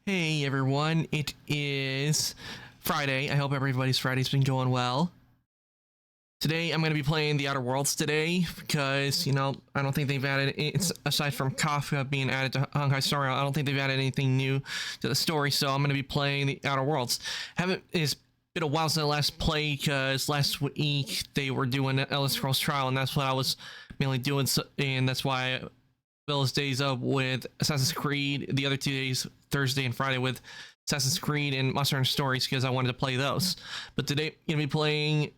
Hey everyone, it is Friday. I hope everybody's Friday's been going well. Today I'm going to be playing The Outer Worlds today because, I don't think they've added, it's aside from Kafka being added to Honkai Star Rail, I don't think they've added anything new to the story, so I'm going to be playing The Outer Worlds. It's been a while since I last played because last week they were doing the Elder Scrolls Trial and that's what I was mainly doing, and that's why I those days up with Assassin's Creed, the other 2 days, Thursday and Friday, with Assassin's Creed and Monster Hunter Stories because I wanted to play those. But today, I'm going to be playing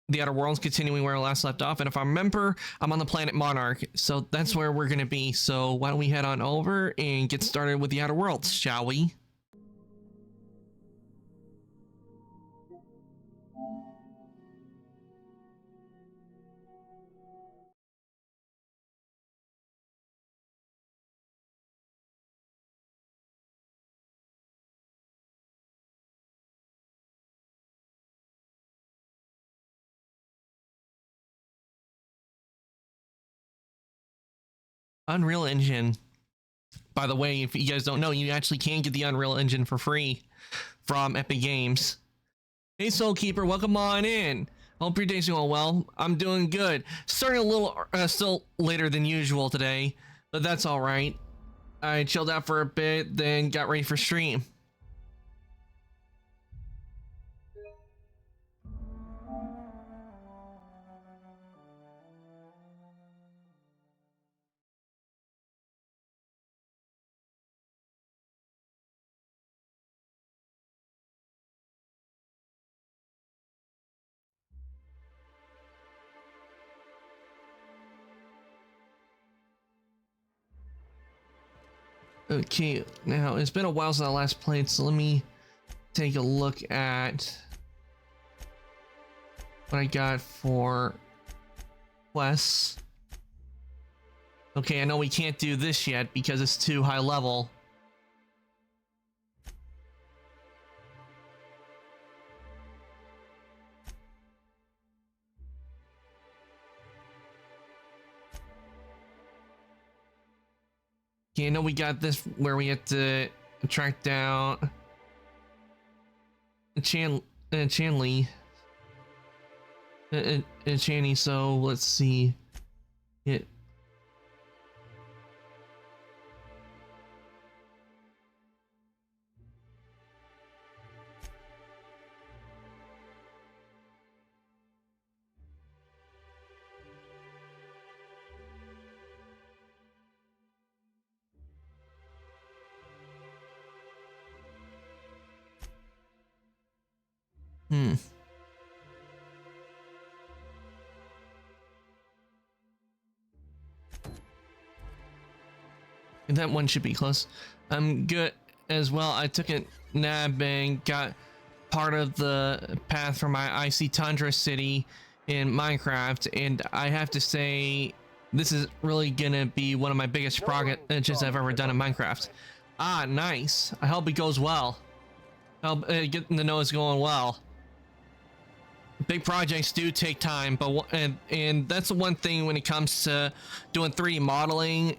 The Outer Worlds, continuing where I last left off. And if I remember, I'm on the planet Monarch, so that's where we're going to be. So why don't we head on over and get started with The Outer Worlds, shall we? Unreal Engine. By the way, if you guys don't know, you actually can get the Unreal Engine for free from Epic Games. Hey Soul Keeper, welcome on in. Hope your day's going well. I'm doing good. Starting a little still later than usual today, but that's all right. I chilled out for a bit, then got ready for stream. Okay, now it's been a while since I last played, so let me take a look at what I got for quests. Okay, I know we can't do this yet because it's too high level. Okay, I know we got this where we have to track down Chanley. Channy, so let's see. It. That one should be close. I'm good as well. I took a nap and got part of the path for my Icy Tundra city in Minecraft, and I have to say this is really gonna be one of my biggest projects I've ever done in Minecraft. Ah, nice. I hope it goes well. I hope getting to know it's going well. Big projects do take time, but and that's the one thing when it comes to doing 3D modeling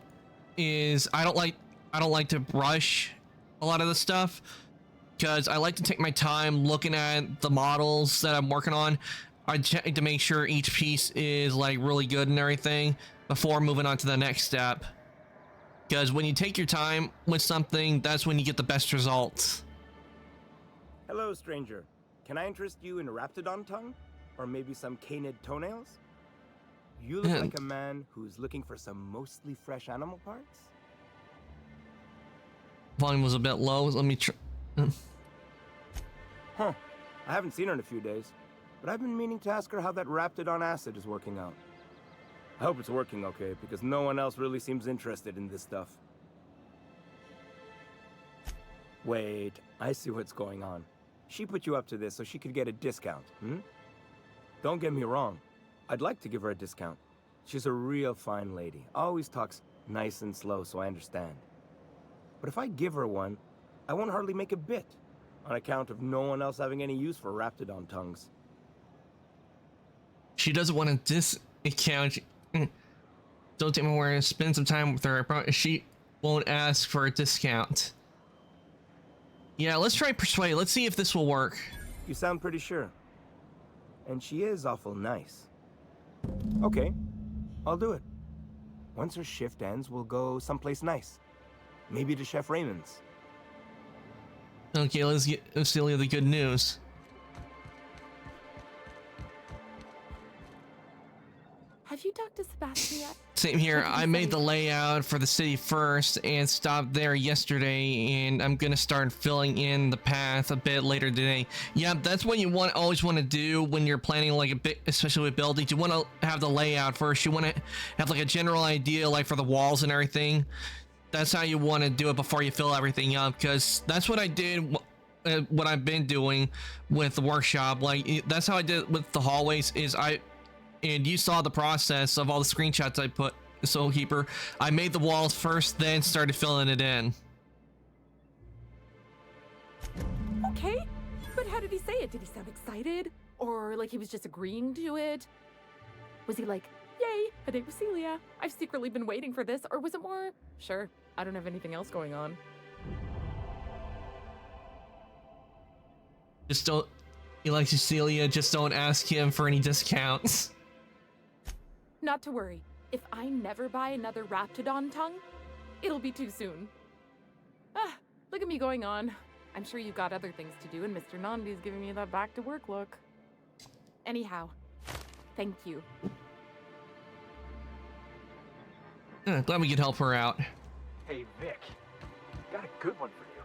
is I don't like to rush a lot of the stuff because I like to take my time looking at the models that I'm working on. I check to make sure each piece is like really good and everything before moving on to the next step, because when you take your time with something, that's when you get the best results. Hello, stranger. Can I interest you in Raptidon tongue? Or maybe some canid toenails? You look like a man who's looking for some mostly fresh animal parts? Volume was a bit low. Let me try. Huh. I haven't seen her in a few days, but I've been meaning to ask her how that Raptidon acid is working out. I hope it's working okay, because no one else really seems interested in this stuff. Wait, I see what's going on. She put you up to this so she could get a discount, hmm? Don't get me wrong. I'd like to give her a discount. She's a real fine lady. Always talks nice and slow, so I understand. But if I give her one, I won't hardly make a bit, on account of no one else having any use for Raptidon tongues. She doesn't want to discount. Don't take me where. Spend some time with her. She won't ask for a discount. Yeah, let's try persuade. Let's see if this will work. You sound pretty sure. And she is awful nice. Okay, I'll do it. Once her shift ends, we'll go someplace nice. Maybe to Chef Raymond's. Okay, let's get Celia the good news. Have you talked to Sebastian yet? Same here. I made the layout for the city first and stopped there yesterday, and I'm gonna start filling in the path a bit later today. Yeah, that's what you always want to do when you're planning like a bit, especially with buildings. You want to have the layout first. You want to have like a general idea, like for the walls and everything. That's how you want to do it before you fill everything up, because that's what I did. What I've been doing with the workshop, like that's how I did with the hallways. And you saw the process of all the screenshots I put, Soul Keeper. I made the walls first, then started filling it in. Okay, but how did he say it? Did he sound excited? Or like he was just agreeing to it? Was he like, yay, a date with Celia? I've secretly been waiting for this. Or was it more, sure, I don't have anything else going on? Just don't, he likes Celia, just don't ask him for any discounts. Not to worry. If I never buy another Raptidon tongue, it'll be too soon. Ah, look at me going on. I'm sure you've got other things to do, and Mr. Nandi's giving me that back-to-work look. Anyhow, thank you. Glad we could help her out. Hey, Vic. Got a good one for you.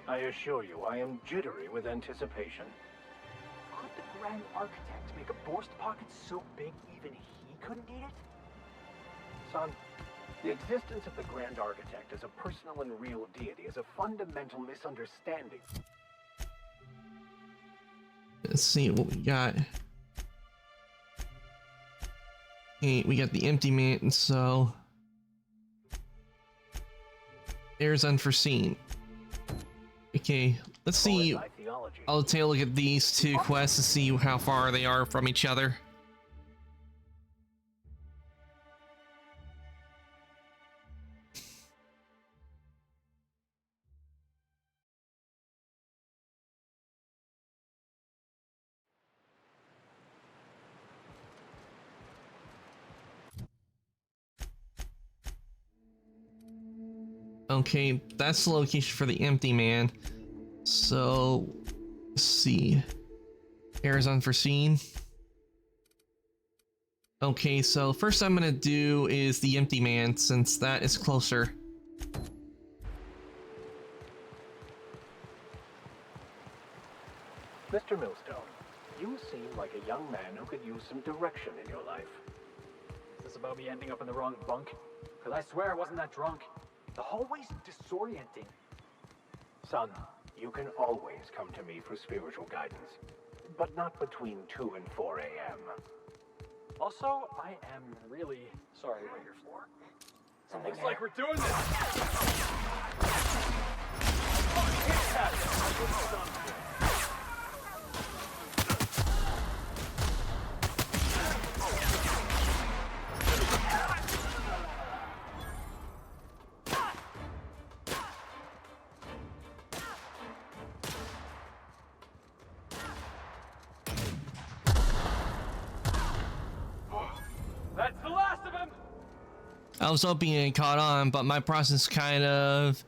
I assure you, I am jittery with anticipation. Could the Grand Architect make a Borst pocket so big even he couldn't eat it? Son, the existence of the Grand Architect as a personal and real deity is a fundamental misunderstanding. Let's see what we got. Okay, we got the empty man, so there's unforeseen. Okay, let's see. I'll take a look at these two quests to see how far they are from each other. Okay, that's the location for the empty man. So, let's see. Errors unforeseen. Okay, so first I'm gonna do is the empty man, since that is closer. Mr. Millstone, you seem like a young man who could use some direction in your life. Is this about me ending up in the wrong bunk? Because I swear I wasn't that drunk. The hallway's disorienting. Son, you can always come to me for spiritual guidance, but not between 2 and 4 a.m. Also, I am really sorry about your floor. It looks like we're doing this! That's the last of him! I was hoping it caught on, but my process kind of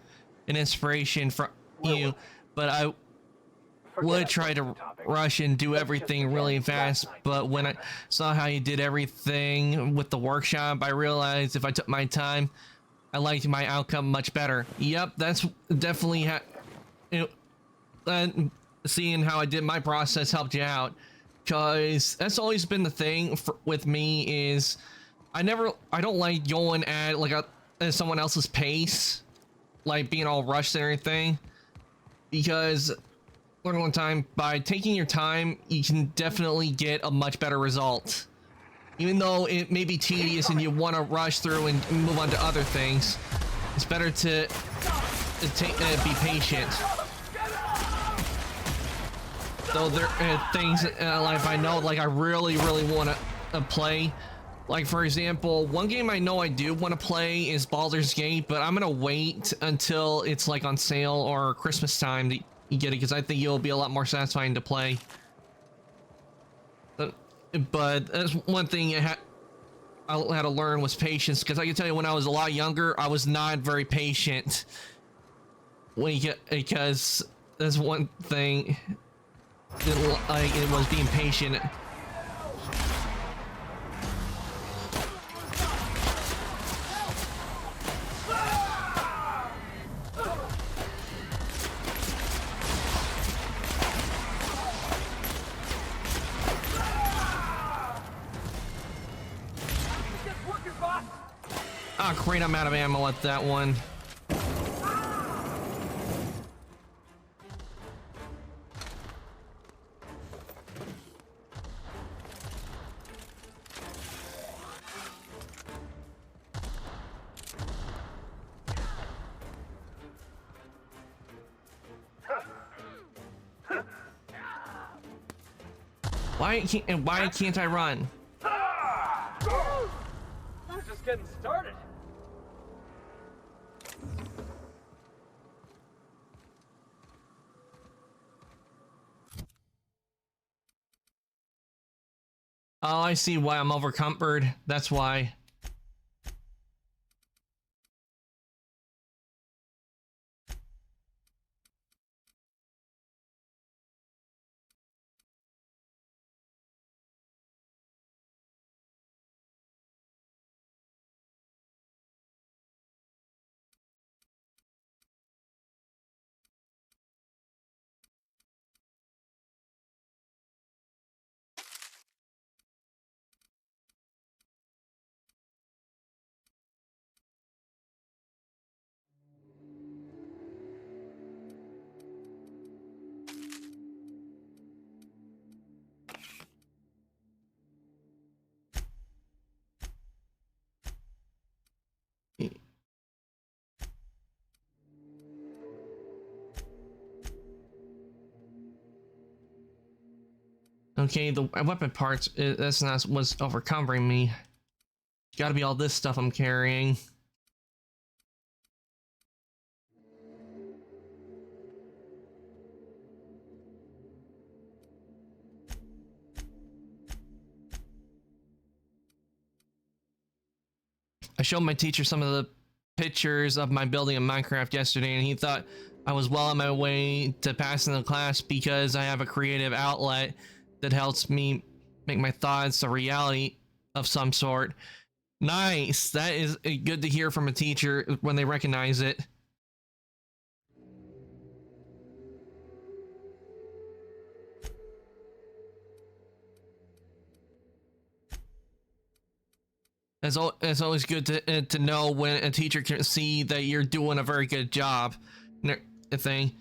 an inspiration from you, but I would try to rush and do everything really fast, but when I saw how you did everything with the workshop, I realized if I took my time, I liked my outcome much better. Yep, that's definitely seeing how I did my process helped you out, because that's always been the thing with me is I don't like going at like someone else's pace, like being all rushed and everything, because learn one time by taking your time you can definitely get a much better result. Even though it may be tedious and you want to rush through and move on to other things, it's better to be patient. So there are things in life I know, like I really want to play Like, for example, one game I know I do want to play is Baldur's Gate, but I'm gonna wait until it's like on sale or Christmas time to get it, because I think it'll be a lot more satisfying to play. But that's one thing I had to learn was patience, because I can tell you when I was a lot younger, I was not very patient. When you get, because that's one thing, it was being patient. Oh great, I'm out of ammo at that one. Why can't I run? We're just getting started. Oh, I see why I'm overcumbered. That's why. Okay, the weapon parts, that's not what's overcumbering me. It's gotta be all this stuff I'm carrying. I showed my teacher some of the pictures of my building in Minecraft yesterday, and he thought I was well on my way to passing the class because I have a creative outlet that helps me make my thoughts a reality of some sort. Nice! That is good to hear from a teacher when they recognize it. It's always good to know when a teacher can see that you're doing a very good job. Thing.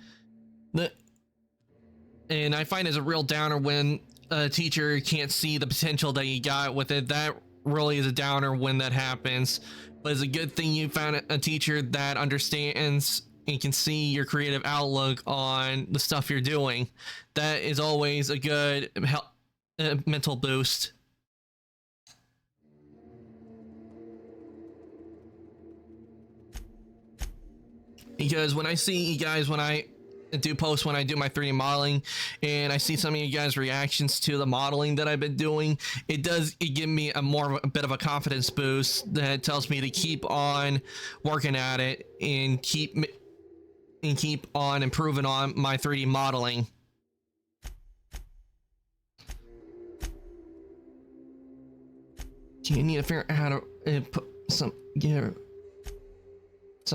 And I find it's a real downer when a teacher can't see the potential that you got with it. That really is a downer when that happens. But it's a good thing you found a teacher that understands and can see your creative outlook on the stuff you're doing. That is always a good mental boost. Because when I see you guys, when I do posts, when I do my 3D modeling, and I see some of you guys' reactions to the modeling that I've been doing, it give me a bit of a confidence boost that tells me to keep on working at it and keep on improving on my 3D modeling. You need to figure out how to put some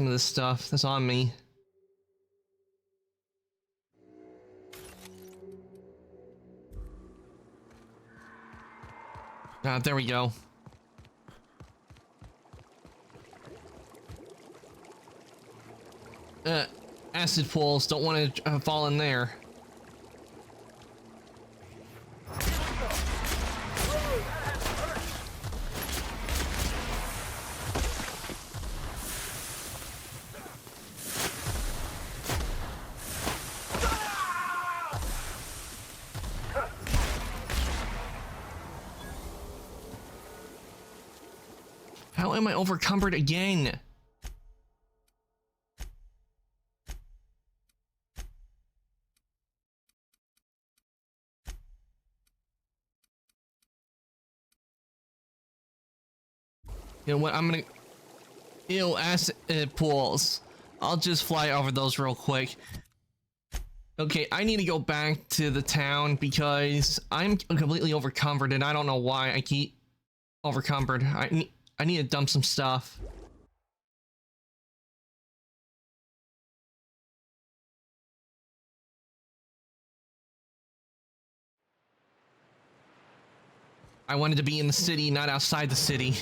of this stuff that's on me. There we go. Acid pools, don't want to fall in there. am I overcumbered again? You know what? I'm gonna... Ew, acid pools. I'll just fly over those real quick. Okay, I need to go back to the town because I'm completely overcumbered and I don't know why I keep overcumbered. I need to dump some stuff. I wanted to be in the city, not outside the city.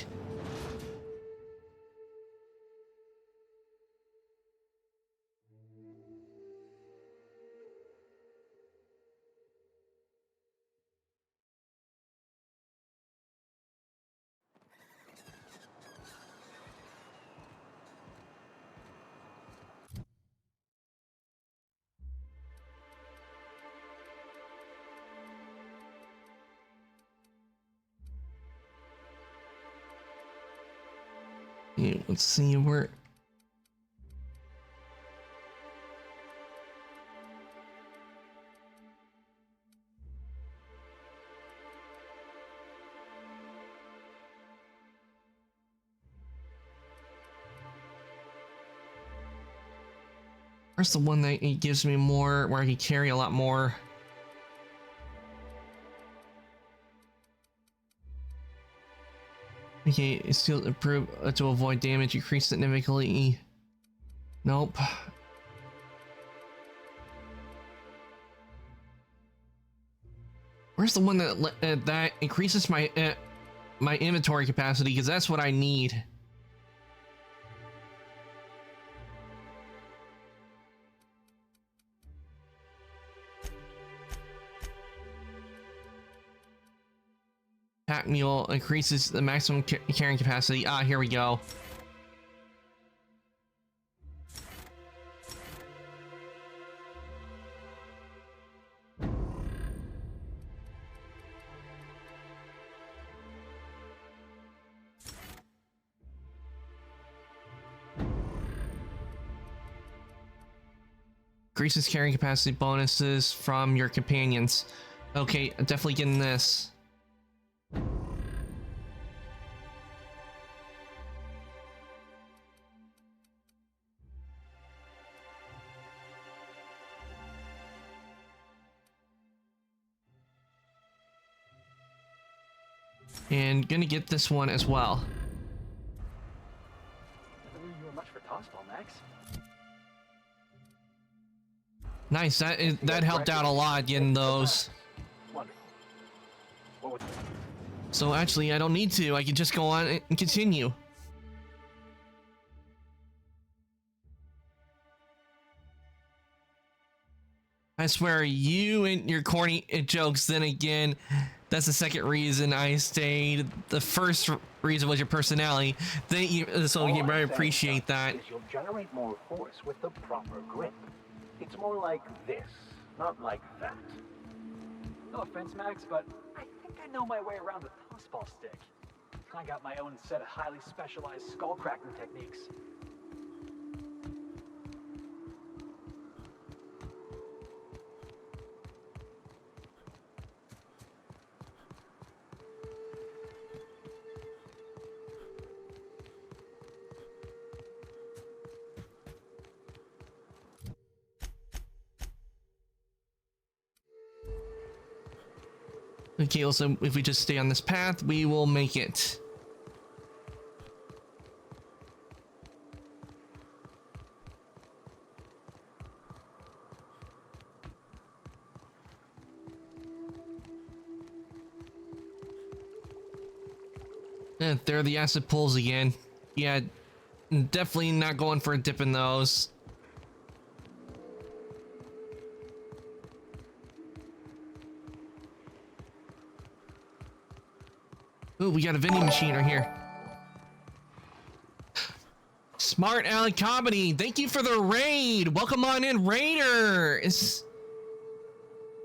Yeah, let's see where... Where's the one that it gives me more, where I can carry a lot more? Okay, it's still improve to avoid damage, increase significantly. Nope. Where's the one that that increases my my inventory capacity? Because that's what I need. Pack mule increases the maximum carrying capacity. Ah, here we go. Increases carrying capacity bonuses from your companions. Okay, I'm definitely getting this. And gonna get this one as well. Never knew you were much for tossball, Max. Nice, that helped out a lot getting those. Wonderful. What would... So actually, I don't need to. I can just go on and continue. I swear, you and your corny jokes, then again, that's the second reason I stayed. The first reason was your personality. Then you, so you might appreciate that. You'll generate more force with the proper grip. It's more like this, not like that. No offense, Max, but I think I know my way around a tossball stick. I got my own set of highly specialized skull cracking techniques. Okay, also, if we just stay on this path, we will make it. There are the acid pools again. Yeah, definitely not going for a dip in those. Ooh, we got a vending machine right here. Smart Alley Comedy, thank you for the raid. Welcome on in, Raider.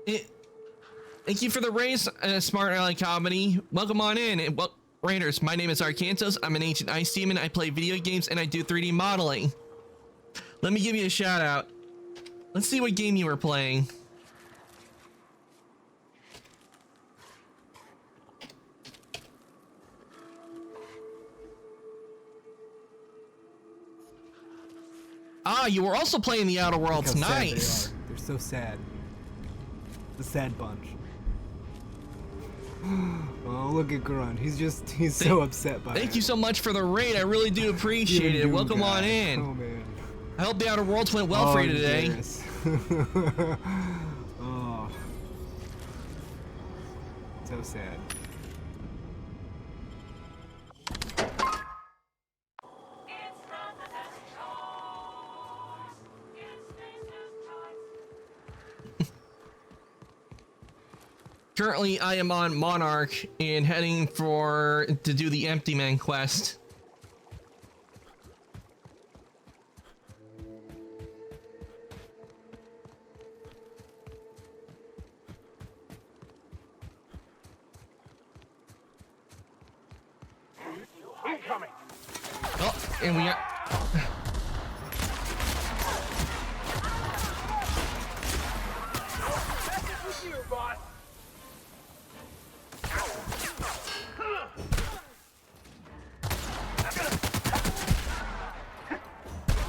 Thank you for the raid, Smart Alley Comedy. Welcome on in. Raiders, my name is Arcantos. I'm an ancient ice demon. I play video games and I do 3D modeling. Let me give you a shout out. Let's see what game you were playing. Ah, you were also playing the Outer Worlds. Look how sad Nice. they are. They're so sad. The sad bunch. Oh, look at Grunt. He's so upset by it. Thank you so much for the raid. I really do appreciate it. Doom Welcome guy. on in. Oh man. I hope the Outer Worlds went well for you today. Yes. Oh. So sad. Currently, I am on Monarch and heading to do the Empty Man quest. Incoming! Oh, and we got... Message with you, boss!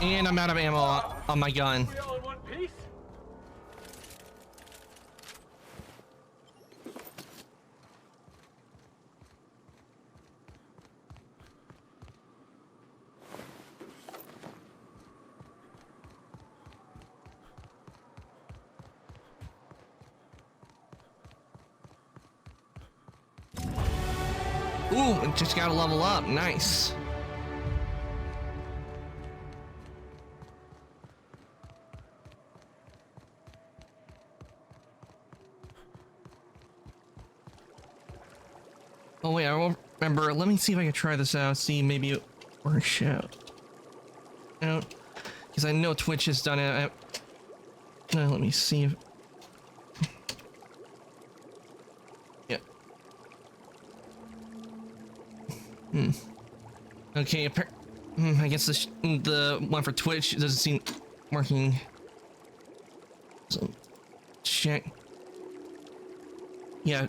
And I'm out of ammo on my gun. We all in one piece? Ooh, just gotta level up. Nice. Oh wait, I won't remember. Let me see if I can try this out. See, maybe it works out. Because I know Twitch has done it. Let me see if... Yeah. Okay, I guess the one for Twitch doesn't seem working. So, check. Yeah,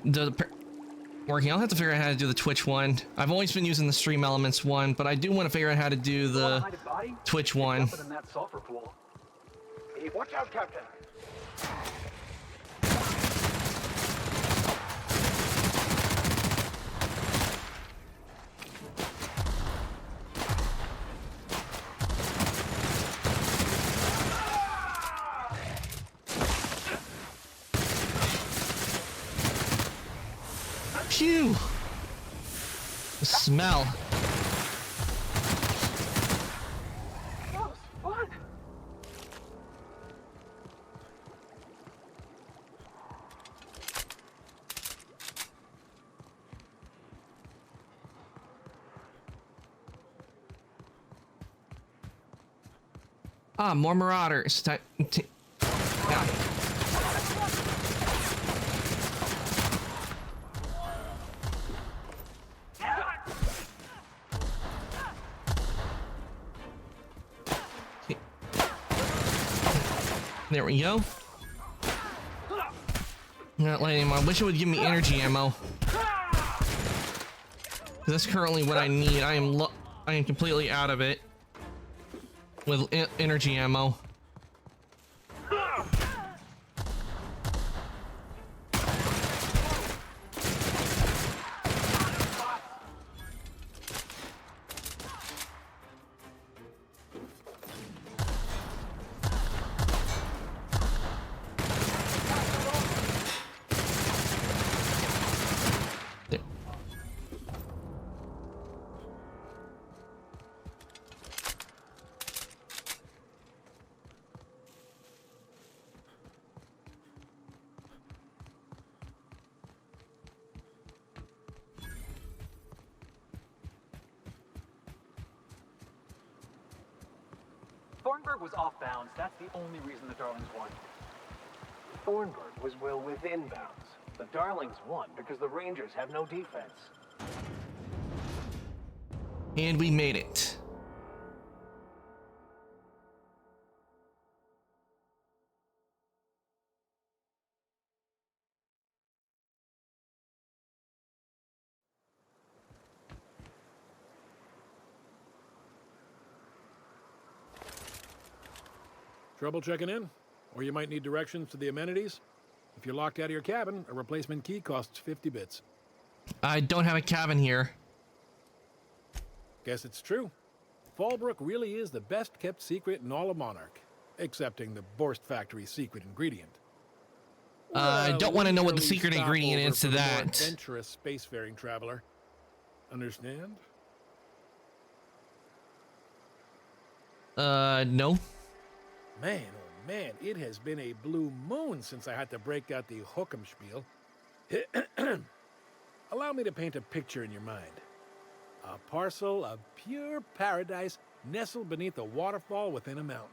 working. I'll have to figure out how to do the Twitch one. I've always been using the Stream Elements one, but I do want to figure out how to do the Twitch one. In that sulfur pool. Hey, watch out, Captain! Phew! The smell. That was fun! Ah, more marauders. Yeah. There we go. Not letting him. I wish it would give me energy ammo. That's currently what I need. I am completely out of it with energy ammo. Thornburg was off bounds. That's the only reason the Darlings won. Thornburg was well within bounds. The Darlings won because the Rangers have no defense. And we made it. Trouble checking in? Or you might need directions to the amenities? If you're locked out of your cabin, a replacement key costs 50 bits. I don't have a cabin here. Guess it's true. Fallbrook really is the best kept secret in all of Monarch, excepting the Borst Factory's secret ingredient. I don't want to know what the leisurely secret ingredient stopover is to for the more that. adventurous spacefaring traveler. Understand? No. Man, oh man, it has been a blue moon since I had to break out the hook'em spiel. Allow me to paint a picture in your mind. A parcel of pure paradise nestled beneath a waterfall within a mountain.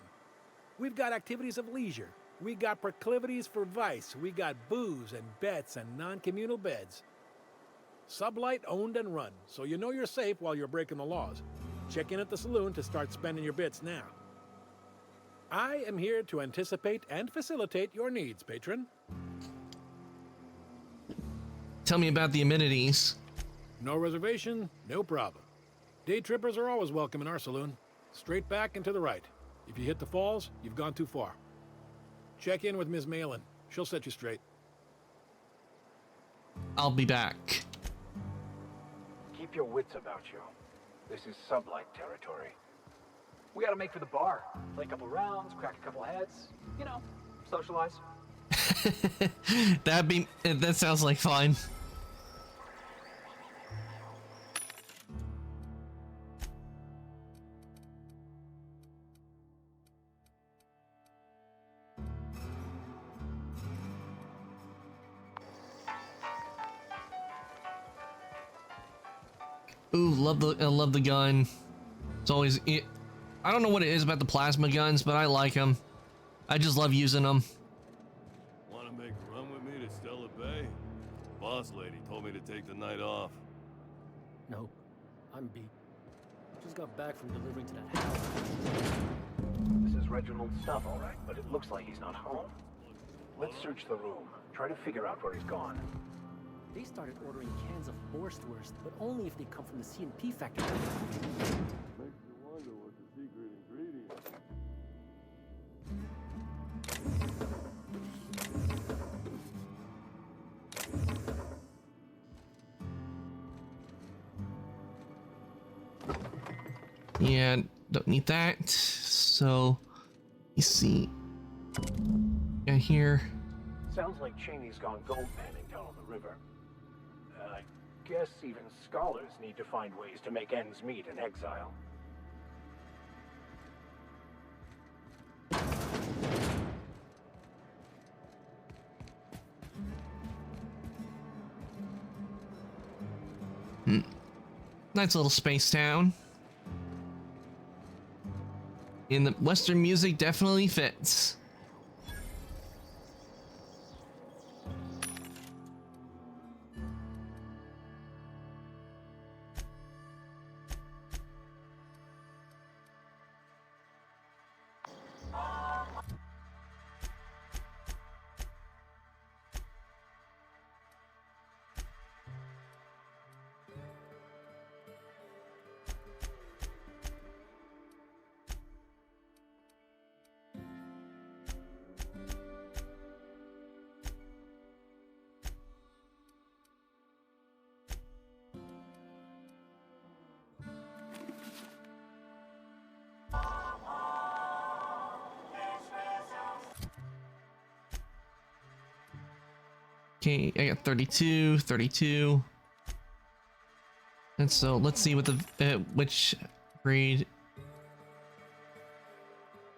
We've got activities of leisure. We got proclivities for vice. We got booze and bets and non-communal beds. Sublight owned and run, so you know you're safe while you're breaking the laws. Check in at the saloon to start spending your bits now. I am here to anticipate and facilitate your needs, patron. Tell me about the amenities. No reservation, no problem. Day trippers are always welcome in our saloon. Straight back and to the right. If you hit the falls, you've gone too far. Check in with Ms. Malin. She'll set you straight. I'll be back. Keep your wits about you. This is sublight territory. We gotta make for the bar. Play a couple rounds, crack a couple heads. You know, socialize. That sounds like fun. Ooh, I love the gun. It's always I don't know what it is about the plasma guns, but I like them. I just love using them. Want to make a run with me to Stella Bay? Boss lady told me to take the night off. No, I'm beat. Just got back from delivering to that house. This is Reginald's stuff, all right, but it looks like he's not home. Let's search the room. Try to figure out where he's gone. They started ordering cans of Borstwurst, but only if they come from the C&P factory. Makes you wonder what the secret ingredient is. Yeah, don't need that. So, you see, yeah, here. Sounds like Cheney's gone gold panning down on the river. I guess even scholars need to find ways to make ends meet in exile. Nice little space town. And the Western music definitely fits. Okay, I got 32, 32. And so let's see what the which grade.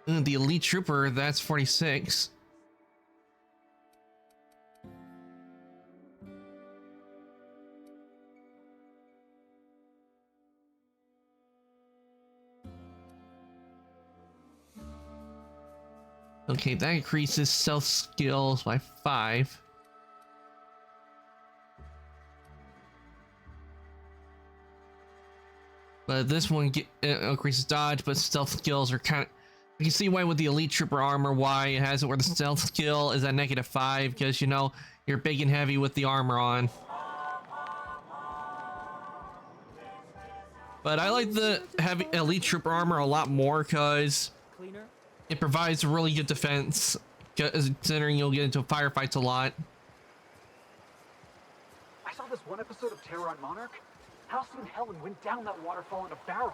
The elite trooper, that's 46. Okay, that increases stealth skills by 5. But this one increases dodge, but stealth skills are kind of. You can see why with the Elite Trooper armor, why it has it where the stealth skill is at -5, because you know you're big and heavy with the armor on. But I like the heavy Elite Trooper armor a lot more because Cleaner? it provides really good defense, considering you'll get into firefights a lot. I saw this one episode of Terror on Monarch. Halcyon and Helen went down that waterfall in a barrel.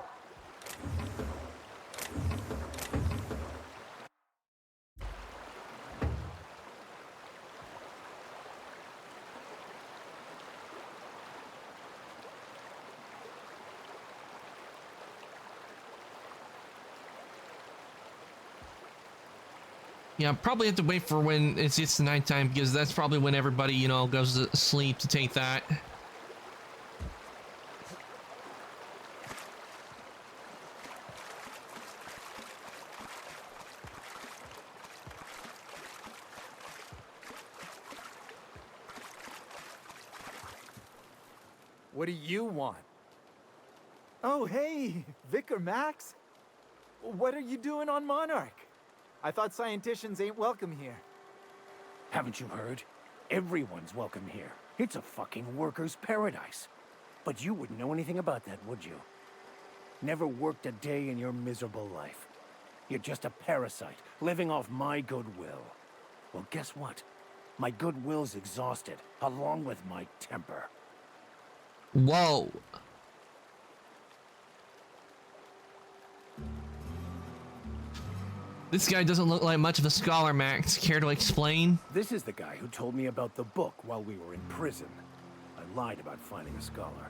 Yeah, probably have to wait for when it's nighttime because that's probably when everybody, you know, goes to sleep to take that. What do you want? Oh, hey, Vicar Max. What are you doing on Monarch? I thought scienticians ain't welcome here. Haven't you heard? Everyone's welcome here. It's a fucking worker's paradise. But you wouldn't know anything about that, would you? Never worked a day in your miserable life. You're just a parasite, living off my goodwill. Well, guess what? My goodwill's exhausted, along with my temper. Whoa. This guy doesn't look like much of a scholar, Max. Care to explain? This is the guy who told me about the book while we were in prison. I lied about finding a scholar.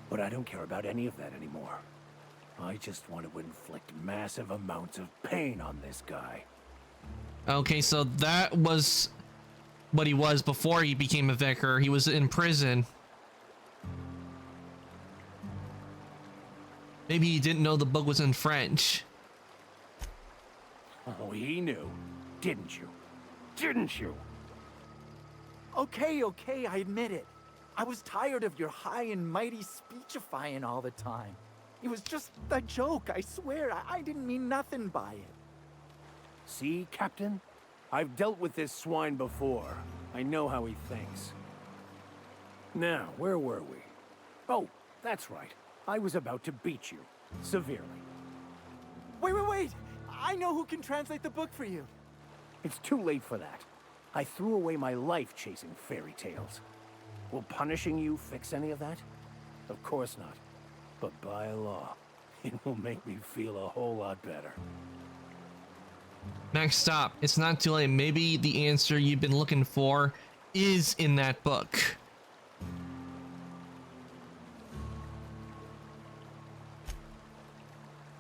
But I don't care about any of that anymore. I just want to inflict massive amounts of pain on this guy. Okay, so that was what he was before he became a vicar. He was in prison. Maybe he didn't know the book was in French. Oh, he knew. Didn't you? Didn't you? Okay, I admit it. I was tired of your high and mighty speechifying all the time. It was just a joke, I swear. I didn't mean nothing by it. See, Captain? I've dealt with this swine before. I know how he thinks. Now, where were we? Oh, that's right. I was about to beat you. Severely. Wait! I know who can translate the book for you. It's too late for that. I threw away my life chasing fairy tales. Will punishing you fix any of that? Of course not. But by law, it will make me feel a whole lot better. Max, stop. It's not too late. Maybe the answer you've been looking for is in that book.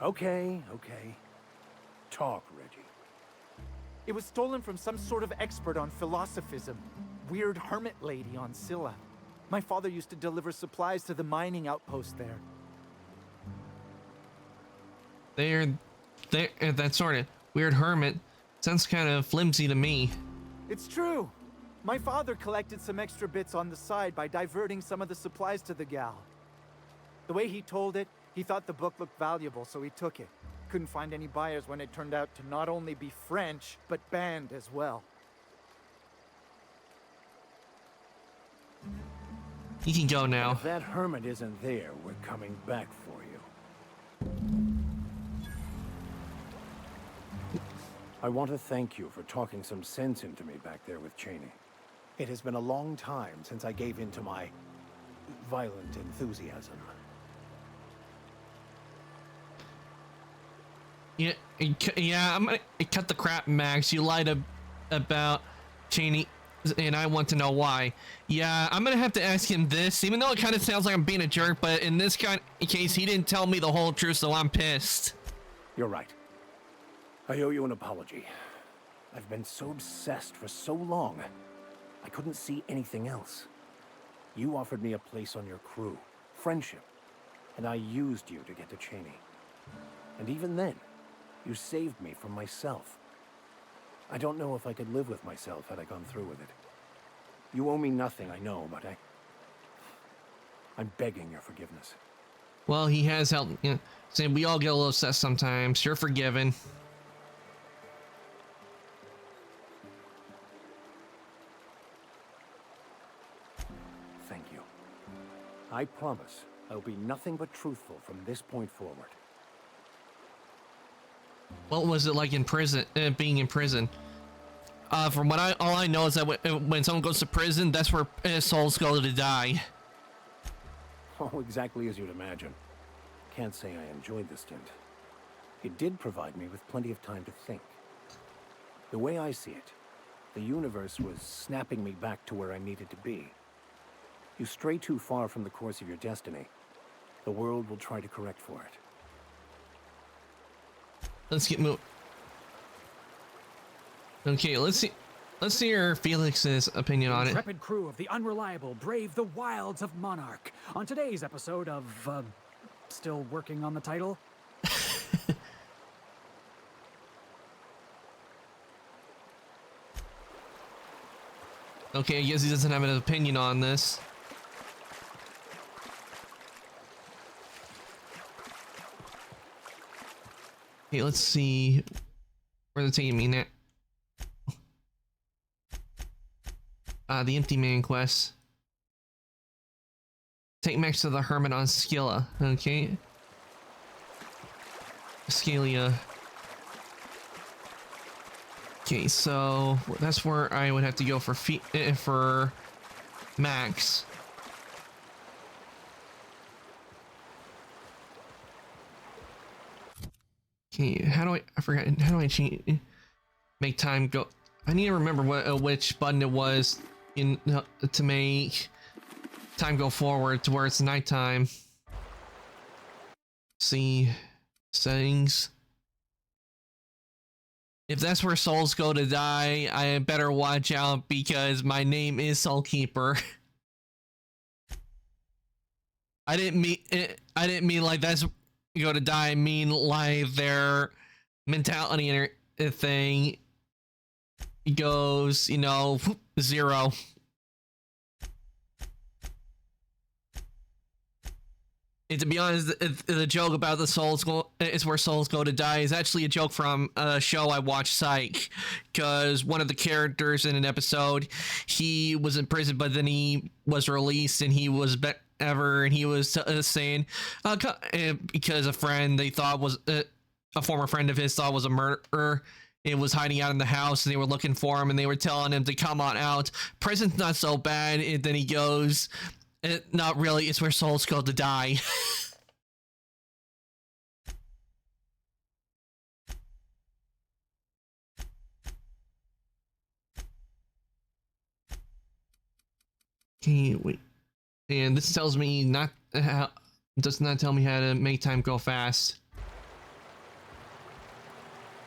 Okay. Talk, Reggie. It was stolen from some sort of expert on philosophism. Weird hermit lady on Scylla. My father used to deliver supplies to the mining outpost there. That sort of weird hermit sounds kind of flimsy to me. It's true. My father collected some extra bits on the side by diverting some of the supplies to the gal. The way he told it, he thought the book looked valuable, so he took it. Couldn't find any buyers when it turned out to not only be French, but banned as well. You can go now. If that hermit isn't there, we're coming back for you. I want to thank you for talking some sense into me back there with Cheney. It has been a long time since I gave in to my violent enthusiasm. Yeah, I'm gonna cut the crap, Max. You lied about Cheney, and I want to know why. Yeah, I'm gonna have to ask him this, even though it kind of sounds like I'm being a jerk, but in this kind of case, he didn't tell me the whole truth, so I'm pissed. You're right. I owe you an apology. I've been so obsessed for so long, I couldn't see anything else. You offered me a place on your crew, friendship, and I used you to get to Cheney. And even then, you saved me from myself. I don't know if I could live with myself had I gone through with it. You owe me nothing, I know, but I'm begging your forgiveness. Well, he has helped. You know, saying we all get a little upset sometimes. You're forgiven. Thank you. I promise I'll be nothing but truthful from this point forward. What was it like in prison? Being in prison? From what all I know is that when someone goes to prison, that's where souls go to die. Oh, exactly as you'd imagine. Can't say I enjoyed the stint. It did provide me with plenty of time to think. The way I see it, the universe was snapping me back to where I needed to be. You stray too far from the course of your destiny, the world will try to correct for it. Let's get moving. Okay, let's hear Felix's opinion on it. Intrepid crew of the Unreliable brave the wilds of Monarch. On today's episode of, still working on the title? Okay, I guess he doesn't have an opinion on this. Okay, let's see where they're taking me now. The Empty Man quest. Take Max to the Hermit on Scylla. Okay. Scalia. Okay, so that's where I would have to go for Max. Okay, how do I forgot, how do I change, make time go? I need to remember what which button it was in to make time go forward to where it's nighttime. See, settings. If that's where souls go to die, I better watch out because my name is Soulkeeper. I didn't mean like that's go to die. I mean like their mentality and thing goes, you know, 0. And to be honest, the joke about the souls is where souls go to die is actually a joke from a show I watched, Psych, because one of the characters in an episode, he was in prison, but then he was released and he was and he was saying, because a friend they thought was a former friend of his thought was a murderer. It was hiding out in the house and they were looking for him and they were telling him to come on out. Prison's not so bad. And then he goes, not really, it's where souls go to die. Okay, wait. And this tells me not how, does not tell me how to make time go fast.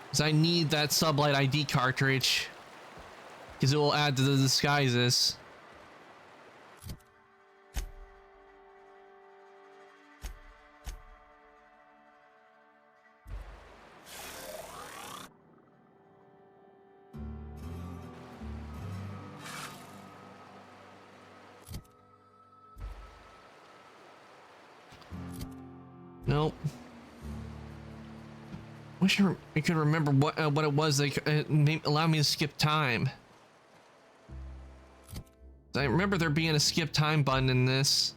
Because I need that Sublight ID cartridge. Because it will add to the disguises. Nope. Wish I could remember what it was that allowed me to skip time. I remember there being a skip time button in this.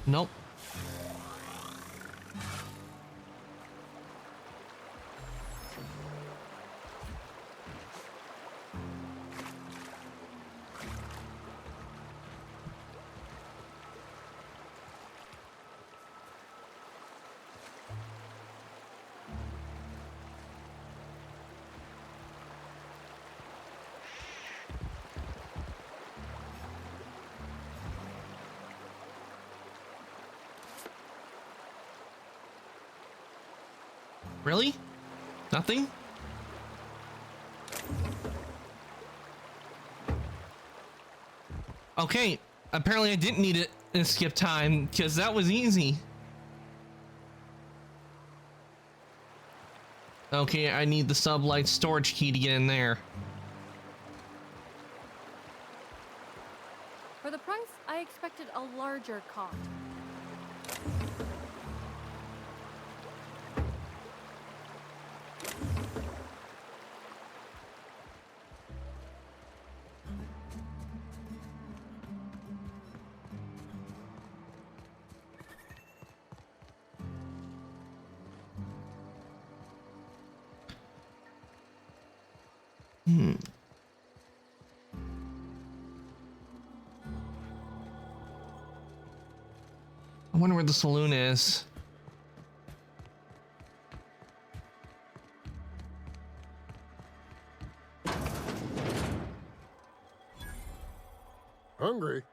Nope. Really? Nothing? Okay, apparently I didn't need it to skip time because that was easy. Okay, I need the Sublight storage key to get in there. For the price, I expected a large Forger caught. I wonder where the saloon is. Hungry?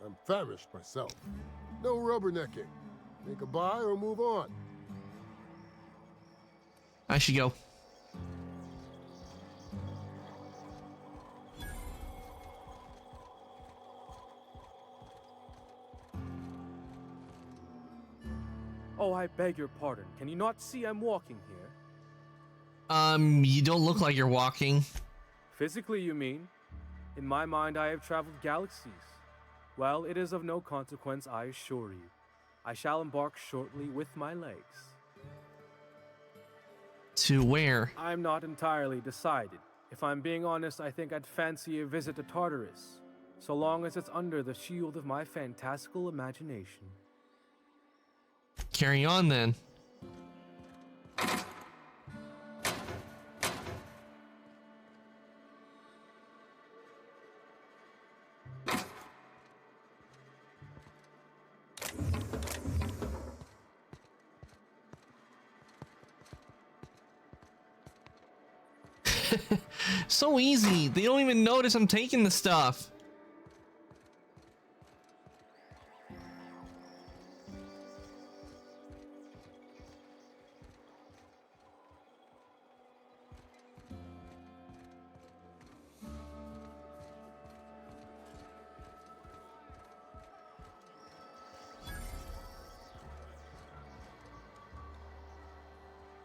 I'm famished myself. No rubbernecking. Make a buy or move on. I should go. Oh, I beg your pardon. Can you not see I'm walking here? You don't look like you're walking. Physically, you mean? In my mind, I have traveled galaxies. Well, it is of no consequence, I assure you. I shall embark shortly with my legs. To where? I'm not entirely decided. If I'm being honest, I think I'd fancy a visit to Tartarus, so long as it's under the shield of my fantastical imagination. Carry on then. So easy. They don't even notice I'm taking the stuff.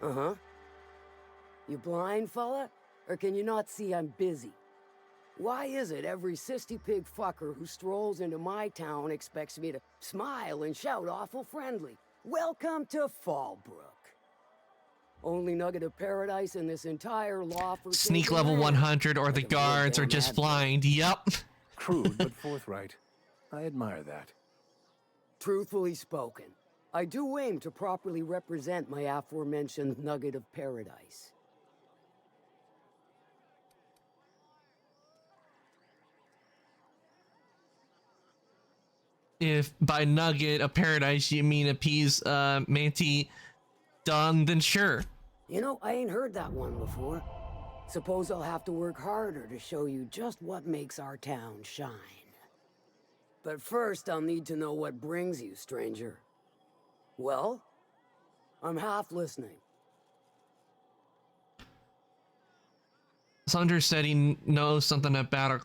Uh-huh. You blind, fella? Or can you not see I'm busy? Why is it every sissy pig fucker who strolls into my town expects me to smile and shout awful friendly? Welcome to Fallbrook. Only nugget of paradise in this entire law for Sneak level 100 or the guards are just blind. Yup. Crude but forthright. I admire that. Truthfully spoken, I do aim to properly represent my aforementioned nugget of paradise. If by nugget of paradise you mean a piece Manti done, then sure. You know, I ain't heard that one before. Suppose I'll have to work harder to show you just what makes our town shine. But first, I'll need to know what brings you, stranger. Well, I'm half listening. Sandra said he knows something about a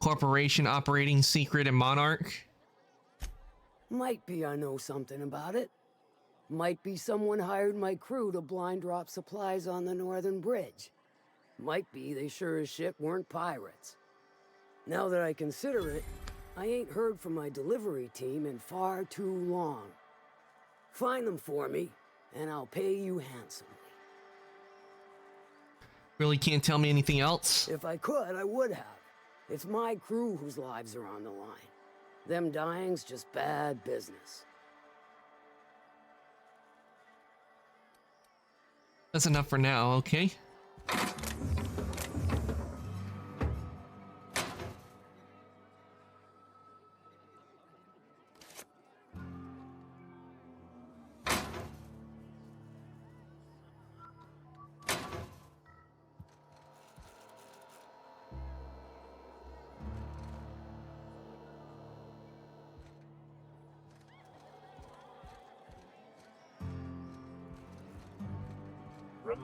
corporation operating secret in Monarch. Might be I know something about it. Might be someone hired my crew to blind drop supplies on the Northern Bridge. Might be they sure as shit weren't pirates. Now that I consider it, I ain't heard from my delivery team in far too long. Find them for me, and I'll pay you handsomely. Really can't tell me anything else? If I could, I would have. It's my crew whose lives are on the line. Them dying's just bad business. That's enough for now, okay?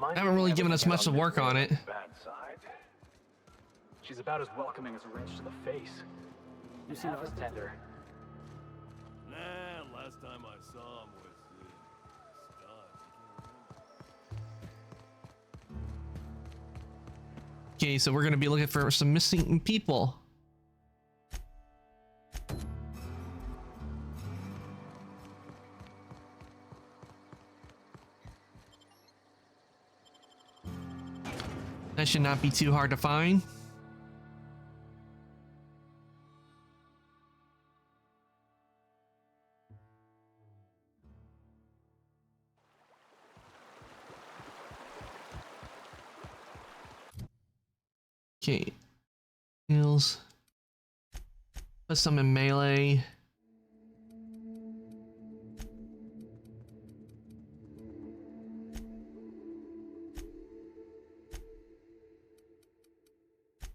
I haven't really given us much to work on it. Bad side. She's about as welcoming as a wrench to the face. You seem as tender. Nah, last time I saw him was Okay, so we're gonna be looking for some missing people. That should not be too hard to find. Okay. Heals. Put some in melee.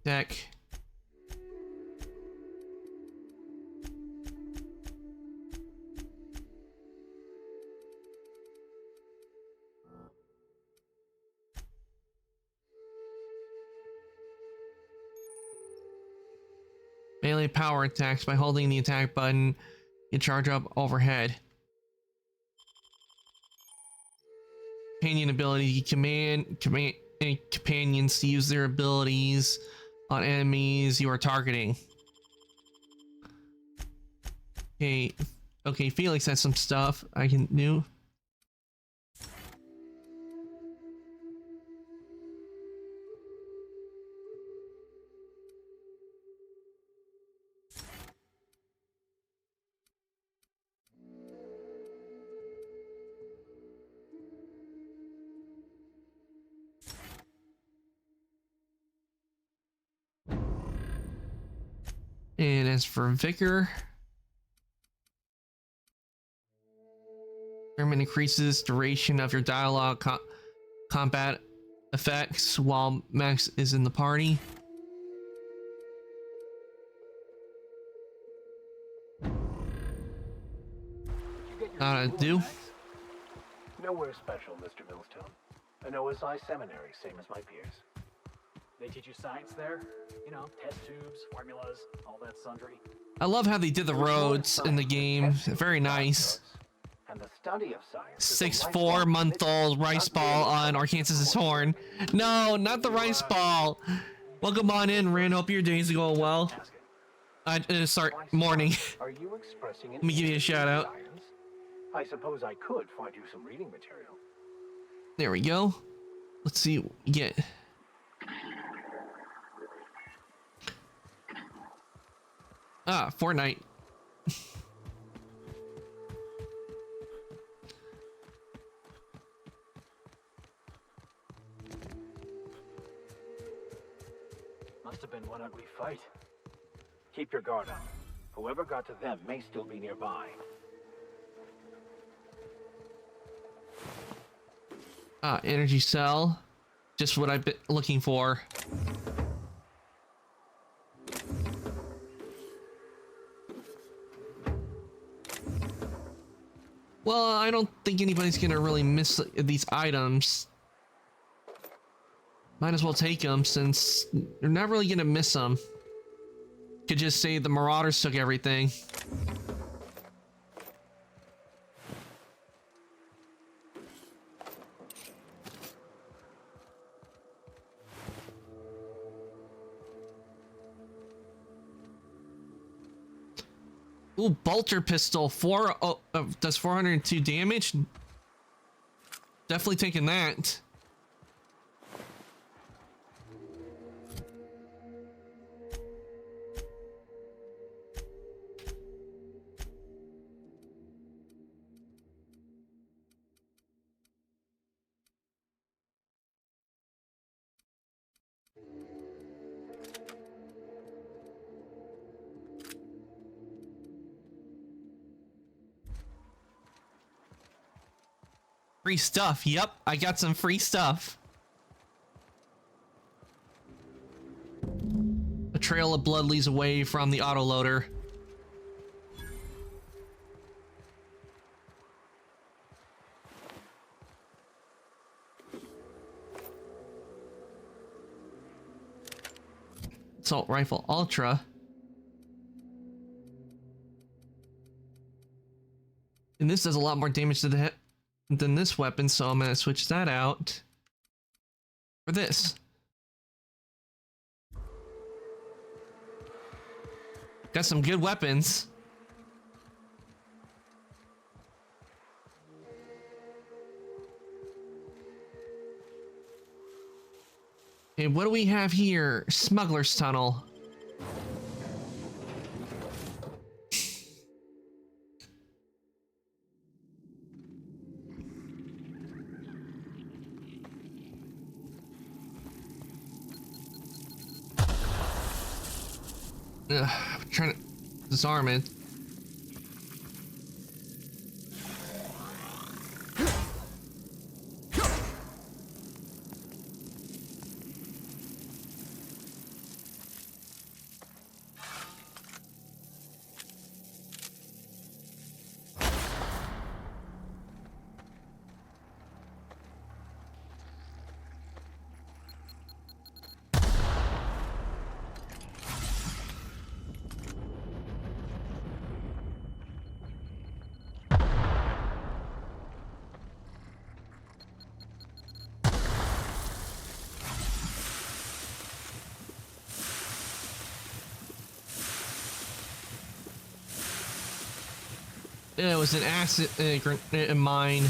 Deck. Melee power attacks by holding the attack button. You charge up overhead. Companion ability. Command companions to use their abilities on enemies you are targeting. Okay, Felix has some stuff I can do. And as for Vicar, German increases duration of your dialogue combat effects while Max is in the party. Gotta do. Nowhere special, Mr. Millstone. An OSI seminary, same as my peers. They teach you science there? You know, test tubes, formulas, all that sundry. I love how they did the roads in the game. Very nice. And the study of science. 6-4-month-old rice ball on Arkansas's horn. No, not the rice ball. Welcome on in, Rand. Hope your day's going well. Start morning. Are you expressing Let me give you a shout out. I suppose I could find you some reading material. There we go. Let's see what we get. Ah, Fortnite. Must have been one ugly fight. Keep your guard up. Whoever got to them may still be nearby. Ah, energy cell. Just what I've been looking for. Well, I don't think anybody's gonna really miss these items. Might as well take them since you're not really gonna miss them. Could just say the Marauders took everything. Ooh, bolter pistol. Does 402 damage. Definitely taking that. Free stuff. Yep, I got some free stuff. A trail of blood leads away from the autoloader. Assault rifle ultra. And this does a lot more damage to the hit than this weapon, so I'm gonna switch that out for this. Got some good weapons. Okay, what do we have here? Smuggler's Tunnel. I'm trying to disarm it. It was an acid mine.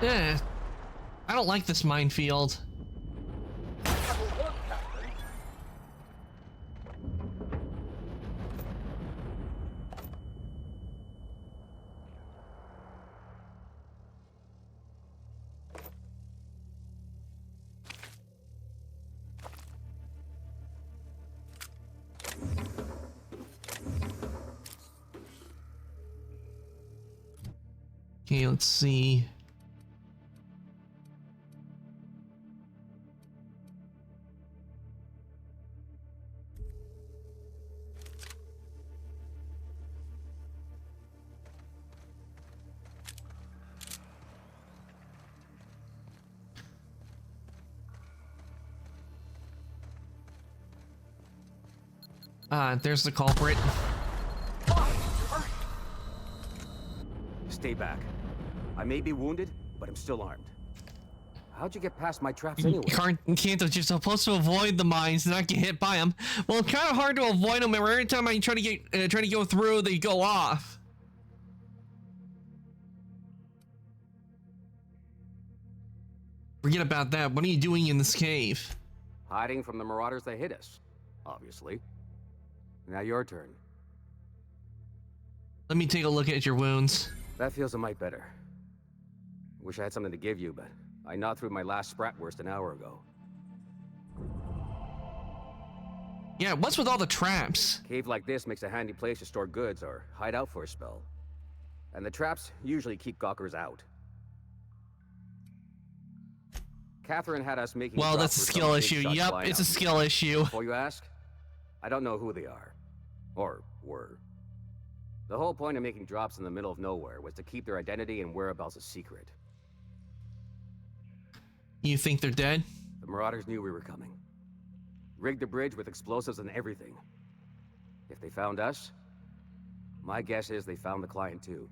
Yeah, I don't like this minefield. Okay, let's see. There's the culprit. Stay back. I may be wounded, but I'm still armed. How'd you get past my traps anyway? Kanto, you're supposed to avoid the mines, not get hit by them. Well, it's kind of hard to avoid them. Every time I try to go through, they go off. Forget about that. What are you doing in this cave? Hiding from the marauders that hit us, obviously. Now your turn. Let me take a look at your wounds. That feels a mite better. Wish I had something to give you, but I gnawed through my last Spratwurst an hour ago. Yeah, what's with all the traps? Cave like this makes a handy place to store goods or hide out for a spell. And the traps usually keep gawkers out. Catherine had us making. Well, that's a skill issue. Yep, it's a skill issue. Before you ask, I don't know who they are. Or were. The whole point of making drops in the middle of nowhere was to keep their identity and whereabouts a secret. You think they're dead? The Marauders knew we were coming. Rigged the bridge with explosives and everything. If they found us, my guess is they found the client too.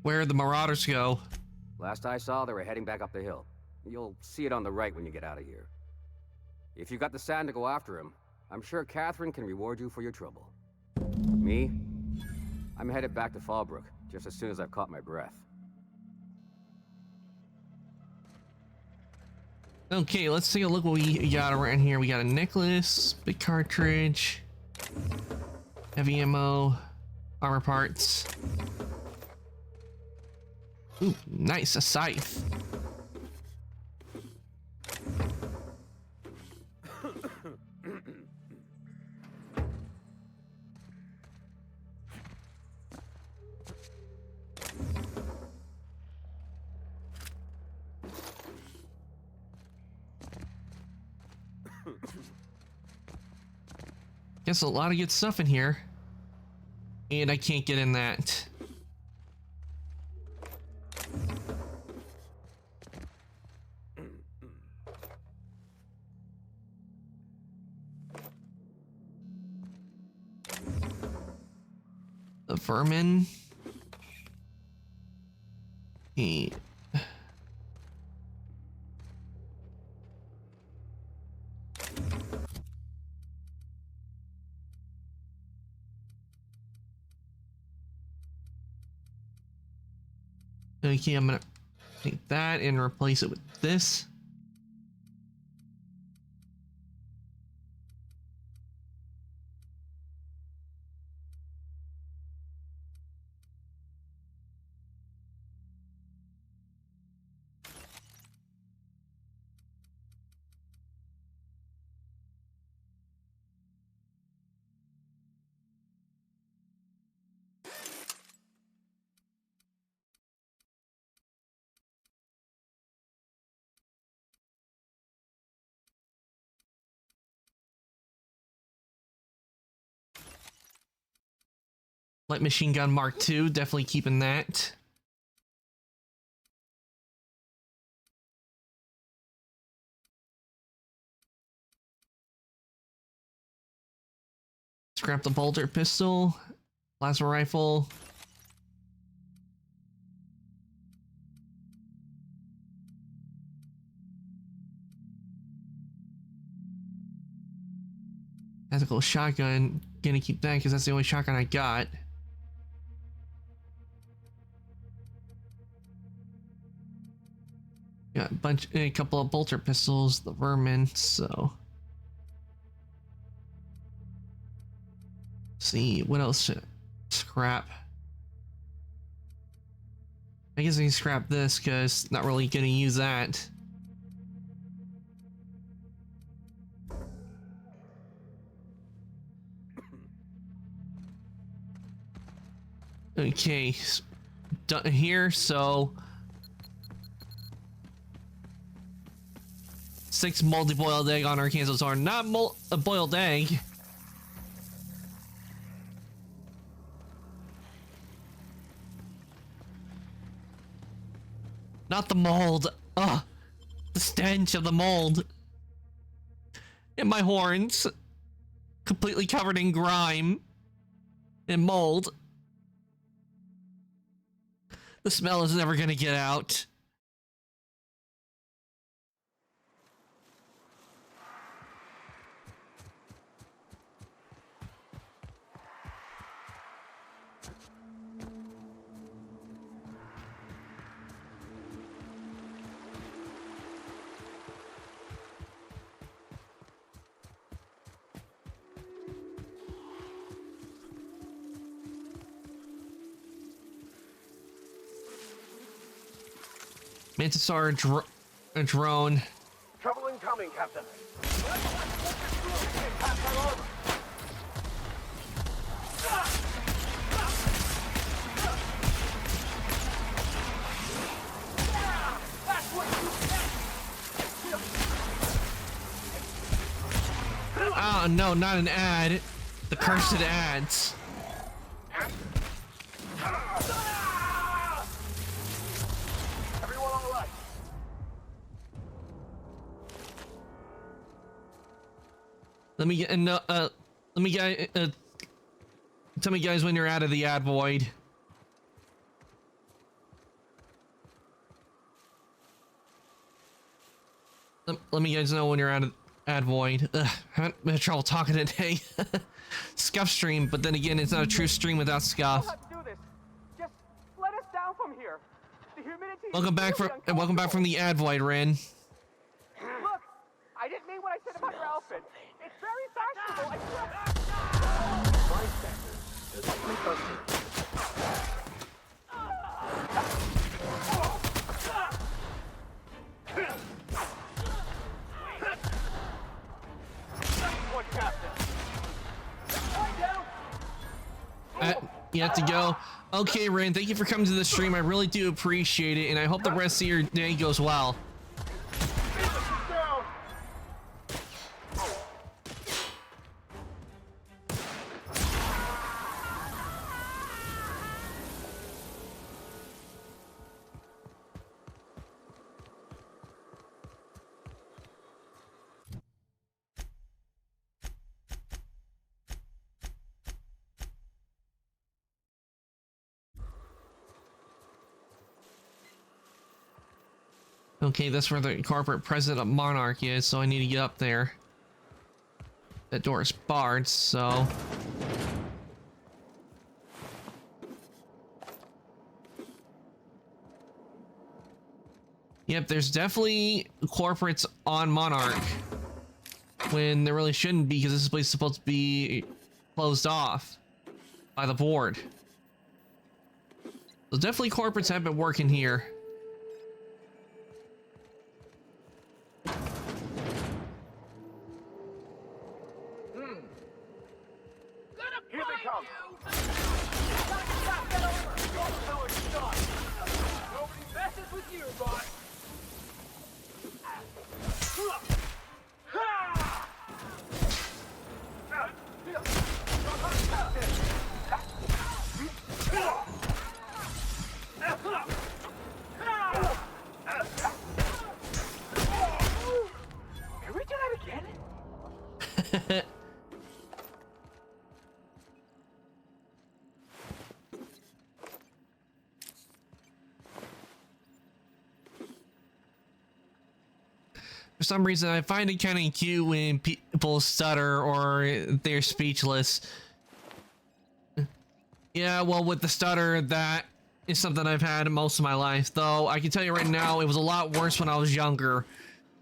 Where'd the Marauders go? Last I saw, they were heading back up the hill. You'll see it on the right when you get out of here. If you got the sand to go after him, I'm sure Catherine can reward you for your trouble. Me? I'm headed back to Fallbrook, just as soon as I've caught my breath. Okay, let's take a look what we got around here. We got a necklace, big cartridge, heavy ammo, armor parts. Ooh, nice, a scythe. Guess a lot of good stuff in here. And I can't get in that. the vermin. He... Okay, I'm gonna take that and replace it with this. Light machine gun Mark II, definitely keeping that. Scrap the bolter pistol, plasma rifle. Tactical shotgun, gonna keep that because that's the only shotgun I got. Got a couple of bolter pistols, the vermin, so. Let's see, what else should scrap? I guess I can scrap this because not really gonna use that. Okay, done here, so 6 moldy boiled egg on Arkansas Zorn. Not a boiled egg. Not the mold. Ugh. The stench of the mold. And my horns. Completely covered in grime. And mold. The smell is never gonna get out. Mantisaur drone. Trouble incoming, Captain. Oh no, not an ad. The cursed ads. Let me get tell me guys when you're out of the ad void. Let me guys know when you're out of ad void. Ugh, I'm having trouble talking today. Scuff stream, but then again, it's not a true stream without Scuff. Just let us down from here. The humidity Welcome back from the ad void, Ren. Look, I didn't mean what I said about your outfit. It's very fashionable. I swear. My standards does not make us. You have to go. Okay, Ren, thank you for coming to the stream. I really do appreciate it, and I hope the rest of your day goes well. Okay, that's where the corporate president of Monarch is, so I need to get up there. That door is barred, so... Yep, there's definitely corporates on Monarch when there really shouldn't be, because this place is supposed to be closed off by the board. So definitely corporates have been working here. Here they come. Nobody messes with you, bot. Can we do that again? For some reason, I find it kind of cute when people stutter or they're speechless. Yeah, well, with the stutter, that is something I've had most of my life. Though, I can tell you right now, it was a lot worse when I was younger.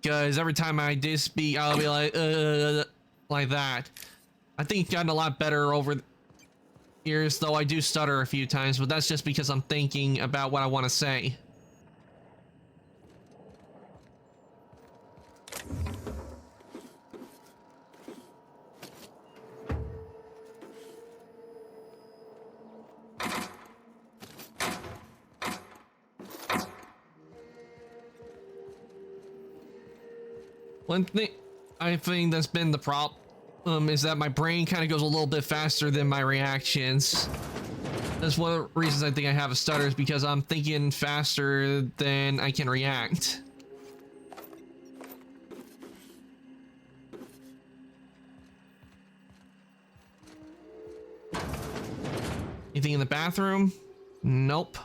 Because every time I did speak, I'll be like that. I think it's gotten a lot better over the years, though I do stutter a few times, but that's just because I'm thinking about what I want to say. One thing I think that's been the problem is that my brain kind of goes a little bit faster than my reactions. That's one of the reasons I think I have a stutter, is because I'm thinking faster than I can react. Anything in the bathroom? Nope.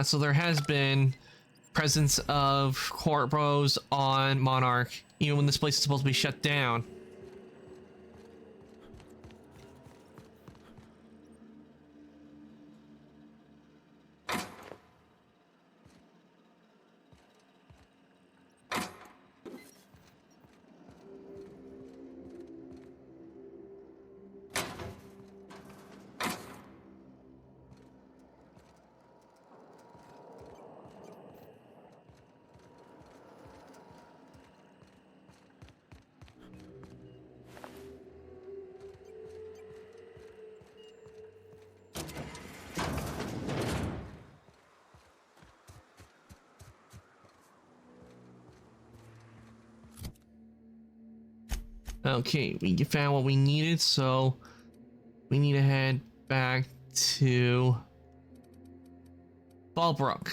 So there has been presence of corpos on Monarch, even when this place is supposed to be shut down. Okay, we found what we needed, so we need to head back to Fallbrook.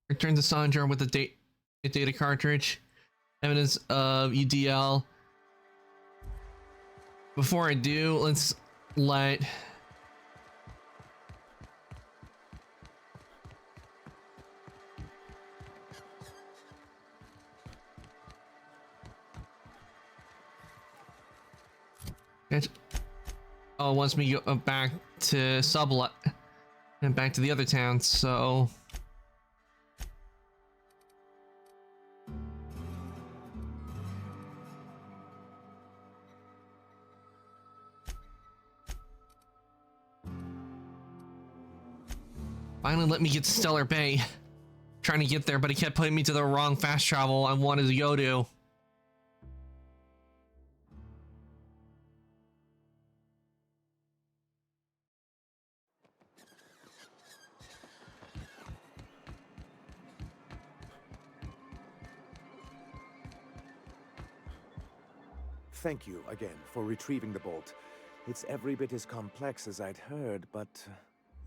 Return to Sandra with the data cartridge. Evidence of UDL. Before I do, let's let Oh, it wants me to go back to Sublet and back to the other towns, so... Finally let me get to Stellar Bay. Trying to get there, but he kept putting me to the wrong fast travel I wanted to go to. Thank you again for retrieving the bolt. It's every bit as complex as I'd heard, but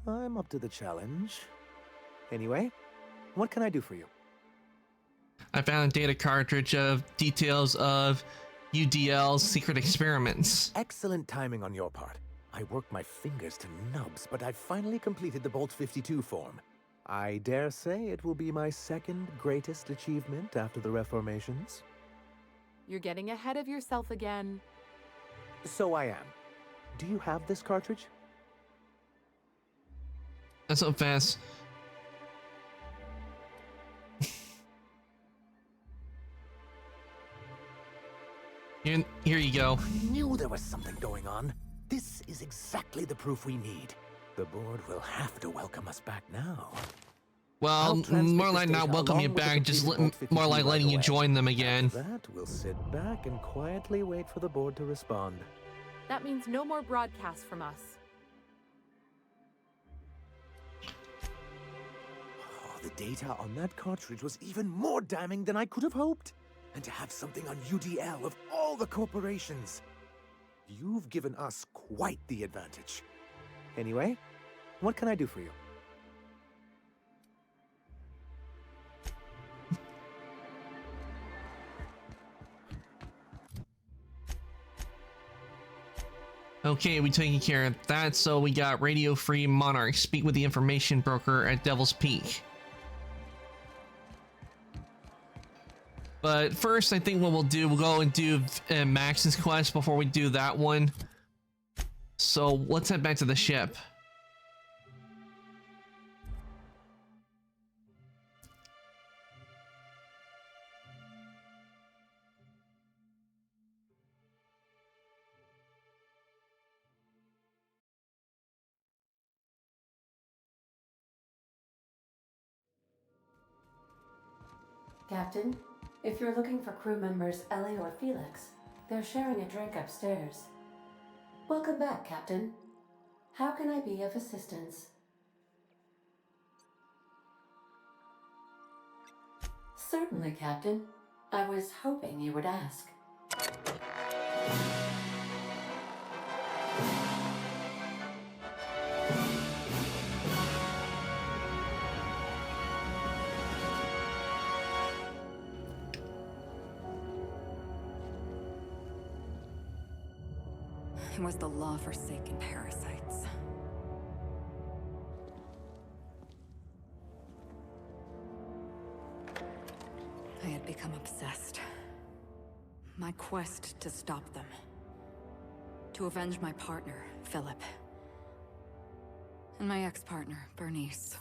I'm up to the challenge. Anyway, what can I do for you? I found a data cartridge of details of UDL's secret experiments. Excellent timing on your part. I worked my fingers to nubs, but I finally completed the Bolt 52 form. I dare say it will be my second greatest achievement after the Reformations. You're getting ahead of yourself again. So I am. Do you have this cartridge? That's so fast. Here you go. I knew there was something going on. This is exactly the proof we need. The board will have to welcome us back now. Well, more like not welcome you back, just more like letting you join them again. After that, we'll sit back and quietly wait for the board to respond. That means no more broadcasts from us. Oh, the data on that cartridge was even more damning than I could have hoped. And to have something on UDL of all the corporations. You've given us quite the advantage. Anyway, what can I do for you? Okay, we taking care of that, so we got Radio Free Monarch. Speak with the information broker at Devil's Peak. But first, I think what we'll do, we'll go and do Max's quest before we do that one. So let's head back to the ship. Captain, if you're looking for crew members Ellie or Felix, they're sharing a drink upstairs. Welcome back, Captain. How can I be of assistance? Certainly, Captain. I was hoping you would ask. It was the law-forsaken parasites. I had become obsessed. My quest to stop them. To avenge my partner, Philip. And my ex-partner, Bernice.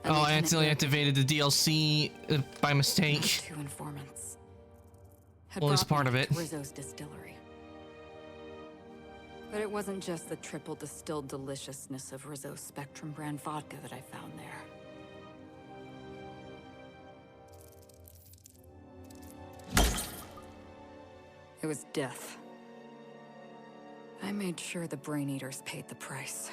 Oh, I accidentally activated the DLC by mistake. Two informants. Well, it's part of it. Rizzo's distillery. But it wasn't just the triple distilled deliciousness of Rizzo's Spectrum brand vodka that I found there. It was death. I made sure the Brain Eaters paid the price.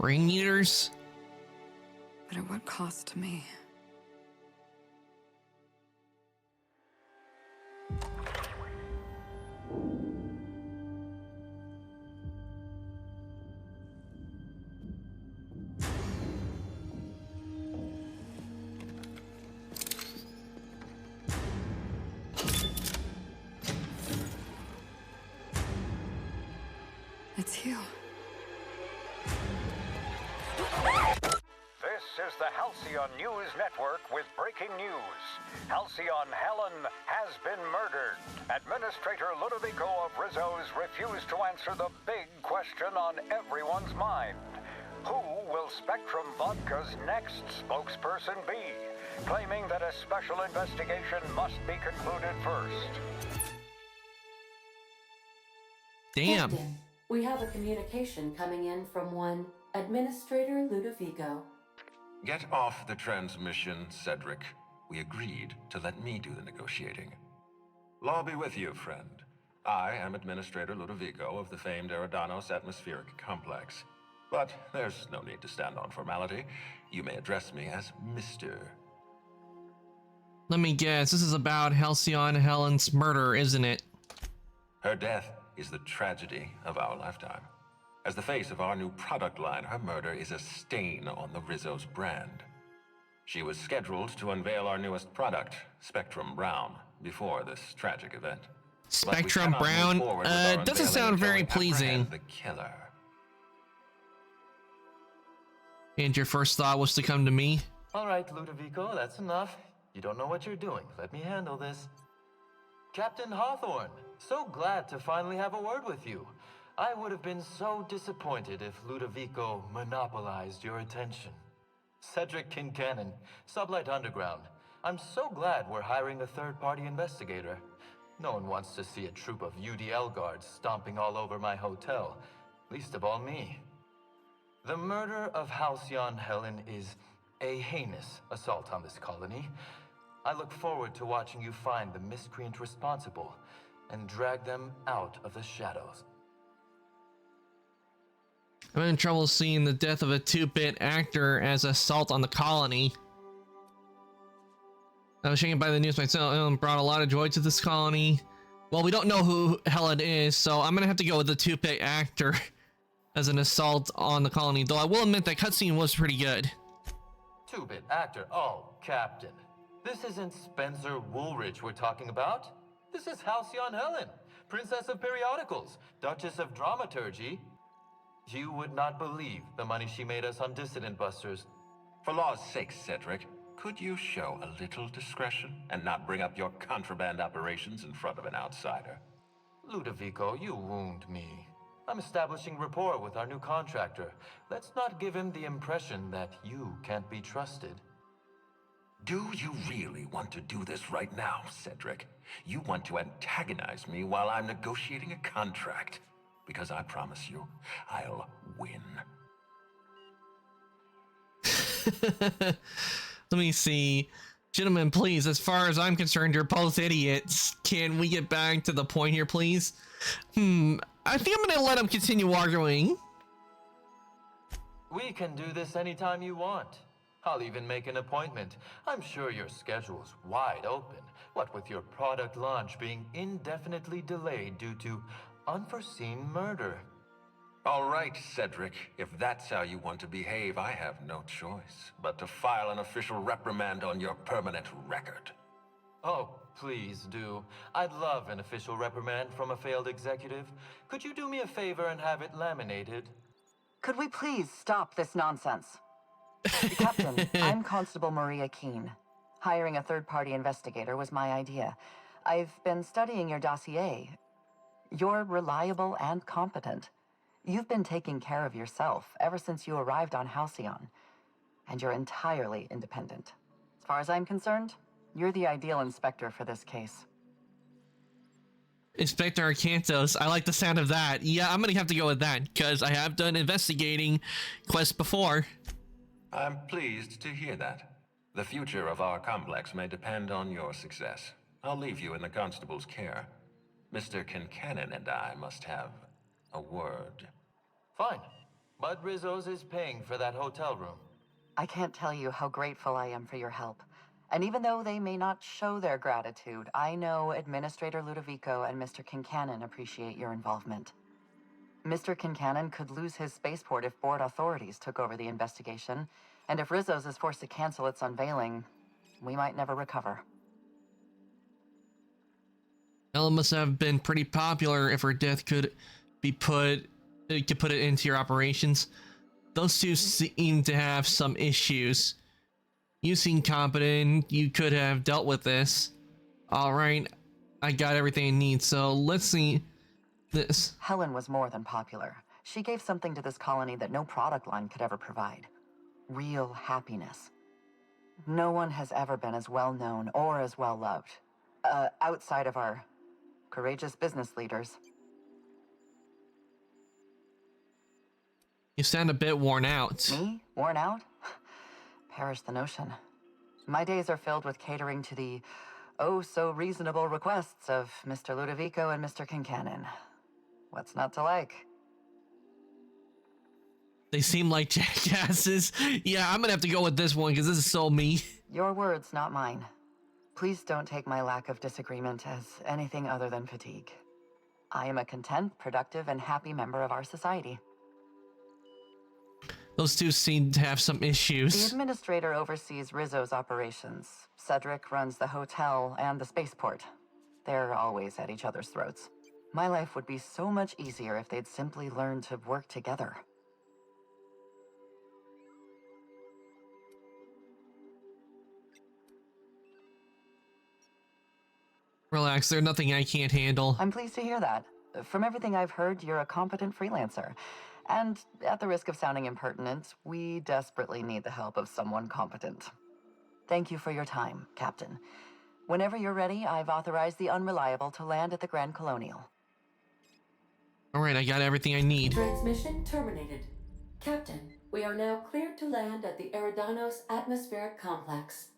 Brain Eaters? But at what cost to me? This is the Halcyon News Network with breaking news. Halcyon Helen has been murdered. Administrator Ludovico of Rizzo's refused to answer the big question on everyone's mind. Who will Spectrum Vodka's next spokesperson be? Claiming that a special investigation must be concluded first. Damn. Captain, we have a communication coming in from one Administrator Ludovico. Get off the transmission, Cedric. We agreed to let me do the negotiating. Law be with you, friend. I am Administrator Ludovico of the famed Eridanos Atmospheric Complex. But there's no need to stand on formality. You may address me as Mr. Let me guess, this is about Halcyon Helen's murder, isn't it? Her death is the tragedy of our lifetime. As the face of our new product line, her murder is a stain on the Rizzo's brand. She was scheduled to unveil our newest product, Spectrum Brown, before this tragic event. Spectrum Brown? Doesn't sound very pleasing. The killer. And your first thought was to come to me? All right, Ludovico, that's enough. You don't know what you're doing. Let me handle this. Captain Hawthorne, so glad to finally have a word with you. I would have been so disappointed if Ludovico monopolized your attention. Cedric Kincannon, Sublight Underground. I'm so glad we're hiring a third-party investigator. No one wants to see a troop of UDL guards stomping all over my hotel, least of all me. The murder of Halcyon Helen is a heinous assault on this colony. I look forward to watching you find the miscreant responsible and drag them out of the shadows. I'm having trouble seeing the death of a 2-bit actor as assault on the colony. I was shaken by the news myself and brought a lot of joy to this colony. Well, we don't know who Helen is, so I'm gonna have to go with the 2-bit actor as an assault on the colony, though I will admit that cutscene was pretty good. 2-bit actor? Oh, Captain. This isn't Spencer Woolridge we're talking about. This is Halcyon Helen, Princess of Periodicals, Duchess of Dramaturgy. You would not believe the money she made us on Dissident Busters. For law's sake, Cedric, could you show a little discretion and not bring up your contraband operations in front of an outsider? Ludovico, you wound me. I'm establishing rapport with our new contractor. Let's not give him the impression that you can't be trusted. Do you really want to do this right now, Cedric? You want to antagonize me while I'm negotiating a contract? Because I promise you, I'll win. Let me see. Gentlemen, please, as far as I'm concerned, you're both idiots. Can we get back to the point here, please? I think I'm gonna let him continue arguing. We can do this anytime you want. I'll even make an appointment. I'm sure your schedule's wide open. What with your product launch being indefinitely delayed due to unforeseen murder. All right, Cedric. If that's how you want to behave, I have no choice but to file an official reprimand on your permanent record. Oh, please do. I'd love an official reprimand from a failed executive. Could you do me a favor and have it laminated? Could we please stop this nonsense? Captain, I'm Constable Maria Keene. Hiring a third-party investigator was my idea. I've been studying your dossier. You're reliable and competent. You've been taking care of yourself ever since you arrived on Halcyon. And you're entirely independent. As far as I'm concerned, you're the ideal inspector for this case. Inspector Arcantos, I like the sound of that. Yeah, I'm gonna have to go with that, because I have done investigating quests before. I'm pleased to hear that. The future of our complex may depend on your success. I'll leave you in the constable's care. Mr. Kincannon and I must have a word. Fine. Bud Rizzo's is paying for that hotel room. I can't tell you how grateful I am for your help. And even though they may not show their gratitude, I know Administrator Ludovico and Mr. Kincannon appreciate your involvement. Mr. Kincannon could lose his spaceport if board authorities took over the investigation, and if Rizzo's is forced to cancel its unveiling, we might never recover. Ella must have been pretty popular if her death could be put it into your operations. those two seem to have some issues. You seem competent. You could have dealt with this. All right, I got everything I need. So let's see this. Helen was more than popular. She gave something to this colony that no product line could ever provide. Real happiness. No one has ever been as well known or as well loved. Outside of our courageous business leaders. You sound a bit worn out. Me? Worn out? Perish the notion. My days are filled with catering to the oh-so-reasonable requests of Mr. Ludovico and Mr. Kincannon. What's not to like? They seem like jackasses. Yeah, I'm gonna have to go with this one because this is so me. Your words, not mine. Please don't take my lack of disagreement as anything other than fatigue. I am a content, productive, and happy member of our society. Those two seem to have some The issues. administrator oversees Rizzo's operations. Cedric runs the hotel and the spaceport. They're always at each other's throats. My life would be so much easier if they'd simply learn to work together. Relax, there's nothing I can't handle. I'm pleased to hear that. From everything I've heard, you're a competent freelancer. And at the risk of sounding impertinent, we desperately need the help of someone competent. Thank you for your time, Captain. Whenever you're ready, I've authorized the Unreliable to land at the Grand Colonial. Alright, I got everything I need. Transmission terminated. Captain, we are now cleared to land at the Eridanos Atmospheric Complex.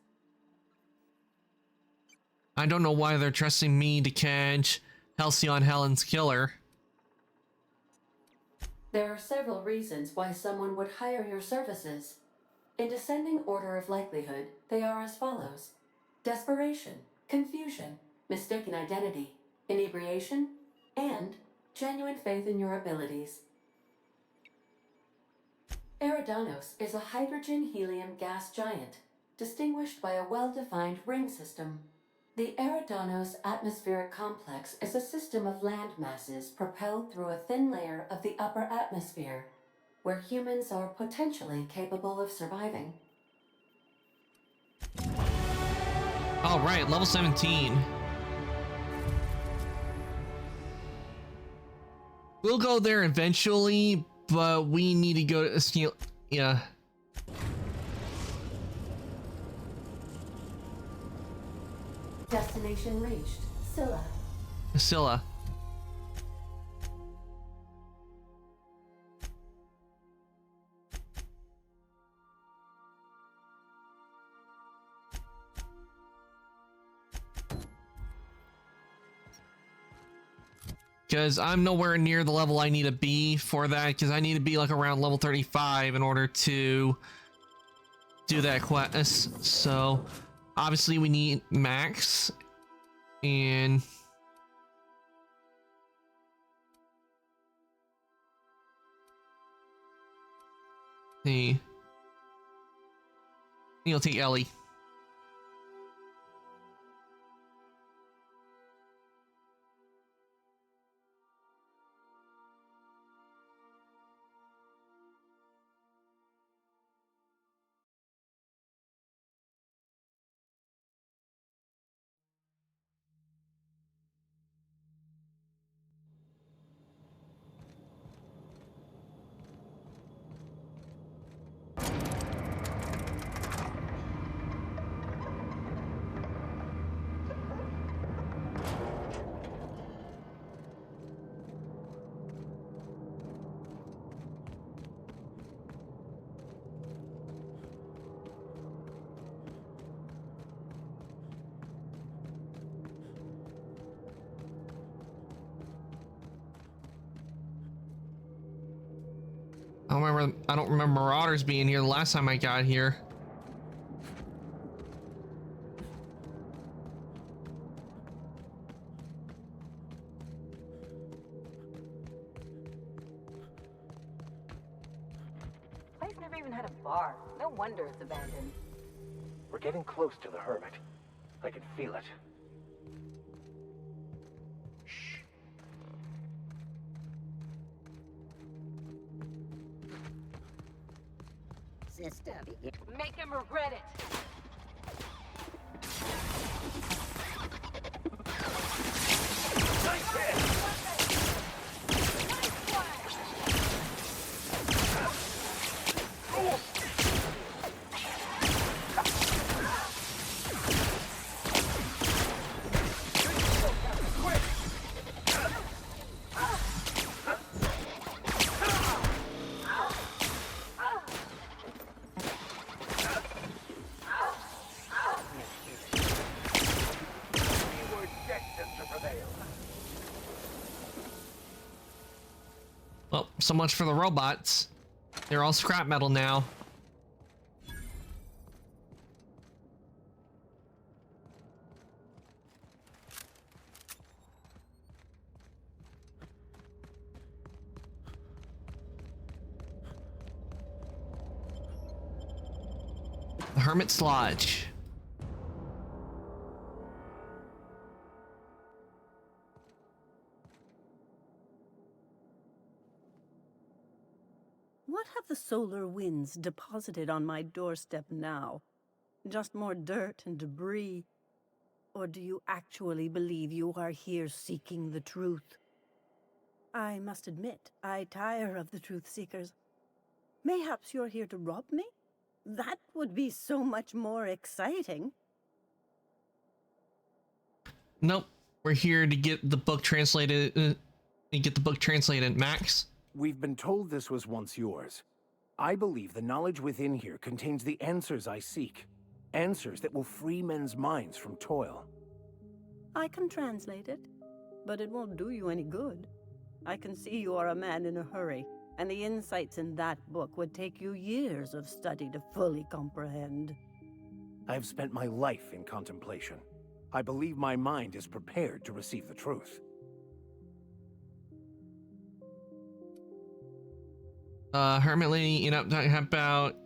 I don't know why they're trusting me to catch Halcyon Helen's killer. There are several reasons why someone would hire your services. In descending order of likelihood, they are as follows: desperation, confusion, mistaken identity, inebriation, and genuine faith in your abilities. Eridanos is a hydrogen-helium gas giant, distinguished by a well-defined ring system. The Eridanos Atmospheric Complex is a system of land masses propelled through a thin layer of the upper atmosphere, where humans are potentially capable of surviving. Alright, level 17. We'll go there eventually, but we need to go to Steel. Yeah. Destination reached. Scylla. Scylla. Because I'm nowhere near the level I need to be for that, because I need to be like around level 35 in order to do that quest. So obviously we need max, and see, you'll take Ellie. I don't remember Marauders being here the last time I got here. Place never even had a bar. No wonder it's abandoned. We're getting close to the Hermit. I can feel it. disturbing it. Make him regret it. Well, so much for the robots. They're all scrap metal now. The Hermit's Lodge. What have the solar winds deposited on my doorstep now? Just more dirt and debris? Or do you actually believe you are here seeking the truth? I must admit, I tire of the truth seekers. Mayhaps you're here to rob me? That would be so much more exciting. Nope. We're here to get the book translated. Max. We've been told this was once yours. I believe the knowledge within here contains the answers I seek. Answers that will free men's minds from toil. I can translate it, but it won't do you any good. I can see you are a man in a hurry, and the insights in that book would take you years of study to fully comprehend. I have spent my life in contemplation. I believe my mind is prepared to receive the truth. Hermit Lady, you know, how about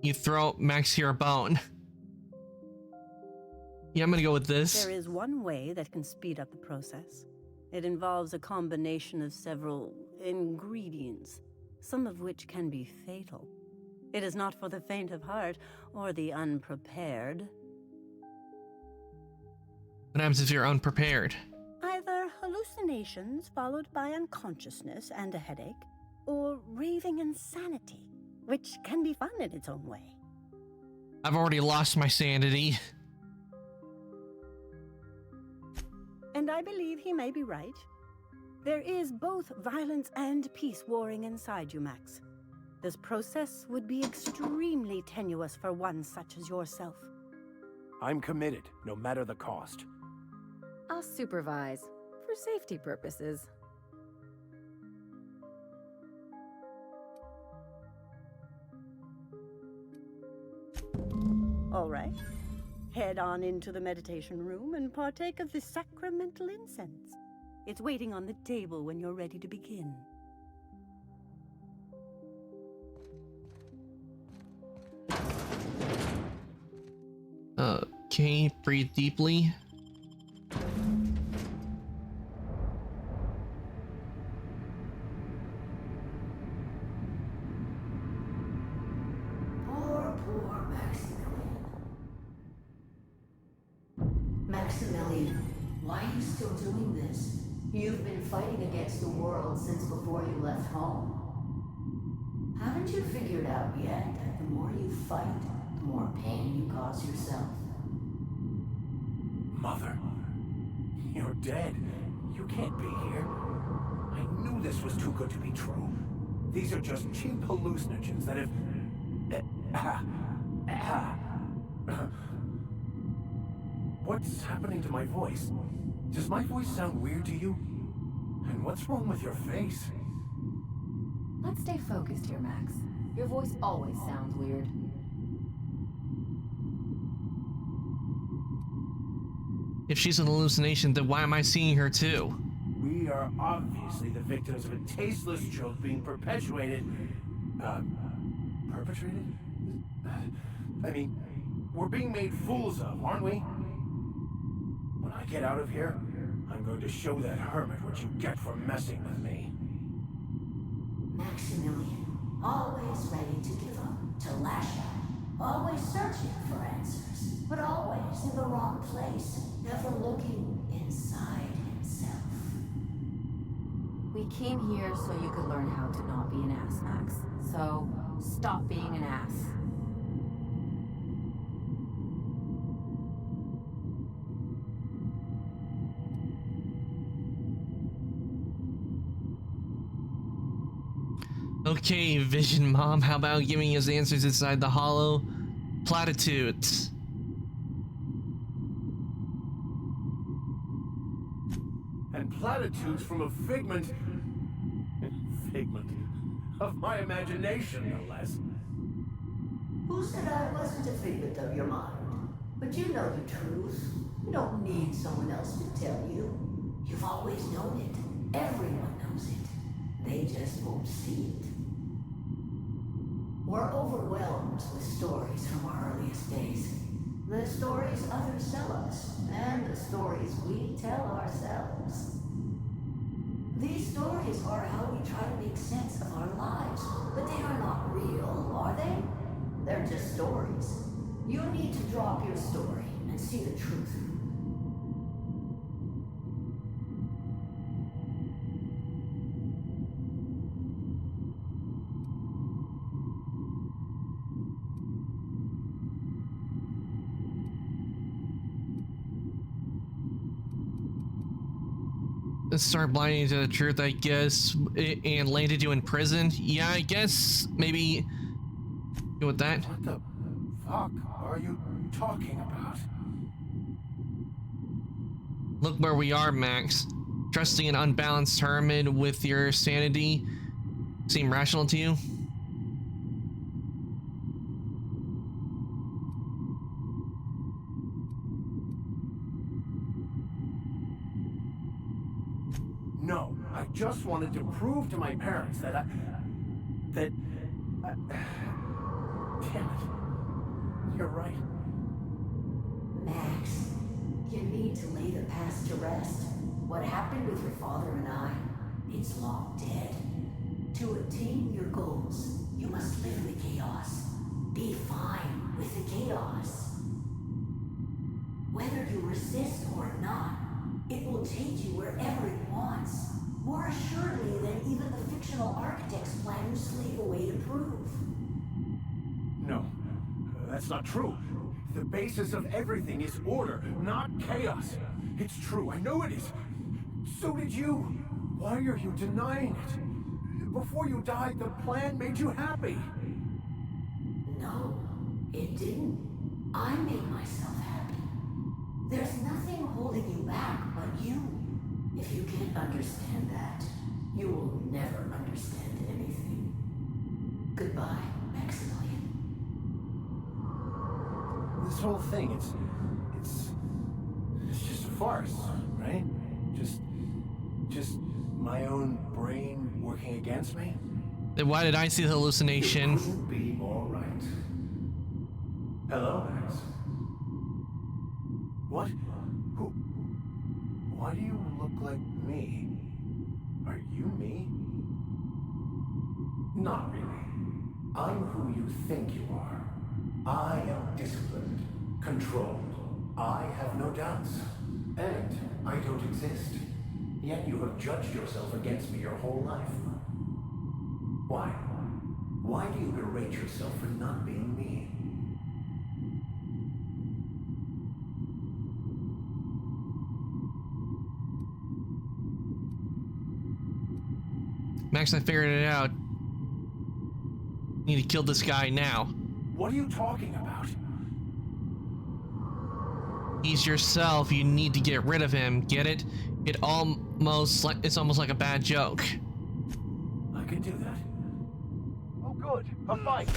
you throw Max here a bone? Yeah, I'm gonna go with this. There is one way that can speed up the process. It involves a combination of several ingredients, some of which can be fatal. It is not for the faint of heart or the unprepared. What happens if you're unprepared? Either hallucinations followed by unconsciousness and a headache, or raving insanity, which can be fun in its own way. I've already lost my sanity. And I believe he may be right. There is both violence and peace warring inside you, Max. This process would be extremely tenuous for one such as yourself. I'm committed, no matter the cost. I'll supervise, for safety purposes. All right. Head on into the meditation room and partake of the sacramental incense. It's waiting on the table when you're ready to begin. Okay, breathe deeply. Poor Maximilian. Maximilian, why are you still doing this? You've been fighting against the world since before you left home. Haven't you figured out yet that the more you fight, the more pain you cause yourself? Mother, you're dead. You can't be here. I knew this was too good to be true. These are just cheap hallucinogens that have... What's happening to my voice? Does my voice sound weird to you? And what's wrong with your face? Let's stay focused here, Max. Your voice always sounds weird. If she's an hallucination, then why am I seeing her too? We are obviously the victims of a tasteless joke being perpetuated. Perpetrated? I mean, we're being made fools of, aren't we? When I get out of here, I'm going to show that hermit what you get for messing with me. Maximilian, always ready to give up. to lash at. Always searching for answers, but always in the wrong place, never looking inside himself. We came here so you could learn how to not be an ass, Max. So, stop being an ass. Okay, Vision Mom, how about giving us answers inside the hollow platitudes? And platitudes from a figment of my imagination, no less. Who said I wasn't a figment of your mind? But you know the truth. You don't need someone else to tell you. You've always known it. Everyone knows it. They just won't see it. We're overwhelmed with stories from our earliest days. The stories others tell us, and the stories we tell ourselves. These stories are how we try to make sense of our lives, but they are not real, are they? They're just stories. You need to drop your story and see the truth. Start blinding you to the truth, I guess, and landed you in prison. Yeah, I guess maybe go with that. What the fuck are you talking about? Look where we are, Max. Trusting an unbalanced hermit with your sanity seem rational to you? No, I just wanted to prove to my parents that damn it. You're right. Max, you need to lay the past to rest. What happened with your father and I, it's long dead. To attain your goals, you must live in the chaos. Be fine with the chaos. Whether you resist or not, it will take you wherever it wants. More assuredly than even the fictional architect's plan you slave away to prove. No, that's not true. The basis of everything is order, not chaos. It's true, I know it is. So did you. Why are you denying it? Before you died, the plan made you happy. No, it didn't. I made myself happy. There's nothing holding you back but you. If you can't understand that, you will never understand anything. Goodbye, Maximilian. This whole thing, it's just a farce, right? Just my own brain working against me? Then why did I see the hallucination? It couldn't be more right. Hello, Max. What? Who? Why do you look like me? Are you me? Not really. I'm who you think you are. I am disciplined, controlled. I have no doubts. And I don't exist. Yet you have judged yourself against me your whole life. Why? Why do you berate yourself for not being me? Max, I figured it out. Need to kill this guy now. What are you talking about? He's yourself. You need to get rid of him. Get it? It's almost like a bad joke. I can do that. Oh, good. A fight.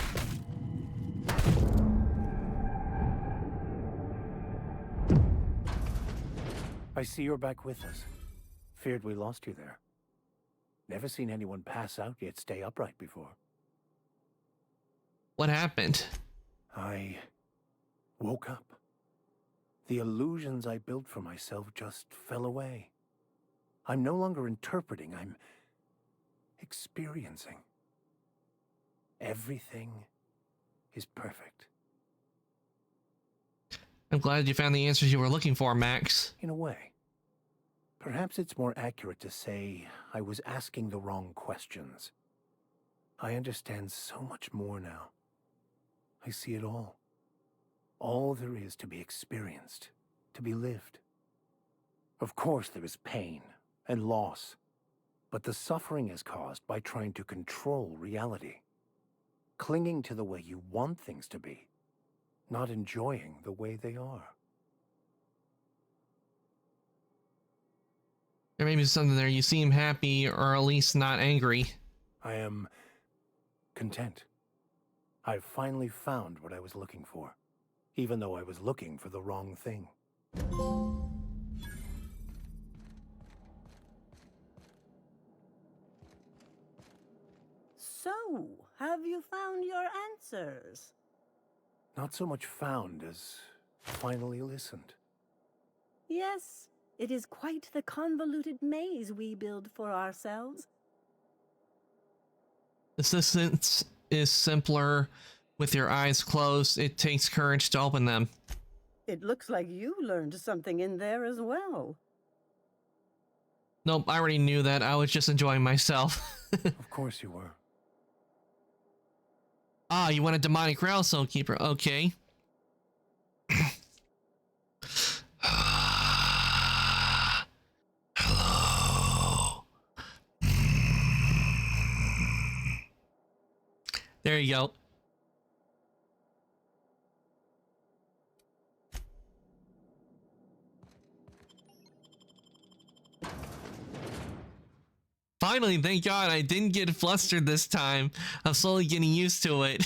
I see you're back with us. Feared we lost you there. Never seen anyone pass out yet stay upright before. What happened? I woke up. The illusions I built for myself just fell away. I'm no longer interpreting, I'm experiencing. Everything is perfect. I'm glad you found the answers you were looking for, Max. In a way. Perhaps it's more accurate to say I was asking the wrong questions. I understand so much more now. I see it all. All there is to be experienced, to be lived. Of course there is pain and loss, but the suffering is caused by trying to control reality. Clinging to the way you want things to be, not enjoying the way they are. There may be something there. You seem happy, or at least not angry. I am content. I've finally found what I was looking for, even though I was looking for the wrong thing. So, have you found your answers? Not so much found as finally listened. Yes, it is quite the convoluted maze we build for ourselves. Assistance is simpler with your eyes closed. It takes courage to open them. It looks like you learned something in there as well. Nope, I already knew that. I was just enjoying myself. Of course you were. Ah, you want a demonic rail Soulkeeper. Okay. Hello. There you go. Finally, thank God I didn't get flustered this time. I'm slowly getting used to it.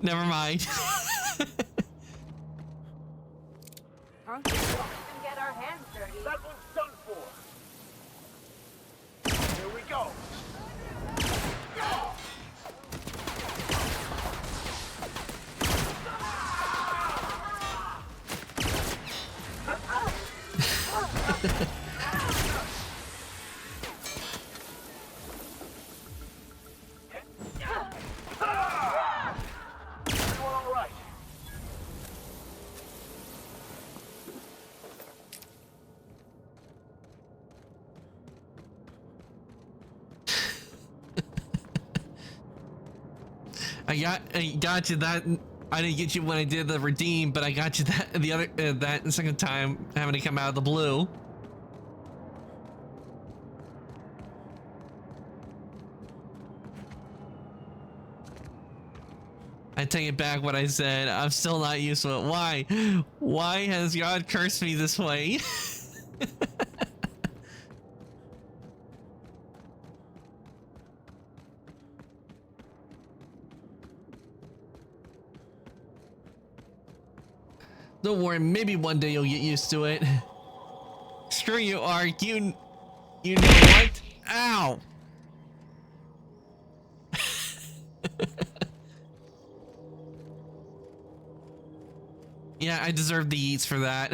Never mind. Huh? We can get our hands dirty. That one's done for. Here we go. I got you that. I didn't get you when I did the redeem, but I got you that the other that the second time having to come out of the blue. I take it back what I said. I'm still not used to it. Why? Why has God cursed me this way? Don't worry, maybe one day you'll get used to it. Screw you, Ark. You know what? Ow! Yeah, I deserve the eats for that.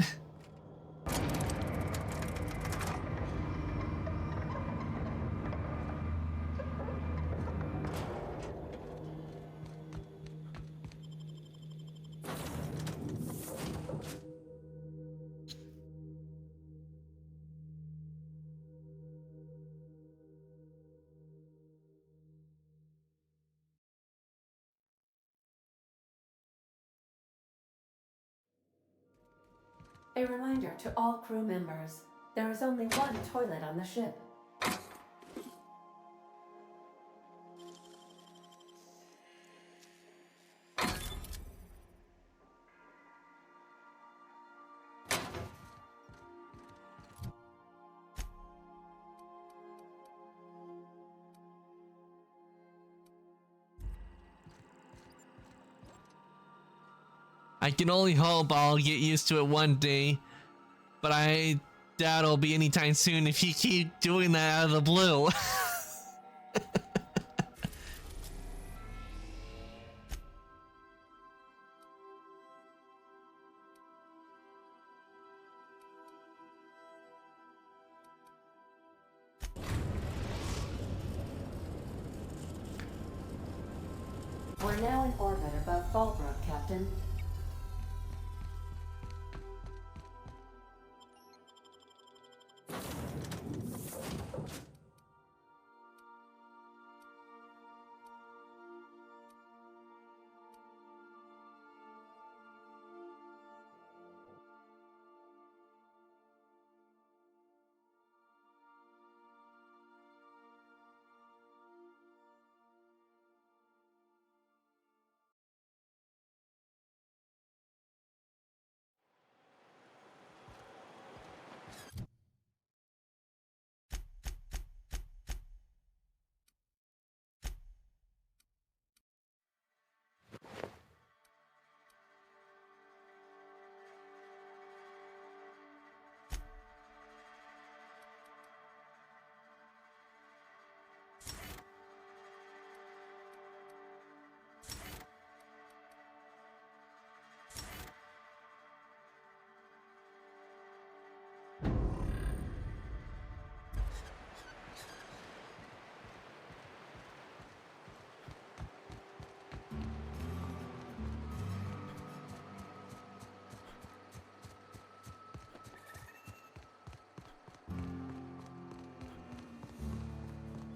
A reminder to all crew members, there is only one toilet on the ship. I can only hope I'll get used to it one day, but I doubt it'll be anytime soon if you keep doing that out of the blue. We're now in orbit above Fallbrook, Captain.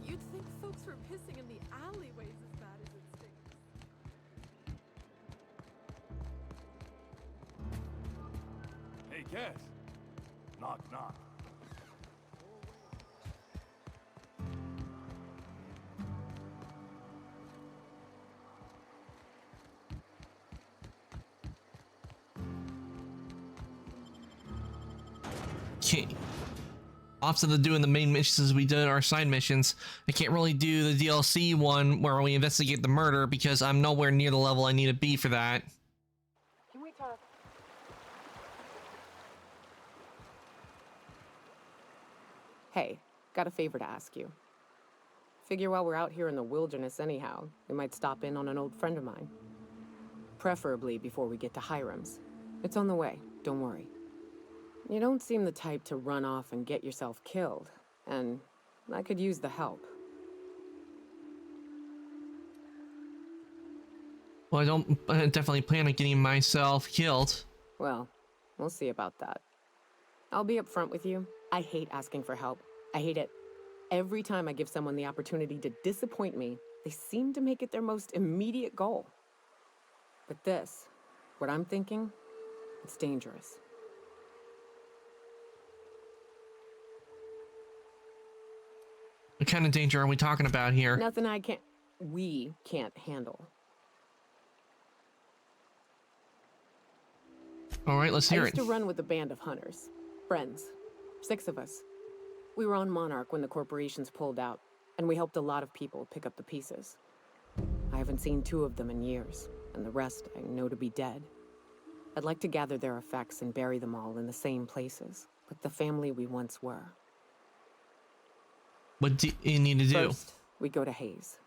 You'd think folks were pissing in the alleyways as bad as it stinks. Hey, Cass. Knock, knock. Okay. Opposite of doing the main missions as we did our side missions, I can't really do the DLC one where we investigate the murder because I'm nowhere near the level I need to be for that. Can we talk? Hey, got a favor to ask you. Figure while we're out here in the wilderness anyhow, we might stop in on an old friend of mine. Preferably before we get to Hiram's. It's on the way, don't worry. You don't seem the type to run off and get yourself killed, and I could use the help. Well, I don't definitely plan on getting myself killed. Well, we'll see about that. I'll be upfront with you. I hate asking for help. I hate it. Every time I give someone the opportunity to disappoint me, they seem to make it their most immediate goal. But this, what I'm thinking, it's dangerous. What kind of danger are we talking about here? Nothing we can't handle. All right, let's hear I it. used to run with a band of hunters. Friends. 6 of us. We were on Monarch when the corporations pulled out, and we helped a lot of people pick up the pieces. I haven't seen 2 of them in years, and the rest I know to be dead. I'd like to gather their effects and bury them all in the same places, like the family we once were. What do you need to do? First, we go to Hayes.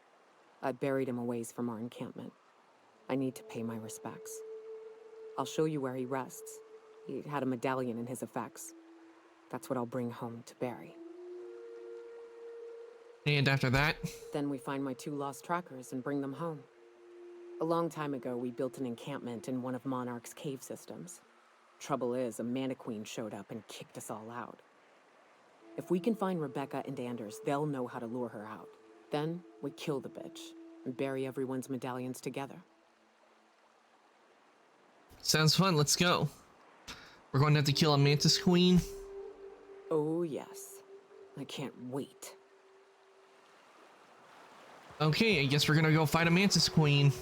I buried him a ways from our encampment. I need to pay my respects. I'll show you where he rests. He had a medallion in his effects. That's what I'll bring home to Barry. And after that? Then we find my 2 lost trackers and bring them home. A long time ago, we built an encampment in one of Monarch's cave systems. Trouble is, a Mantiqueen showed up and kicked us all out. If we can find Rebecca and Anders, they'll know how to lure her out. Then, we kill the bitch and bury everyone's medallions together. Sounds fun, let's go. We're going to have to kill a Mantis Queen. Oh, yes. I can't wait. Okay, I guess we're gonna go fight a Mantis Queen.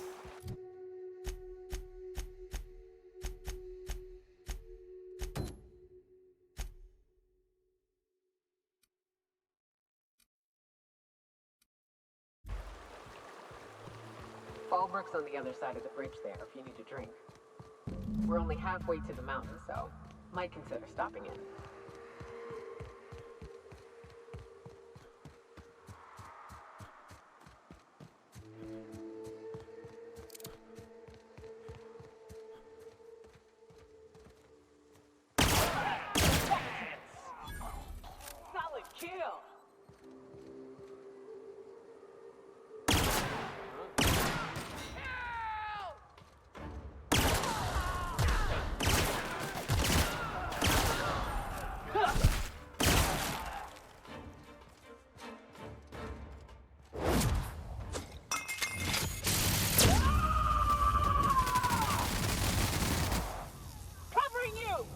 Fallbrook's on the other side of the bridge there if you need a drink. We're only halfway to the mountain, so might consider stopping in. Solid kill! Covering you!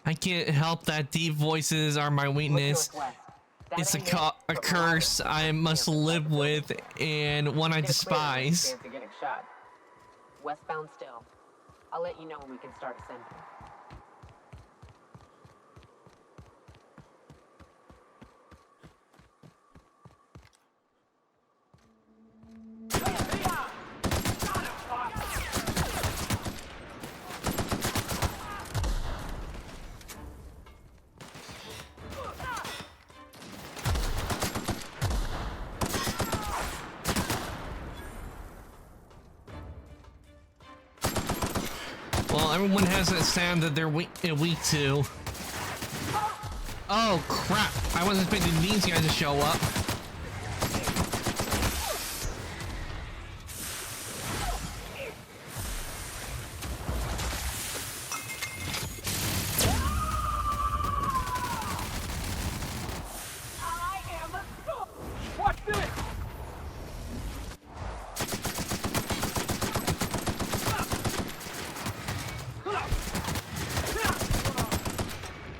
I can't help that deep voices are my weakness. It's a curse I must live with and one I despise. Getting shot. Westbound still. I'll let you know when we can start ascending. Well, everyone has that sound that they're weak to. Oh crap! I wasn't expecting these guys to show up. Watch this!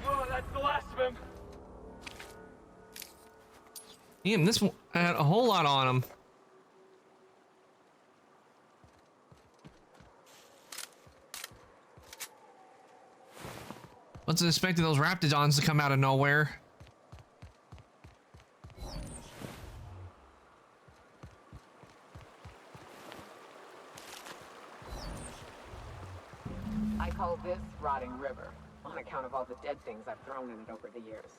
Oh, that's the last of him. Damn, this one had a whole lot on him. Wasn't expecting those Raptidons to come out of nowhere. I call this Rotting River, on account of all the dead things I've thrown in it over the years.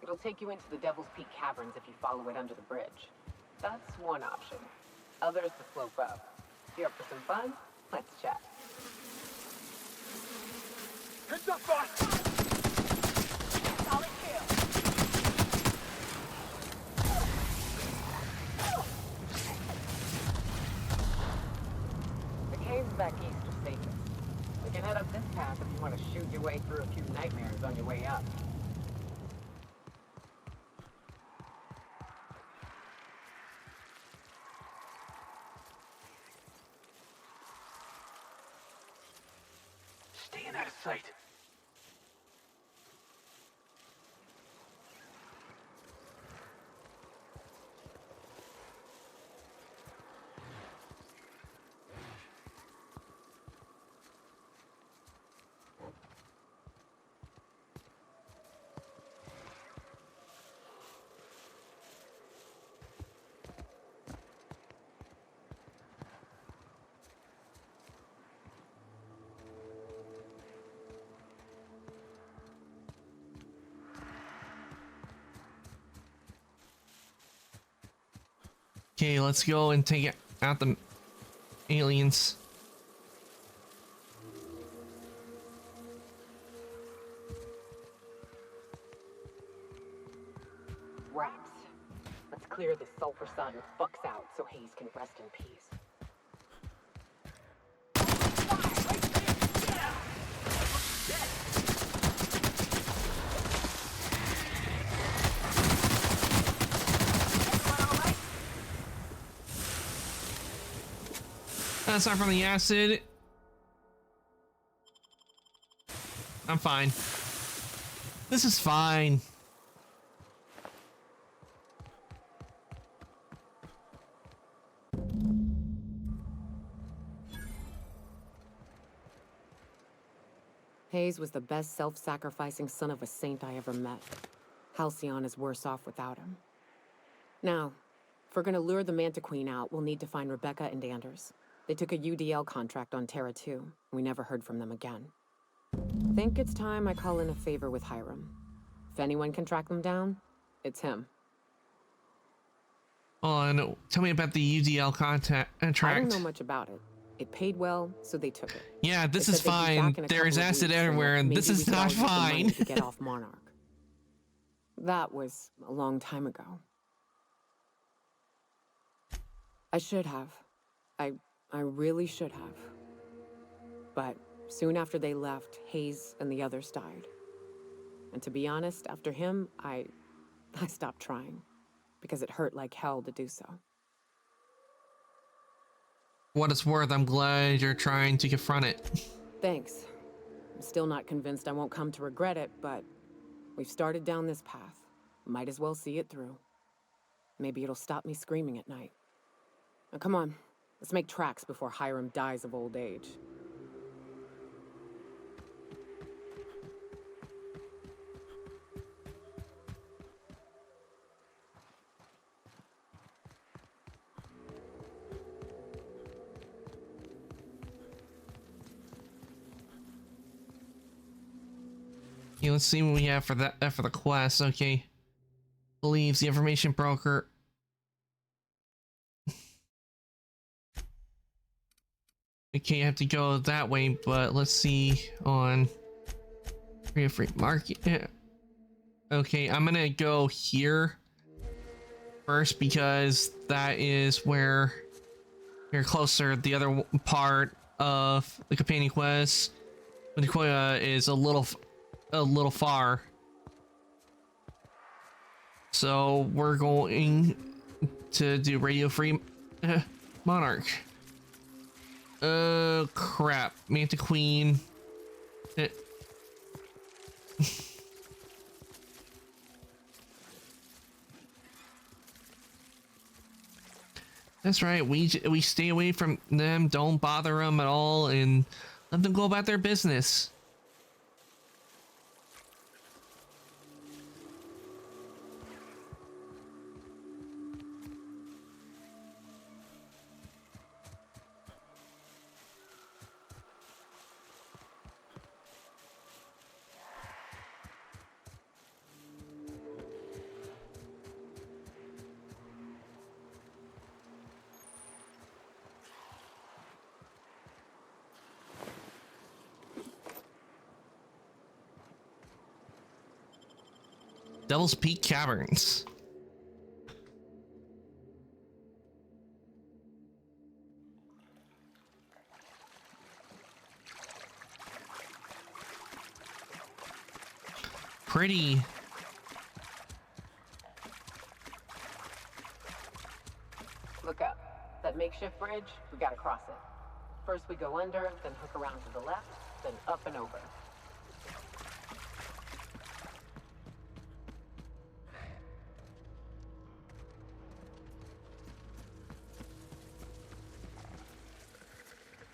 It'll take you into the Devil's Peak Caverns if you follow it under the bridge. That's one option. Others to slope up. If you're up for some fun, let's chat. Heads up, boss! Solid kill. The caves back east are safest. We can head up this path if you want to shoot your way through a few nightmares on your way up. Staying out of sight. Okay, let's go and take out the aliens. Rats. Let's clear this sulfur sun fucks out so Hayes can rest in peace. Aside from the acid, I'm fine. This is fine. Hayes was the best self-sacrificing son of a saint I ever met. Halcyon is worse off without him. Now, if we're gonna lure the Manta Queen out, we'll need to find Rebecca and Anders. They took a UDL contract on Terra 2. We never heard from them again. Think it's time I call in a favor with Hiram. If anyone can track them down, it's him. Oh, and tell me about the UDL contract. I don't know much about it. It paid well, so they took it. Yeah, this They is said they'd be fine. back in a There is couple of acid weeks, and everywhere, and maybe this we is could all not use the money fine. to get off Monarch. That was a long time ago. I should have. I really should have. But soon after they left, Hayes and the others died. And to be honest, after him, I stopped trying. Because it hurt like hell to do so. What it's worth, I'm glad you're trying to confront it. Thanks. I'm still not convinced I won't come to regret it, but we've started down this path. Might as well see it through. Maybe it'll stop me screaming at night. Now come on, let's make tracks before Hiram dies of old age. Okay, let's see what we have for that for the quest. Okay, believes the information broker. Okay, I have to go that way, but let's see on free market. Yeah. Okay, I'm gonna go here first because that is where you're closer. The other part of the companion quest, Nicoya, is a little far. So we're going to do Radio Free Monarch. Crap. Manta Queen. That's right. We stay away from them. Don't bother them at all, and let them go about their business. Devil's Peak Caverns. Pretty. Look up. That makeshift bridge, we gotta cross it. First we go under, then hook around to the left, then up and over.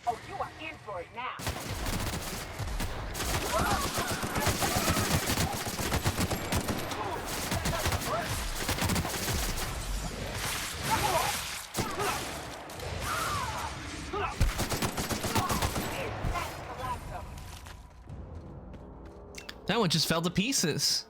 Oh, you are in for it now. That one just fell to pieces.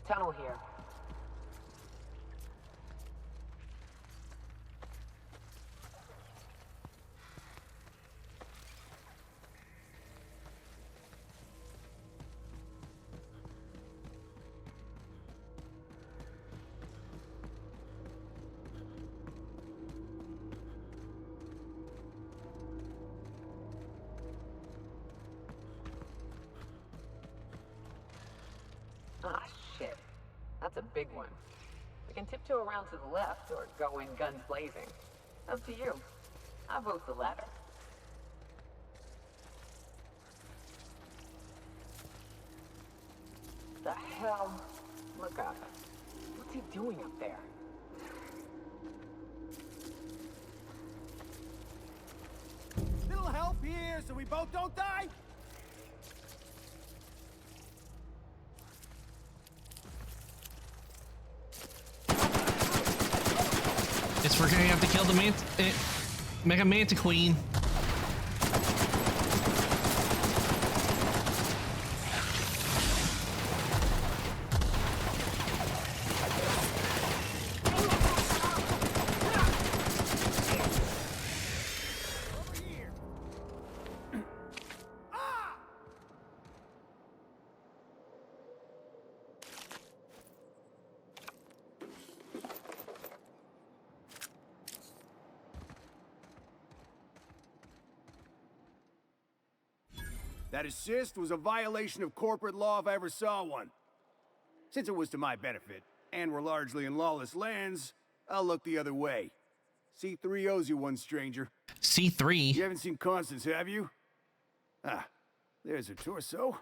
Tunnel here. Ah, shit. That's a big one. We can tiptoe around to the left or go in guns blazing. Up to you. I vote the latter. The hell? Look up. What's he doing up there? Little help here so we both don't die? Guess we're gonna have to kill the Mega Manta Queen. That assist was a violation of corporate law if I ever saw one. Since it was to my benefit, and we're largely in lawless lands, I'll look the other way. C3 owes you one, stranger. C3? You haven't seen Constance, have you? Ah, there's her torso.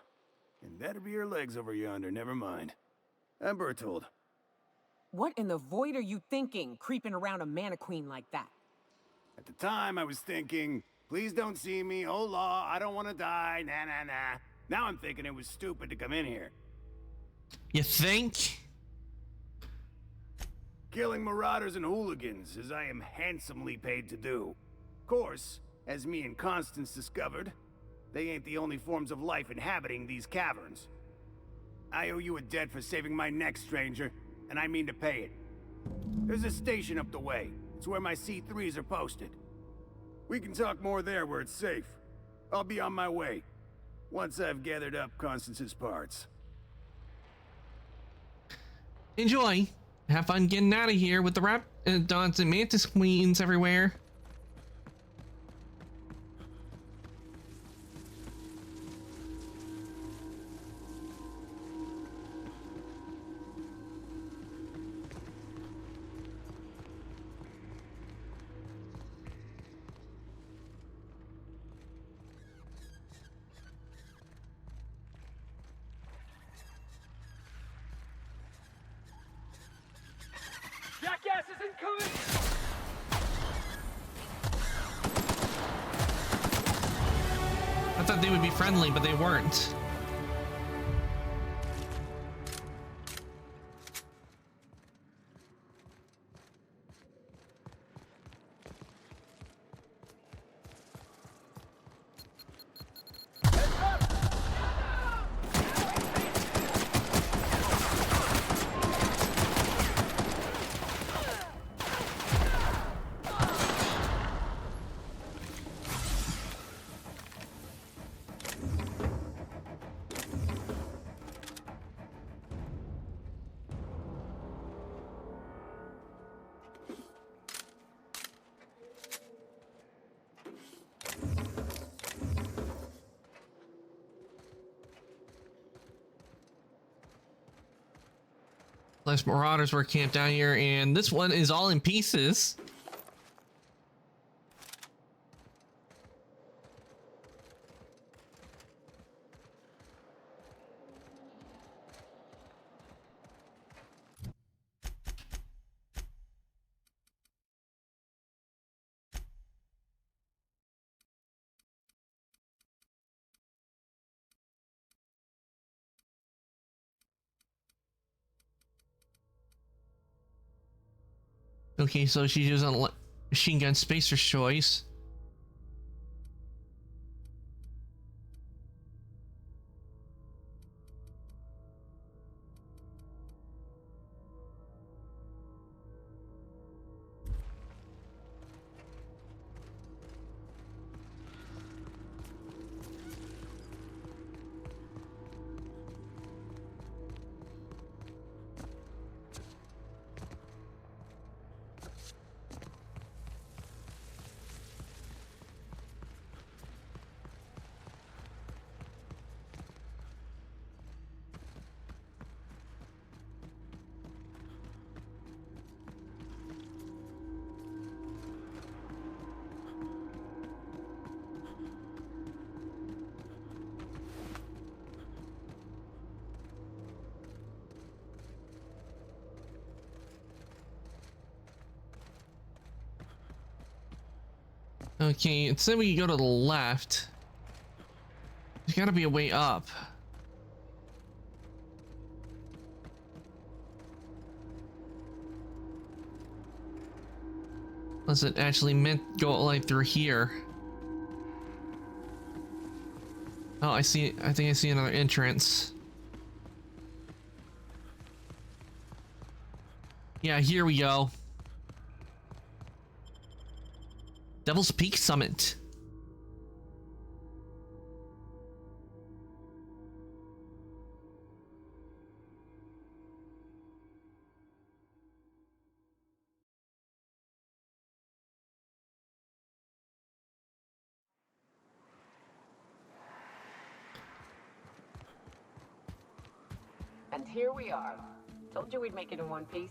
And that'll be her legs over yonder, never mind. I'm Bertold. What in the void are you thinking, creeping around a Mantiqueen like that? At the time, I was thinking, please don't see me, oh law, I don't want to die, nah nah nah. Now I'm thinking it was stupid to come in here. You think? Killing marauders and hooligans, as I am handsomely paid to do. Of course, as me and Constance discovered, they ain't the only forms of life inhabiting these caverns. I owe you a debt for saving my neck, stranger, and I mean to pay it. There's a station up the way. It's where my C3s are posted. We can talk more there where it's safe. I'll be on my way, once I've gathered up Constance's parts. Enjoy. Have fun getting out of here with the Raptidons and Mantis Queens everywhere. Jackass is incoming! I thought they would be friendly, but they weren't. Less marauders were camped down here, and this one is all in pieces. Okay, so she's using machine gun spacer's choice. Okay, it said we can go to the left. There's gotta be a way up. Unless it actually meant go like through here. Oh, I see. I think I see another entrance. Yeah, here we go. Devil's Peak Summit. And here we are. Told you we'd make it in one piece.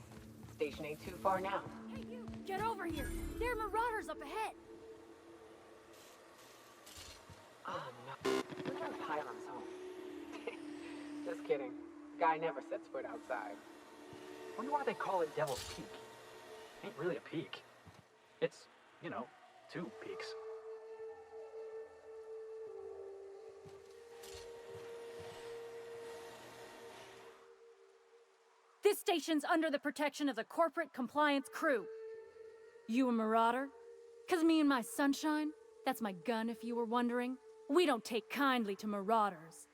Station ain't too far now. Hey, you! Get over here! There are marauders up ahead! Oh no. Look at Hiram's home. Just kidding. Guy never sets foot outside. Wonder why they call it Devil's Peak. Ain't really a peak. It's, you know, 2 peaks. This station's under the protection of the Corporate Compliance Crew. You a marauder? 'Cause me and my sunshine, that's my gun if you were wondering, we don't take kindly to marauders.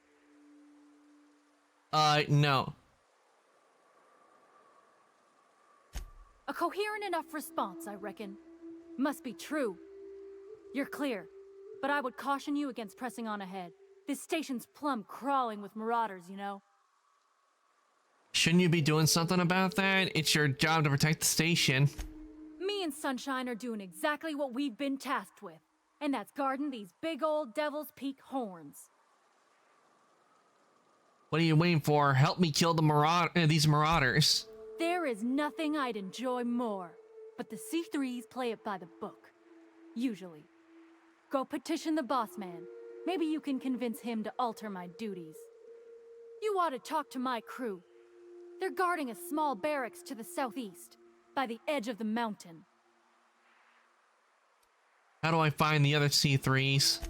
No. A coherent enough response, I reckon. Must be true. You're clear, but I would caution you against pressing on ahead. This station's plumb crawling with marauders, you know? Shouldn't you be doing something about that? It's your job to protect the station. Me and Sunshine are doing exactly what we've been tasked with, and that's guarding these big old Devil's Peak horns. What are you waiting for? Help me kill the these marauders. There is nothing I'd enjoy more, but the C3s play it by the book. Usually. Go petition the boss man. Maybe you can convince him to alter my duties. You ought to talk to my crew. They're guarding a small barracks to the southeast, by the edge of the mountain. How do I find the other C3s?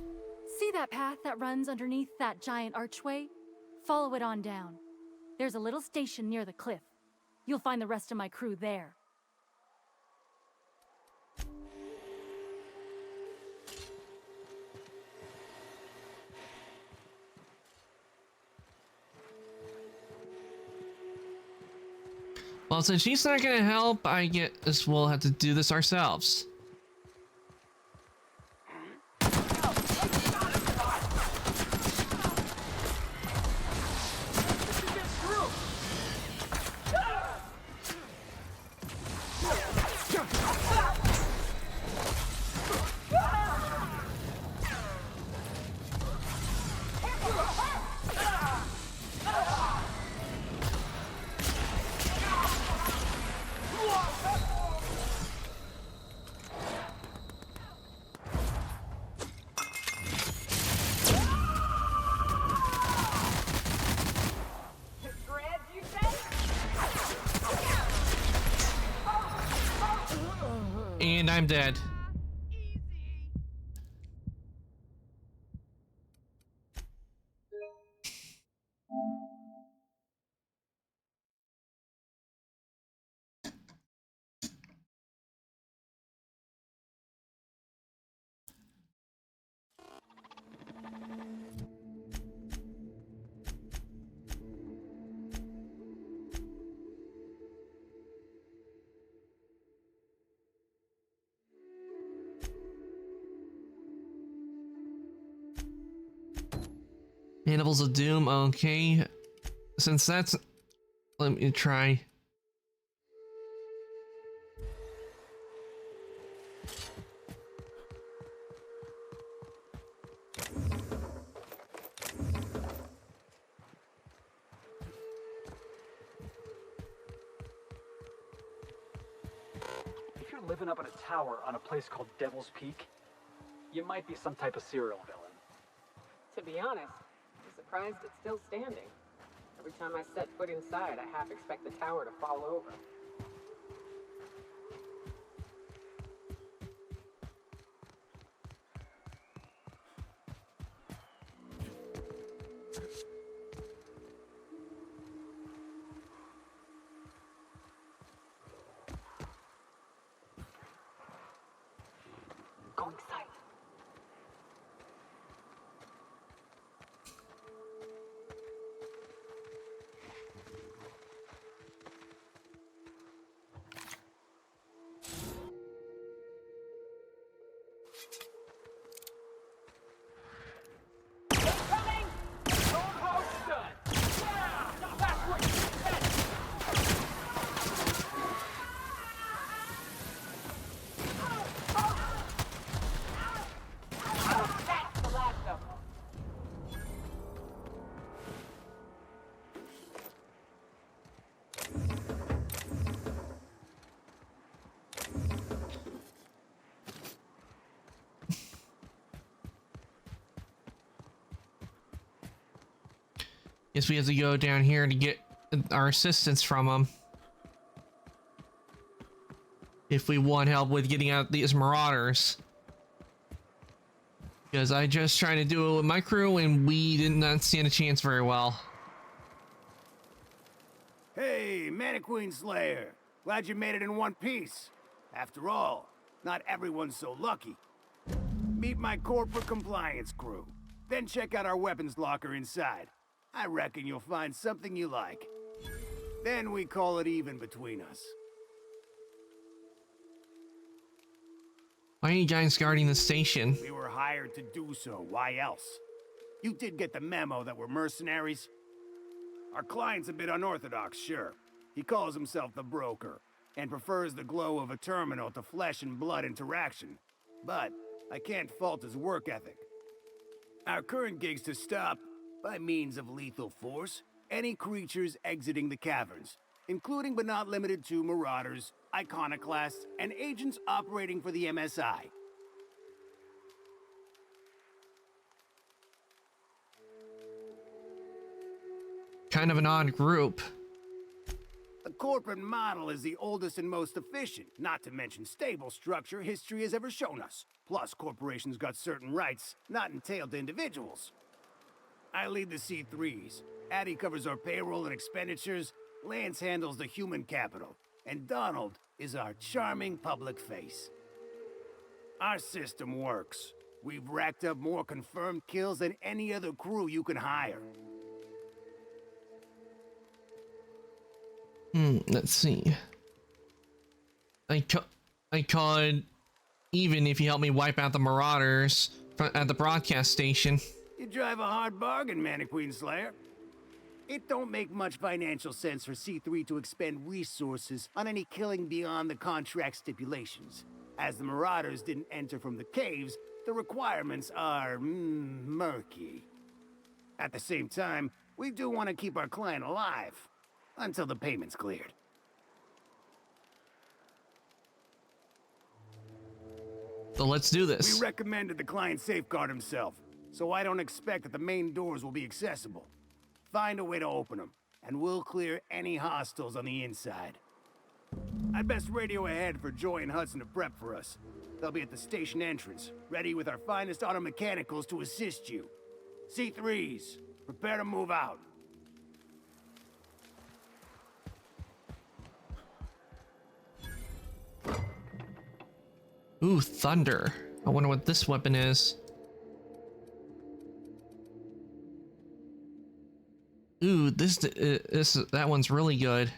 See that path that runs underneath that giant archway? Follow it on down. There's a little station near the cliff. You'll find the rest of my crew there. Well, since she's not gonna help, I guess we'll have to do this ourselves. And I'm dead. Mandibles of Doom, okay. Since that's... let me try. If you're living up in a tower on a place called Devil's Peak, you might be some type of serial villain. To be honest, I'm surprised it's still standing. Every time I set foot inside, I half expect the tower to fall over. Guess we have to go down here to get our assistance from them. If we want help with getting out these marauders. Because I just tried to do it with my crew and we did not stand a chance very well. Hey, Mannequin Slayer. Glad you made it in one piece. After all, not everyone's so lucky. Meet my corporate compliance crew. Then check out our weapons locker inside. I reckon you'll find something you like. Then we call it even between us. Why are you guys guarding the station? We were hired to do so. Why else? You did get the memo that we're mercenaries? Our client's a bit unorthodox, sure. He calls himself the broker, and prefers the glow of a terminal to flesh and blood interaction. But I can't fault his work ethic. Our current gig's to stop, by means of lethal force, any creatures exiting the caverns, including but not limited to marauders, iconoclasts, and agents operating for the MSI. Kind of an odd group. The corporate model is the oldest and most efficient, not to mention stable structure history has ever shown us. Plus, corporations got certain rights not entailed to individuals. I lead the C3s. Addie covers our payroll and expenditures. Lance handles the human capital. And Donald is our charming public face. Our system works. We've racked up more confirmed kills than any other crew you can hire. Let's see. I call it even if you help me wipe out the marauders at the broadcast station. You drive a hard bargain, Mannequin Slayer. It don't make much financial sense for C3 to expend resources on any killing beyond the contract stipulations. As the marauders didn't enter from the caves, the requirements are murky. At the same time, we do want to keep our client alive. Until the payment's cleared. So let's do this. We recommended the client safeguard himself, so I don't expect that the main doors will be accessible. Find a way to open them, and we'll clear any hostiles on the inside. I'd best radio ahead for Joy and Hudson to prep for us. They'll be at the station entrance, ready with our finest auto mechanicals to assist you. C3s, prepare to move out. Ooh, thunder. I wonder what this weapon is. Ooh, that one's really good.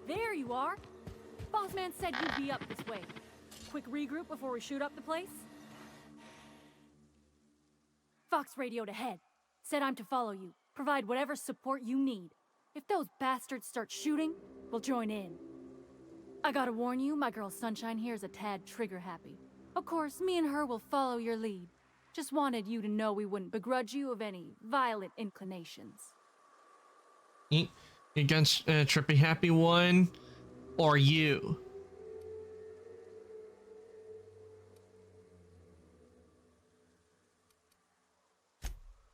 There you are. Boss man said you'd be up this way. Quick regroup before we shoot up the place? Fox radioed ahead. Said I'm to follow you. Provide whatever support you need. If those bastards start shooting, we'll join in. I gotta warn you, my girl Sunshine here is a tad trigger-happy. Of course, me and her will follow your lead. Just wanted you to know we wouldn't begrudge you of any violent inclinations. You against Trippy Happy One, or you?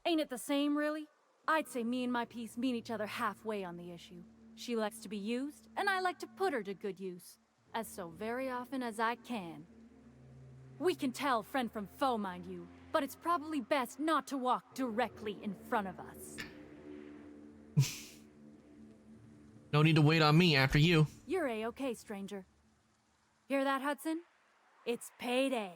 Ain't it the same, really? I'd say me and my piece meet each other halfway on the issue. She likes to be used, and I like to put her to good use. As so very often as I can. We can tell friend from foe, mind you, but it's probably best not to walk directly in front of us. No need to wait on me after you. You're A-okay, stranger. Hear that, Hudson? It's payday.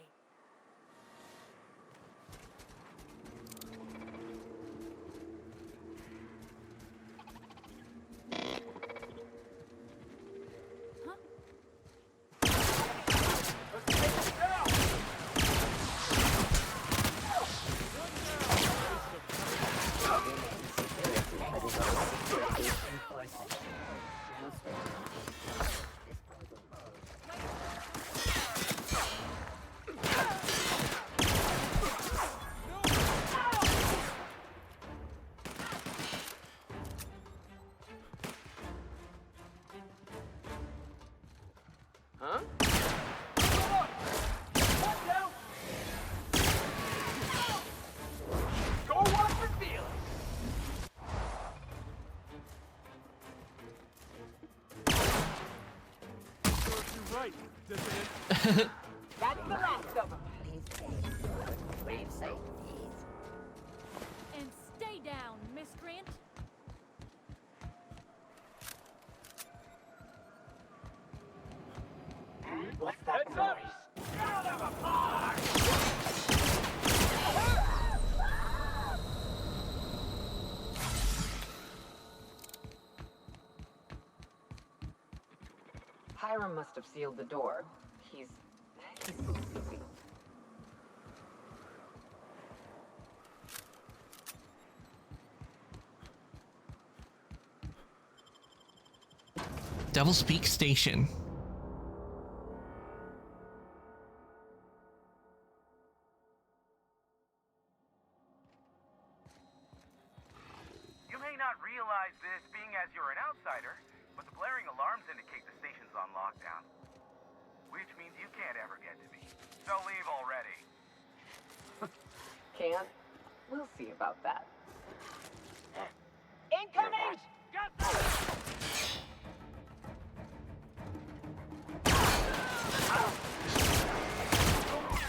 That's the last of them. Please say And stay down, miscreant. What's that noise? Out of a park! Hiram must have sealed the door. He's so silly. Devil's Peak Station. You may not realize this being as you're an outsider, but the blaring alarms indicate the station's on lockdown. Which means you can't ever get to me. So leave already. Can't? We'll see about that. Incoming! Got that!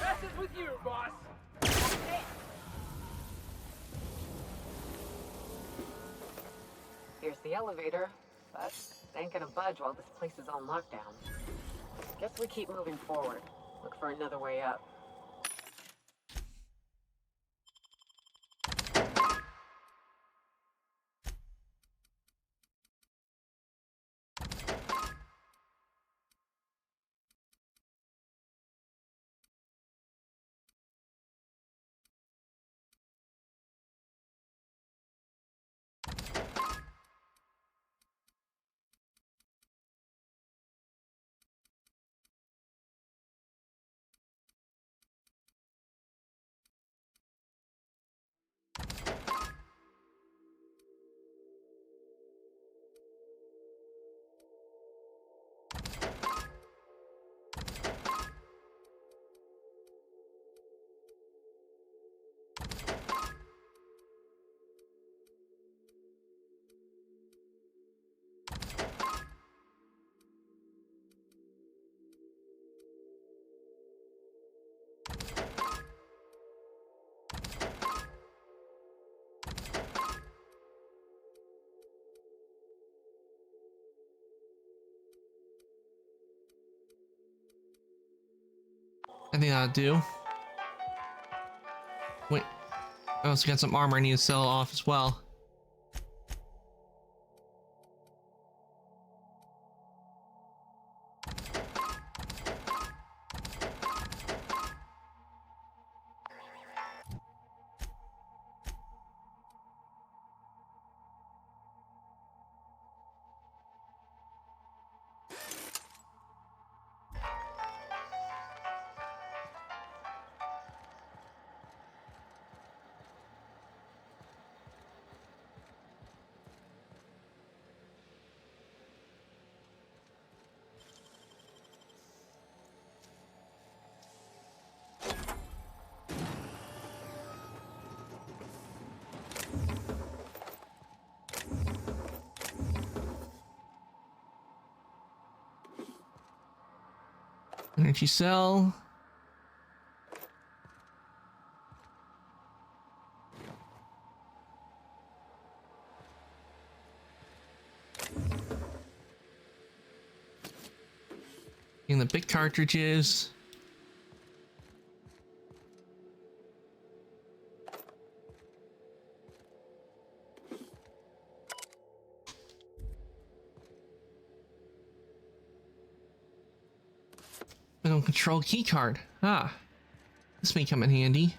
Messes with you, boss! Here's the elevator, but ain't gonna budge while this place is on lockdown. Guess we keep moving forward. Look for another way up. I think that'll do. Wait, I also got some armor I need to sell off as well. Energy cell. In the big cartridges. Middle control key card. Ah, this may come in handy.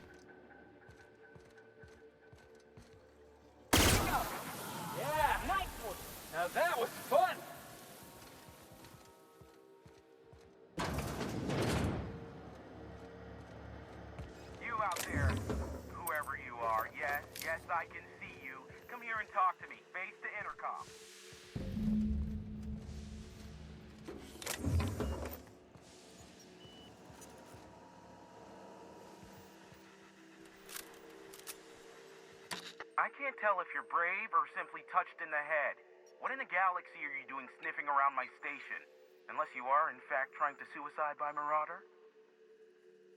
Yeah, nice one. Now that was fun. You out there, whoever you are, yes, I can see you. Come here and talk to me, face the intercom. I can't tell if you're brave or simply touched in the head. What in the galaxy are you doing sniffing around my station? Unless you are, in fact, trying to suicide by Marauder?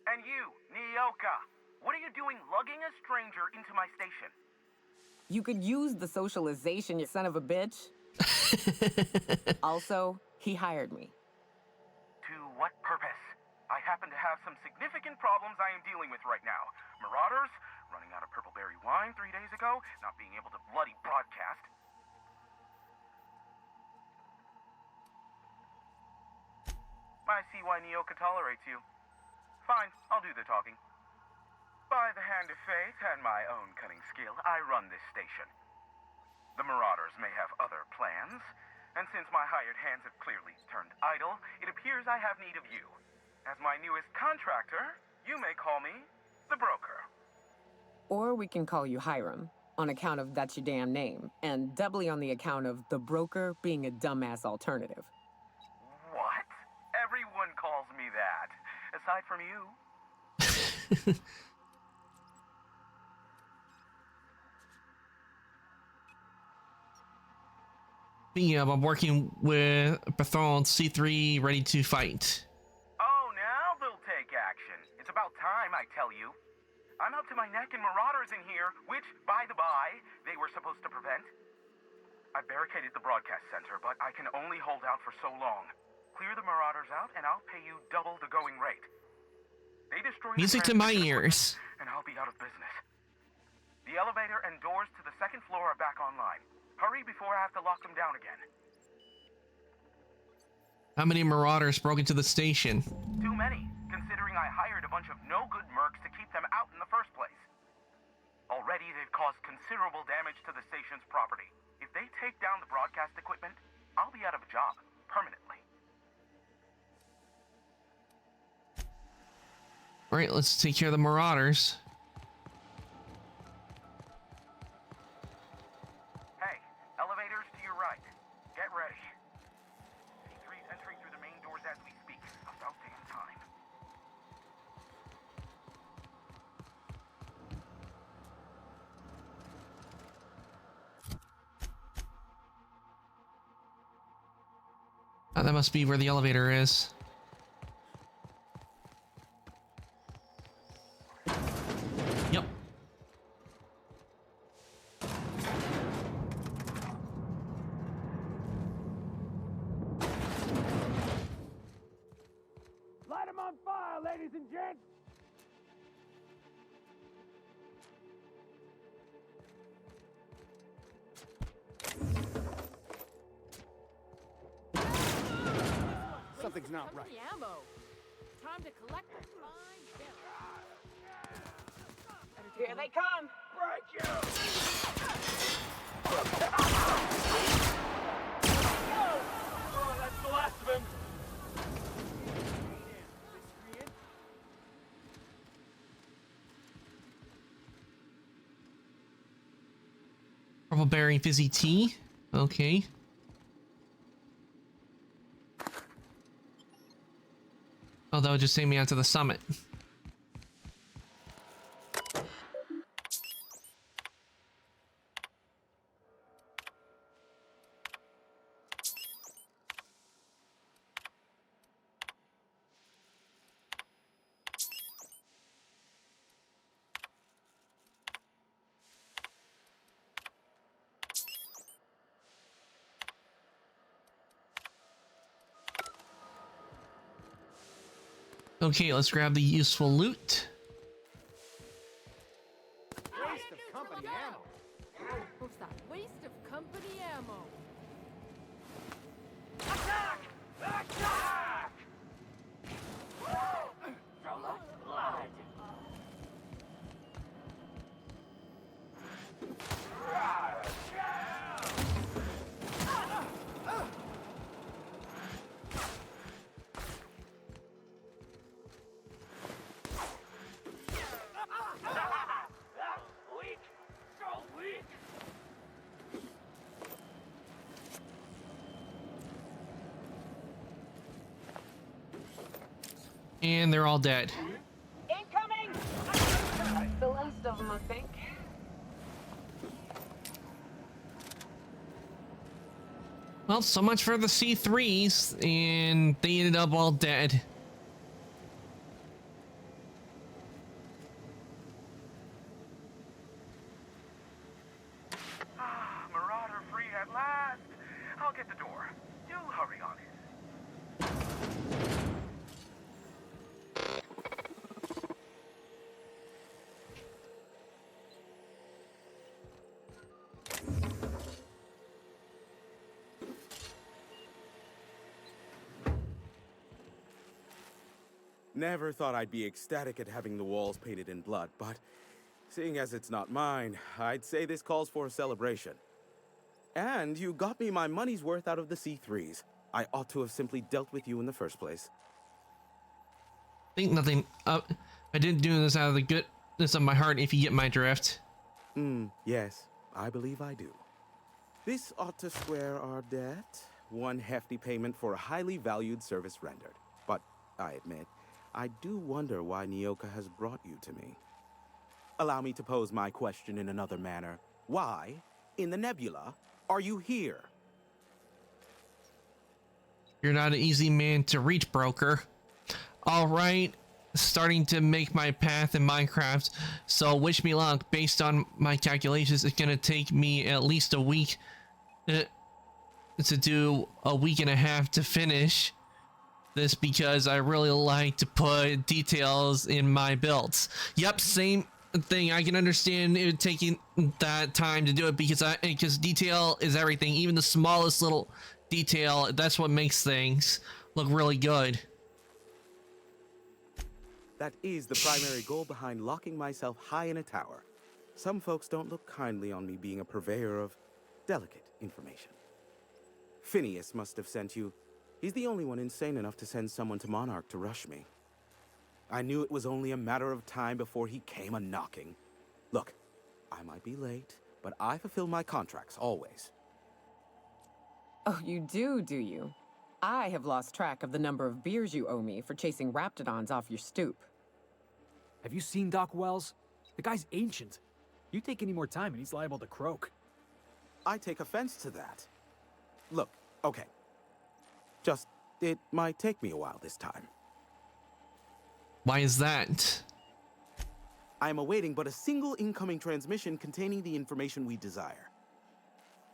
And you, Nyoka, what are you doing lugging a stranger into my station? You could use the socialization, you son of a bitch. Also, he hired me. To what purpose? I happen to have some significant problems I am dealing with right now. Marauders, running out of purple berry wine 3 days ago, not being able to bloody broadcast. I see why Nyoka tolerates you. Fine, I'll do the talking. By the hand of fate and my own cunning skill, I run this station. The Marauders may have other plans, and since my hired hands have clearly turned idle, it appears I have need of you. As my newest contractor, you may call me the Broker. Or we can call you Hiram, on account of that's your damn name, and doubly on the account of the Broker being a dumbass alternative. What? Everyone calls me that, aside from you. Speaking of, I'm working with Bethel C3 ready to fight. Oh, now they'll take action. It's about time, I tell you. I'm up to my neck in Marauders in here, which, by the by, they were supposed to prevent. I barricaded the broadcast center, but I can only hold out for so long. Clear the Marauders out, and I'll pay you double the going rate. They destroy Music to my ears. And I'll be out of business. The elevator and doors to the second floor are back online. Hurry before I have to lock them down again. How many Marauders broke into the station? Too many, considering I hired a bunch of no-good mercs to keep them out in the first place. Already, they've caused considerable damage to the station's property. If they take down the broadcast equipment, I'll be out of a job, permanently. All right, let's take care of the Marauders. Hey, elevators to your right. Get ready. C3's entering through the main doors as we speak. About damn time. Oh, that must be where the elevator is. Yep. Light them on fire, ladies and gents! Something's not right. The ammo. Time to collect the fine bill. Here they come. Break you! Oh, that's the last of him. Purple berry fizzy tea. Okay. Oh, that would just take me out to the summit. Okay, let's grab the useful loot. Waste of company ammo. What's that? Waste of company ammo. Attack! Attack! From the blood. Weak, so weak. And they're all dead. Incoming! The last of them, I think. Well, so much for the C3s, and they ended up all dead. Marauder free at last. I'll get the door. You hurry on in. Never thought I'd be ecstatic at having the walls painted in blood, but seeing as it's not mine, I'd say this calls for a celebration. And you got me my money's worth out of the C3s. I ought to have simply dealt with you in the first place. Think nothing. I didn't do this out of the goodness of my heart, if you get my drift. Yes, I believe I do. This ought to square our debt. One hefty payment for a highly valued service rendered. But I admit, I do wonder why Nyoka has brought you to me. Allow me to pose my question in another manner. Why, in the nebula, are you here? You're not an easy man to reach, broker. All right, starting to make my path in Minecraft, so wish me luck. Based on my calculations, it's gonna take me at least a week to do a week and a half to finish this, because I really like to put details in my builds. Yep, same thing. I can understand it taking that time to do it, because detail is everything. Even the smallest little detail, that's what makes things look really good. That is the primary goal behind locking myself high in a tower. Some folks don't look kindly on me being a purveyor of delicate information. Phineas must have sent you. He's the only one insane enough to send someone to Monarch to rush me. I knew it was only a matter of time before he came a-knocking. Look, I might be late, but I fulfill my contracts, always. Oh, you do you? I have lost track of the number of beers you owe me for chasing Raptidons off your stoop. Have you seen Doc Wells? The guy's ancient. You take any more time and he's liable to croak. I take offense to that. Look, okay. Just, it might take me a while this time. Why is that? I am awaiting but a single incoming transmission containing the information we desire.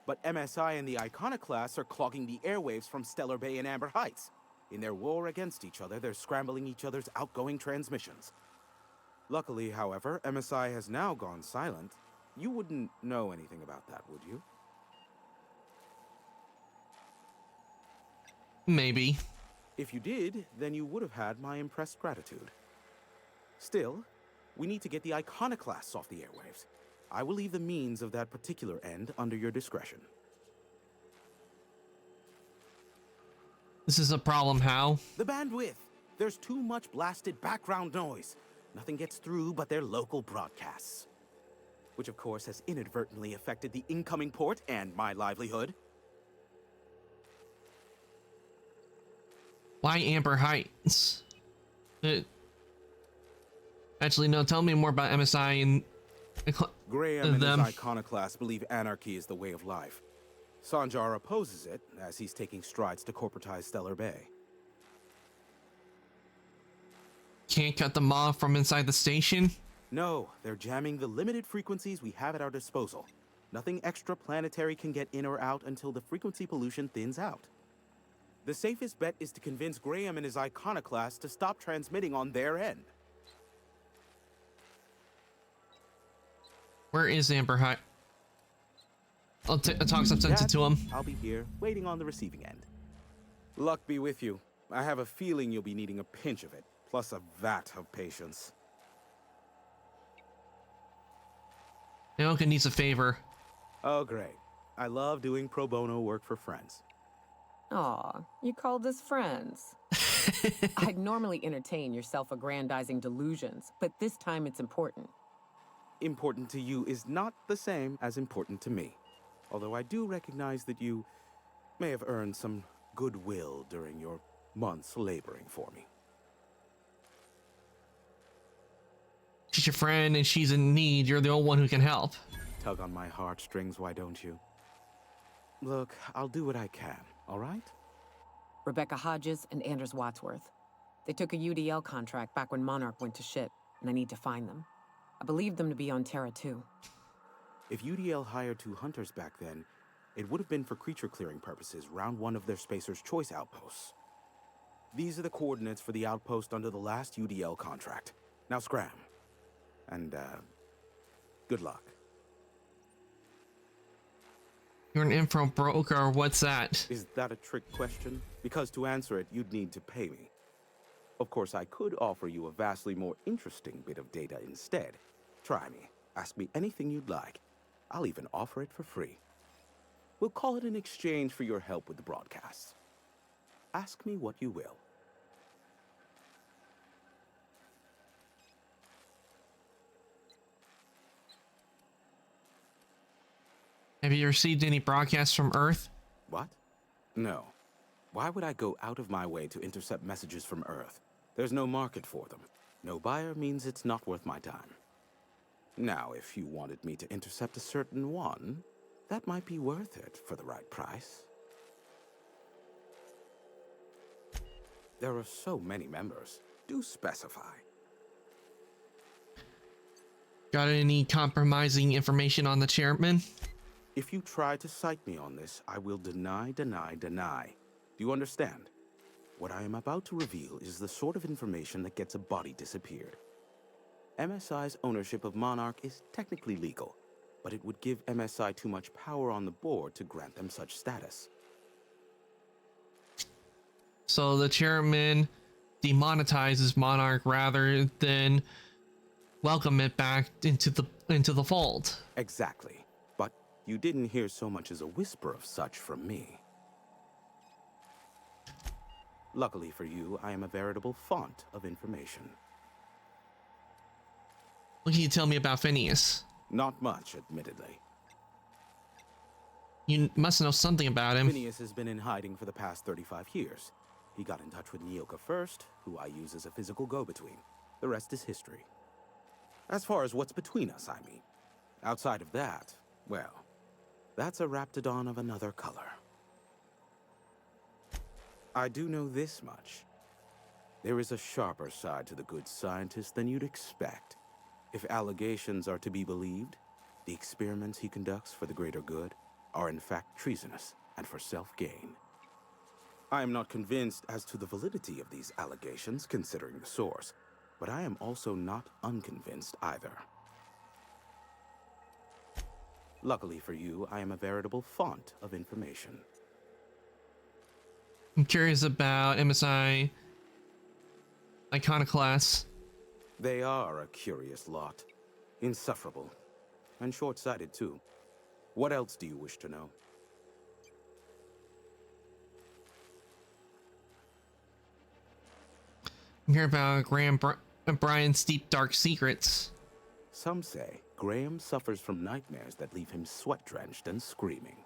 But MSI and the Iconoclasts are clogging the airwaves from Stellar Bay and Amber Heights. In their war against each other, they're scrambling each other's outgoing transmissions. Luckily, however, MSI has now gone silent. You wouldn't know anything about that, would you? Maybe. If you did, then you would have had my impressed gratitude. Still, we need to get the Iconoclasts off the airwaves. I will leave the means of that particular end under your discretion. This is a problem, how? The bandwidth. There's too much blasted background noise. Nothing gets through but their local broadcasts. Which of course has inadvertently affected the incoming port and my livelihood. Why Amber Heights? Actually, no, tell me more about MSI and Graham and them. his Iconoclasts believe anarchy is the way of life. Sanjar opposes it, as he's taking strides to corporatize Stellar Bay. Can't cut them off from inside the station? No, they're jamming the limited frequencies we have at our disposal. Nothing extraplanetary can get in or out until the frequency pollution thins out. The safest bet is to convince Graham and his iconoclast to stop transmitting on their end. Where is Amber? I'll talk some sense into him. I'll be here, waiting on the receiving end. Luck be with you. I have a feeling you'll be needing a pinch of it, plus a vat of patience. Nyoka needs a favor. Oh, great. I love doing pro bono work for friends. Aw, you called us friends. I'd normally entertain your self-aggrandizing delusions, but this time it's important. Important to you is not the same as important to me. Although I do recognize that you may have earned some goodwill during your months laboring for me. She's your friend and she's in need. You're the only one who can help. Tug on my heartstrings, why don't you? Look, I'll do what I can, all right? Rebecca Hodges and Anders Wadsworth. They took a UDL contract back when Monarch went to shit, and I need to find them. I believe them to be on Terra 2. If UDL hired 2 hunters back then, it would have been for creature clearing purposes round one of their Spacer's Choice outposts. These are the coordinates for the outpost under the last UDL contract. Now scram. And, good luck. You're an info broker, what's that? Is that a trick question? Because to answer it, you'd need to pay me. Of course, I could offer you a vastly more interesting bit of data instead. Try me. Ask me anything you'd like. I'll even offer it for free. We'll call it an exchange for your help with the broadcasts. Ask me what you will. Have you received any broadcasts from Earth? What? No. Why would I go out of my way to intercept messages from Earth? There's no market for them. No buyer means it's not worth my time. Now, if you wanted me to intercept a certain one, that might be worth it for the right price. There are so many members. Do specify. Got any compromising information on the chairman? If you try to cite me on this, I will deny. Do you understand? What I am about to reveal is the sort of information that gets a body disappeared. MSI's ownership of Monarch is technically legal, but it would give MSI too much power on the board to grant them such status. So the chairman demonetizes Monarch rather than welcome it back into the fold. Exactly. But you didn't hear so much as a whisper of such from me. Luckily for you, I am a veritable font of information. What can you tell me about Phineas? Not much, admittedly. You must know something about him. Phineas has been in hiding for the past 35 years. He got in touch with Nyoka first, who I use as a physical go-between. The rest is history. As far as what's between us, I mean. Outside of that, well, that's a Raptidon of another color. I do know this much. There is a sharper side to the good scientist than you'd expect. If allegations are to be believed, the experiments he conducts for the greater good are in fact treasonous and for self-gain. I am not convinced as to the validity of these allegations, considering the source, but I am also not unconvinced either. Luckily for you, I am a veritable font of information. I'm curious about MSI Iconoclasts. They are a curious lot. Insufferable. And short-sighted, too. What else do you wish to know? I'm hearing about Graham Brian's deep, dark secrets. Some say Graham suffers from nightmares that leave him sweat-drenched and screaming.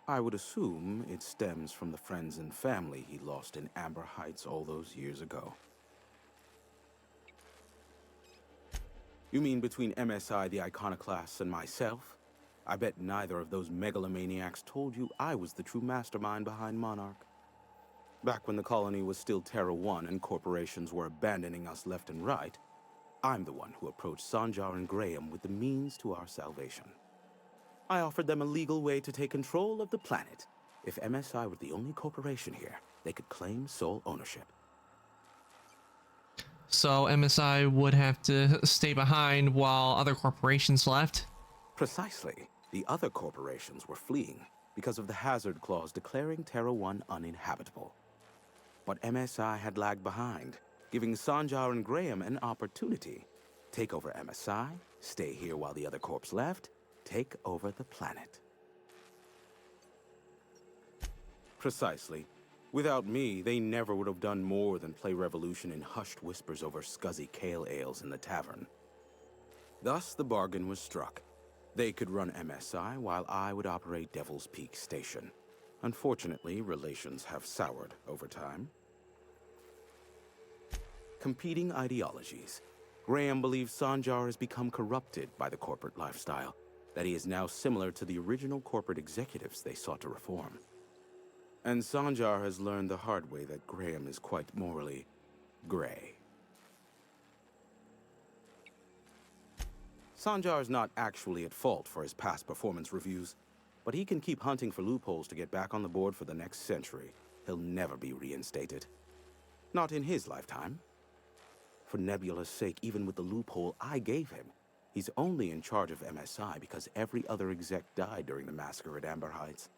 I would assume it stems from the friends and family he lost in Amber Heights all those years ago. You mean between MSI the Iconoclasts and myself? I bet neither of those megalomaniacs told you I was the true mastermind behind Monarch. Back when the colony was still Terra 1 and corporations were abandoning us left and right, I'm the one who approached Sanjar and Graham with the means to our salvation. I offered them a legal way to take control of the planet if MSI were the only corporation here, they could claim sole ownership. So MSI would have to stay behind while other corporations left? Precisely. The other corporations were fleeing because of the hazard clause declaring Terra 1 uninhabitable. But MSI had lagged behind, giving Sanjar and Graham an opportunity. Take over MSI, stay here while the other corps left, take over the planet. Precisely. Without me, they never would have done more than play Revolution in hushed whispers over scuzzy kale ales in the tavern. Thus, the bargain was struck. They could run MSI while I would operate Devil's Peak Station. Unfortunately, relations have soured over time. Competing ideologies. Graham believes Sanjar has become corrupted by the corporate lifestyle, that he is now similar to the original corporate executives they sought to reform. And Sanjar has learned the hard way that Graham is quite morally gray. Sanjar is not actually at fault for his past performance reviews, but he can keep hunting for loopholes to get back on the board for the next century. He'll never be reinstated. Not in his lifetime. For Nebula's sake, even with the loophole I gave him, he's only in charge of MSI because every other exec died during the massacre at Amber Heights.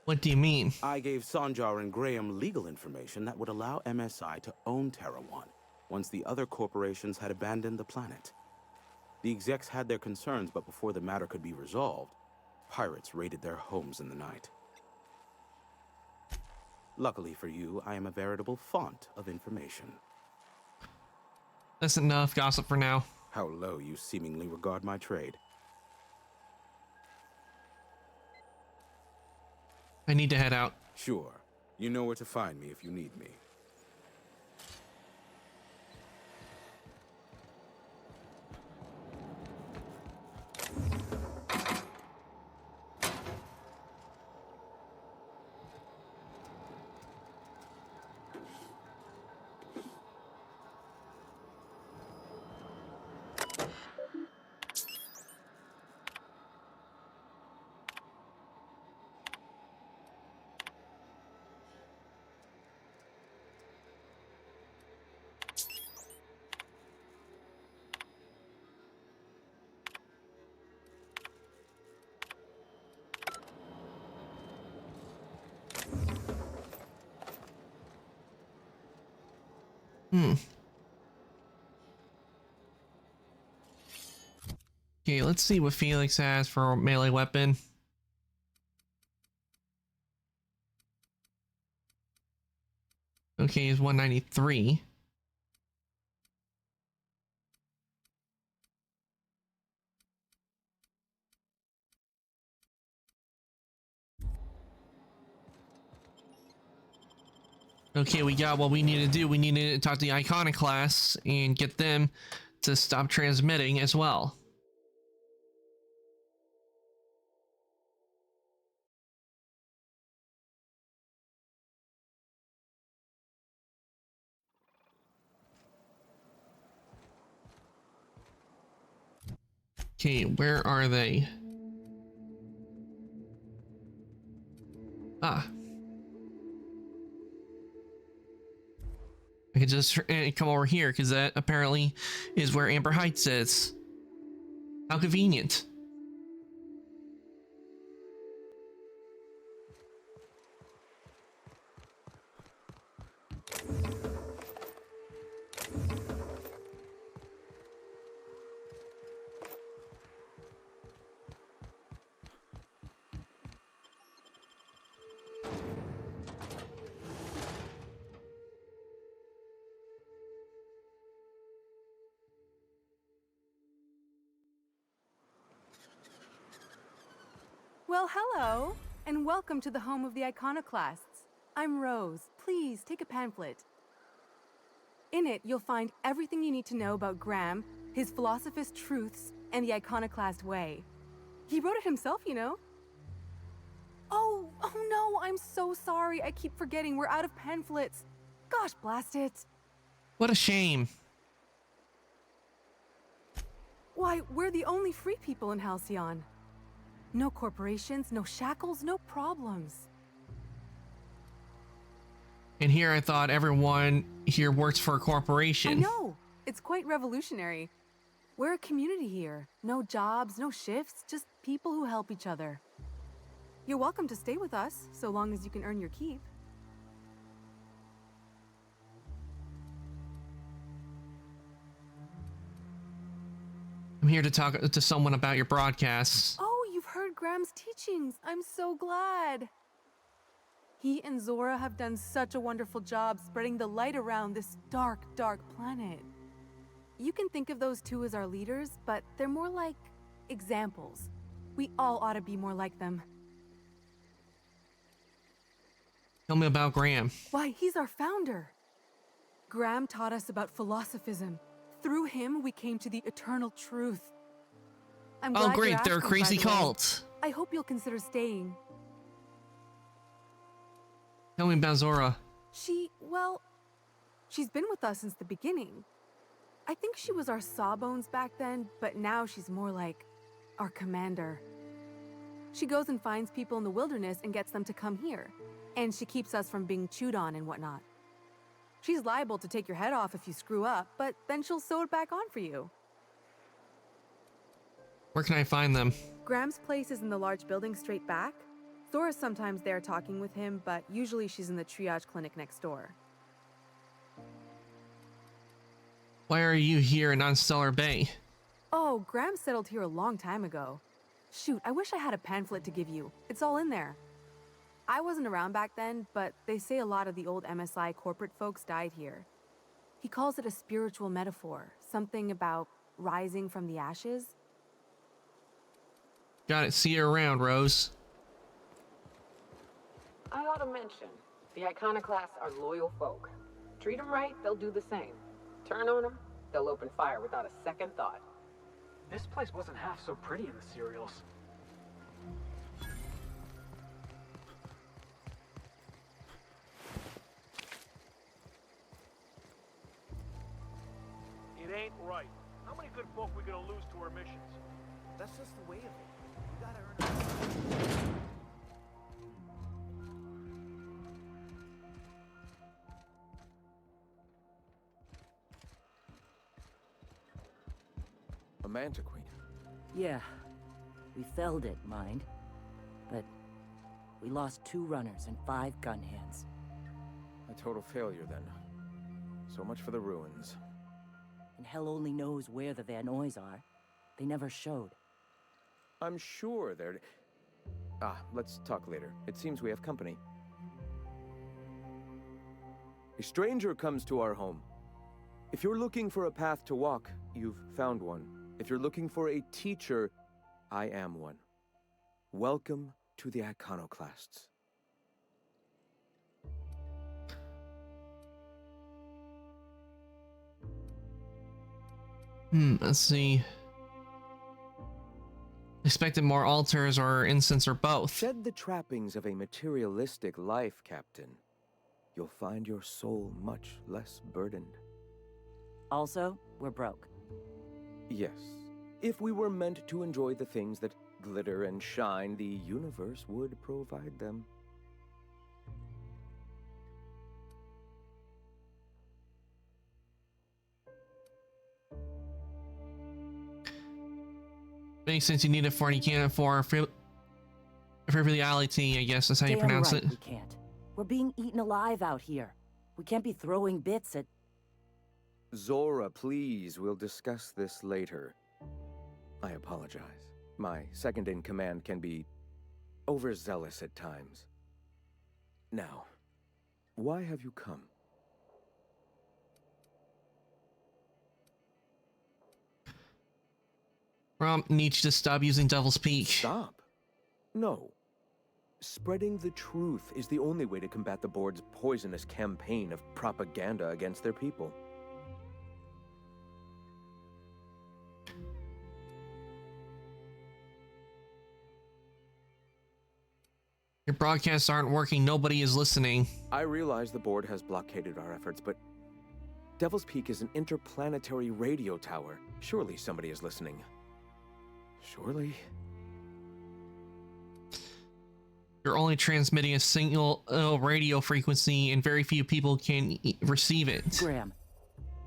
What do you mean? I gave Sanjar and Graham legal information that would allow MSI to own Terra 1 once the other corporations had abandoned the planet. The execs had their concerns, but before the matter could be resolved, pirates raided their homes in the night. Luckily for you, I am a veritable font of information. That's enough gossip for now. How low you seemingly regard my trade. I need to head out. Sure. You know where to find me if you need me. Okay, let's see what Felix has for a melee weapon. Okay, he's 193. Okay, we got what we need to do. We need to talk to the Iconoclasts and get them to stop transmitting as well. Okay, where are they? Ah. I could just come over here because that apparently is where Amber Heights is. How convenient. Well, hello, and welcome to the home of the Iconoclasts. I'm Rose. Please take a pamphlet. In it, you'll find everything you need to know about Graham, his Philosophist truths, and the Iconoclast way. He wrote it himself, you know. Oh no, I'm so sorry. I keep forgetting we're out of pamphlets. Gosh, blast it. What a shame. Why, we're the only free people in Halcyon. No corporations, no shackles, no problems. And here I thought everyone here works for a corporation. I know. It's quite revolutionary. We're a community here. No jobs, no shifts, just people who help each other. You're welcome to stay with us, so long as you can earn your keep. I'm here to talk to someone about your broadcasts. Oh, you've heard Graham's teachings. I'm so glad. He and Zora have done such a wonderful job spreading the light around this dark, dark planet. You can think of those two as our leaders, but they're more like examples. We all ought to be more like them. Tell me about Graham. Why, he's our founder. Graham taught us about philosophism. Through him, we came to the eternal truth. I'm glad Oh, great, you're they're a asking, crazy by the way. cult. I hope you'll consider staying. Tell me about Zora. Well, she's been with us since the beginning. I think she was our sawbones back then, but now she's more like our commander. She goes and finds people in the wilderness and gets them to come here. And she keeps us from being chewed on and whatnot. She's liable to take your head off if you screw up, but then she'll sew it back on for you. Where can I find them? Graham's place is in the large building straight back. Zora's sometimes there talking with him, but usually she's in the triage clinic next door. Why are you here in Unstellar Bay? Oh, Graham settled here a long time ago. Shoot, I wish I had a pamphlet to give you. It's all in there. I wasn't around back then, but they say a lot of the old MSI corporate folks died here. He calls it a spiritual metaphor, something about rising from the ashes. Got it. See you around, Rose. I ought to mention, the Iconoclasts are loyal folk. Treat them right, they'll do the same. Turn on them, they'll open fire without a second thought. This place wasn't half so pretty in the serials. It ain't right. How many good folk we gonna lose to our missions? That's just the way of it. We gotta earn our... A Mantiqueen. Yeah. We felled it, mind. But we lost 2 runners and 5 gun hands. A total failure, then. So much for the ruins. And hell only knows where the Vanoys are. They never showed. I'm sure they're... let's talk later. It seems we have company. A stranger comes to our home. If you're looking for a path to walk, you've found one. If you're looking for a teacher, I am one. Welcome to the Iconoclasts. Let's see. Expected more altars or incense or both. Shed the trappings of a materialistic life, Captain. You'll find your soul much less burdened. Also, we're broke. Yes. If we were meant to enjoy the things that glitter and shine, the universe would provide them. Makes sense you need it for and you can't for frivolity, I guess that's how you pronounce right, it. We can't. We're being eaten alive out here. We can't be throwing bits at... Zora, please, we'll discuss this later. I apologize. My second-in-command can be overzealous at times. Now, why have you come? Rom needs to stop using Devil's Peak. Stop? No. Spreading the truth is the only way to combat the board's poisonous campaign of propaganda against their people. Your broadcasts aren't working, nobody is listening. I realize the board has blockaded our efforts, but Devil's Peak is an interplanetary radio tower. Surely somebody is listening. Surely? You're only transmitting a single radio frequency, and very few people can receive it. Graham,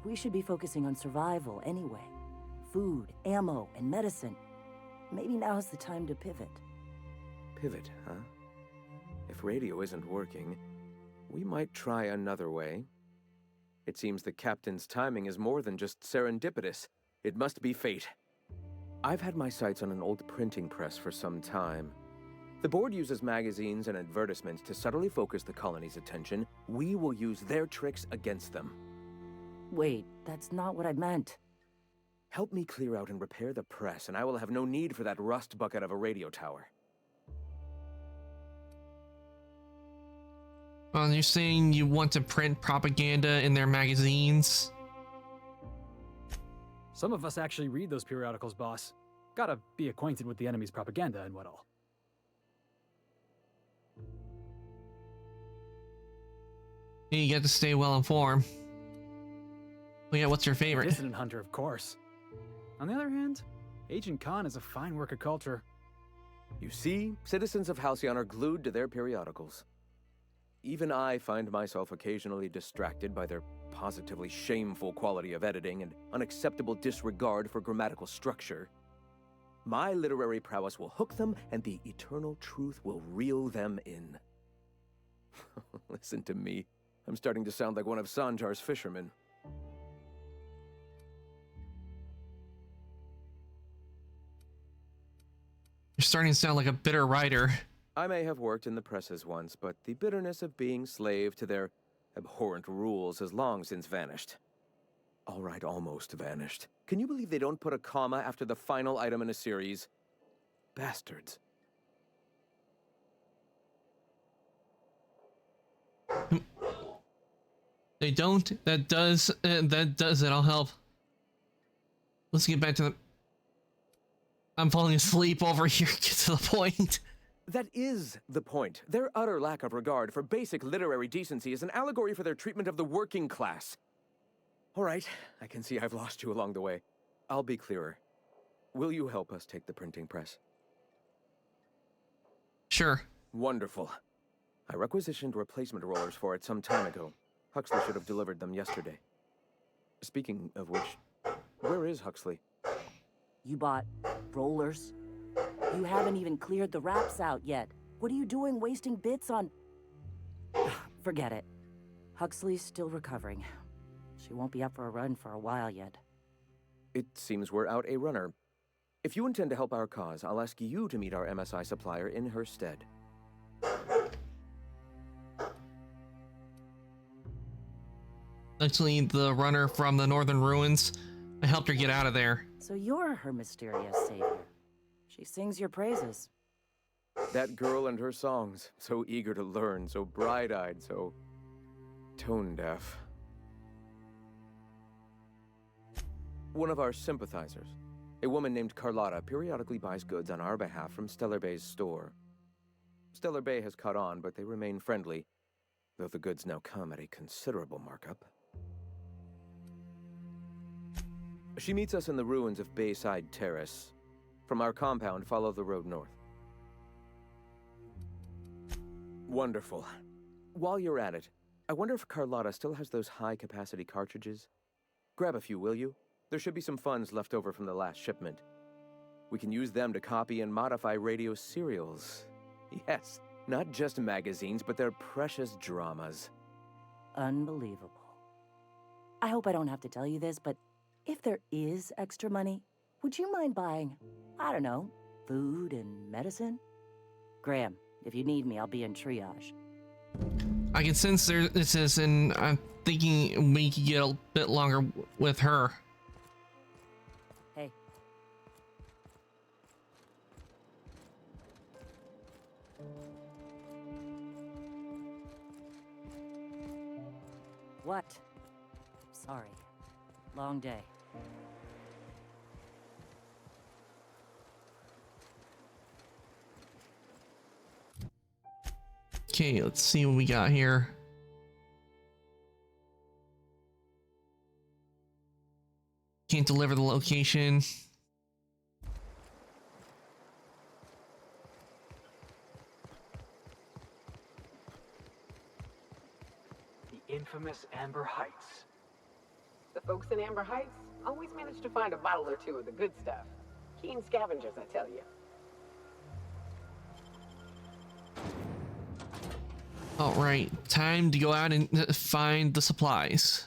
we should be focusing on survival anyway. Food, ammo, and medicine. Maybe now's the time to pivot. Pivot, huh? If radio isn't working, we might try another way. It seems the captain's timing is more than just serendipitous. It must be fate. I've had my sights on an old printing press for some time. The board uses magazines and advertisements to subtly focus the colony's attention. We will use their tricks against them. Wait, that's not what I meant. Help me clear out and repair the press, and I will have no need for that rust bucket of a radio tower. Well, you're saying you want to print propaganda in their magazines? Some of us actually read those periodicals, boss. Gotta be acquainted with the enemy's propaganda and what all. You get to stay well informed. Well, yeah, what's your favorite? Dissident Hunter, of course. On the other hand, Agent Khan is a fine work of culture. You see, citizens of Halcyon are glued to their periodicals. Even I find myself occasionally distracted by their positively shameful quality of editing and unacceptable disregard for grammatical structure. My literary prowess will hook them, and the eternal truth will reel them in. Listen to me. I'm starting to sound like one of Sanjar's fishermen. You're starting to sound like a bitter writer. I may have worked in the presses once, but the bitterness of being slave to their abhorrent rules has long since vanished. All right, almost vanished. Can you believe they don't put a comma after the final item in a series? Bastards. They don't? That does it. I'll help. Let's get back to the... I'm falling asleep over here. Get to the point. That is the point. Their utter lack of regard for basic literary decency is an allegory for their treatment of the working class. All right, I can see I've lost you along the way. I'll be clearer. Will you help us take the printing press? Sure. Wonderful. I requisitioned replacement rollers for it some time ago. Huxley should have delivered them yesterday. Speaking of which, where is Huxley? You bought rollers? You haven't even cleared the wraps out yet. What are you doing wasting bits on... Forget it. Huxley's still recovering. She won't be up for a run for a while yet. It seems we're out a runner. If you intend to help our cause, I'll ask you to meet our MSI supplier in her stead. Actually, the runner from the Northern Ruins. I helped her get out of there. So you're her mysterious savior. She sings your praises. That girl and her songs, so eager to learn, so bright-eyed, so tone-deaf. One of our sympathizers, a woman named Carlotta, periodically buys goods on our behalf from Stellar Bay's store. Stellar Bay has caught on, but they remain friendly, though the goods now come at a considerable markup. She meets us in the ruins of Bayside Terrace. From our compound, follow the road north. Wonderful. While you're at it, I wonder if Carlotta still has those high-capacity cartridges? Grab a few, will you? There should be some funds left over from the last shipment. We can use them to copy and modify radio serials. Yes, not just magazines, but their precious dramas. Unbelievable. I hope I don't have to tell you this, but if there is extra money, would you mind buying, I don't know, food and medicine? Graham, if you need me, I'll be in triage. I can sense this is, and I'm thinking we could get a bit longer with her. Hey. What? Sorry. Long day. Okay, let's see what we got here. Can't deliver the location. famous Amber Heights. The folks in Amber Heights always manage to find a bottle or two of the good stuff. Keen scavengers, I tell you. All right, time to go out and find the supplies.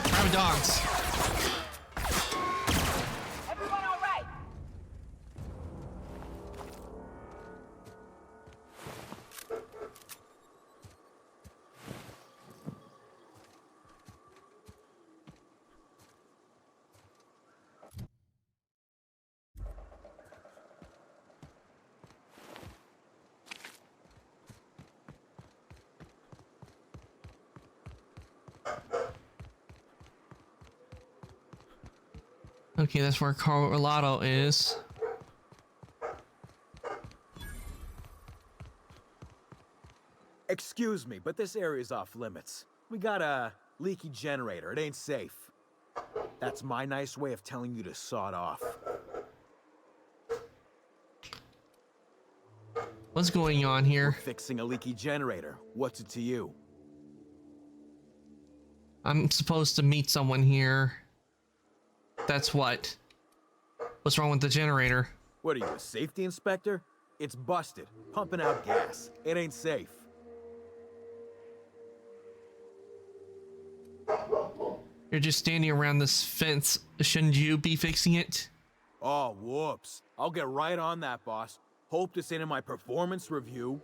Private dogs. Everyone all right? Okay, that's where Carlotta is. Excuse me, but this area's off limits. We got a leaky generator. It ain't safe. That's my nice way of telling you to sod off. What's going on here? We're fixing a leaky generator. What's it to you? I'm supposed to meet someone here. That's what. What's wrong with the generator? What are you, a safety inspector? It's busted, pumping out gas. It ain't safe. You're just standing around this fence. Shouldn't you be fixing it? Oh, whoops. I'll get right on that, boss. Hope this ain't in my performance review.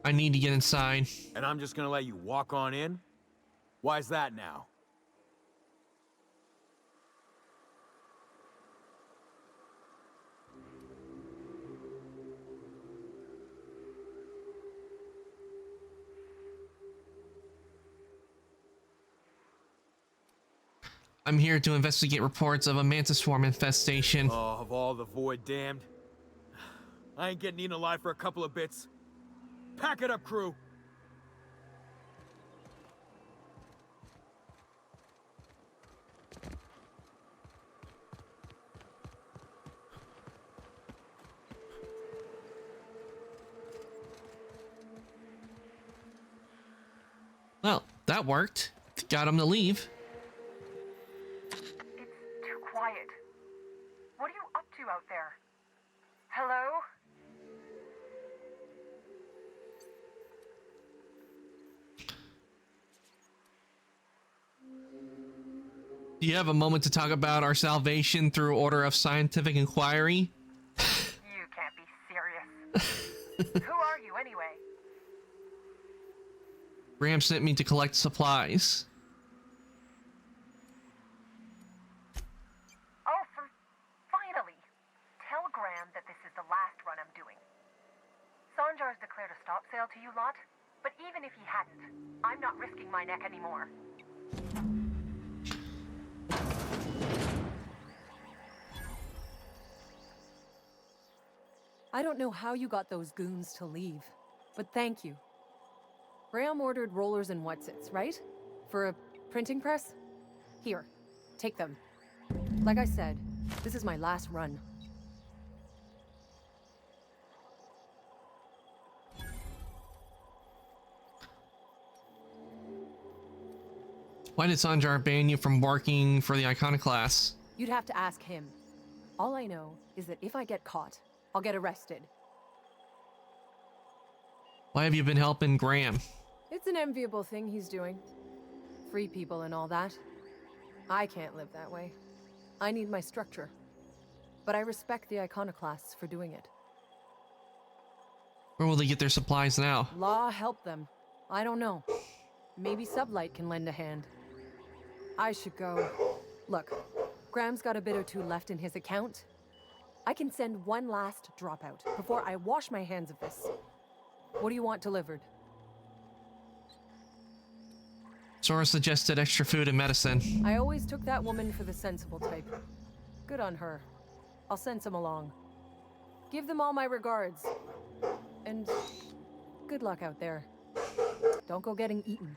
I need to get inside. And I'm just gonna let you walk on in? Why's that now? I'm here to investigate reports of a mantis swarm infestation. Oh, of all the void damned. I ain't getting eaten alive for a couple of bits. Pack it up, crew! Well, that worked. Got him to leave. It's too quiet. What are you up to out there? Hello? Do you have a moment to talk about our salvation through order of scientific inquiry? You can't be serious. Who are you anyway? Graham sent me to collect supplies. Oh, finally! Tell Graham that this is the last run I'm doing. Sanjar's declared a stop sale to you lot, but even if he hadn't, I'm not risking my neck anymore. I don't know how you got those goons to leave, but thank you. Graham ordered rollers and whatsits, right? For a printing press? Here, take them. Like I said, this is my last run. Why did Sanjar ban you from working for the Iconoclasts? You'd have to ask him. All I know is that if I get caught, I'll get arrested. Why have you been helping Graham? It's an enviable thing he's doing. Free people and all that. I can't live that way. I need my structure. But I respect the Iconoclasts for doing it. Where will they get their supplies now? Law help them. I don't know. Maybe Sublight can lend a hand. I should go. Look, Graham's got a bit or two left in his account. I can send one last dropout before I wash my hands of this. What do you want delivered? Sora suggested extra food and medicine. I always took that woman for the sensible type. Good on her. I'll send some along. Give them all my regards. And good luck out there. Don't go getting eaten.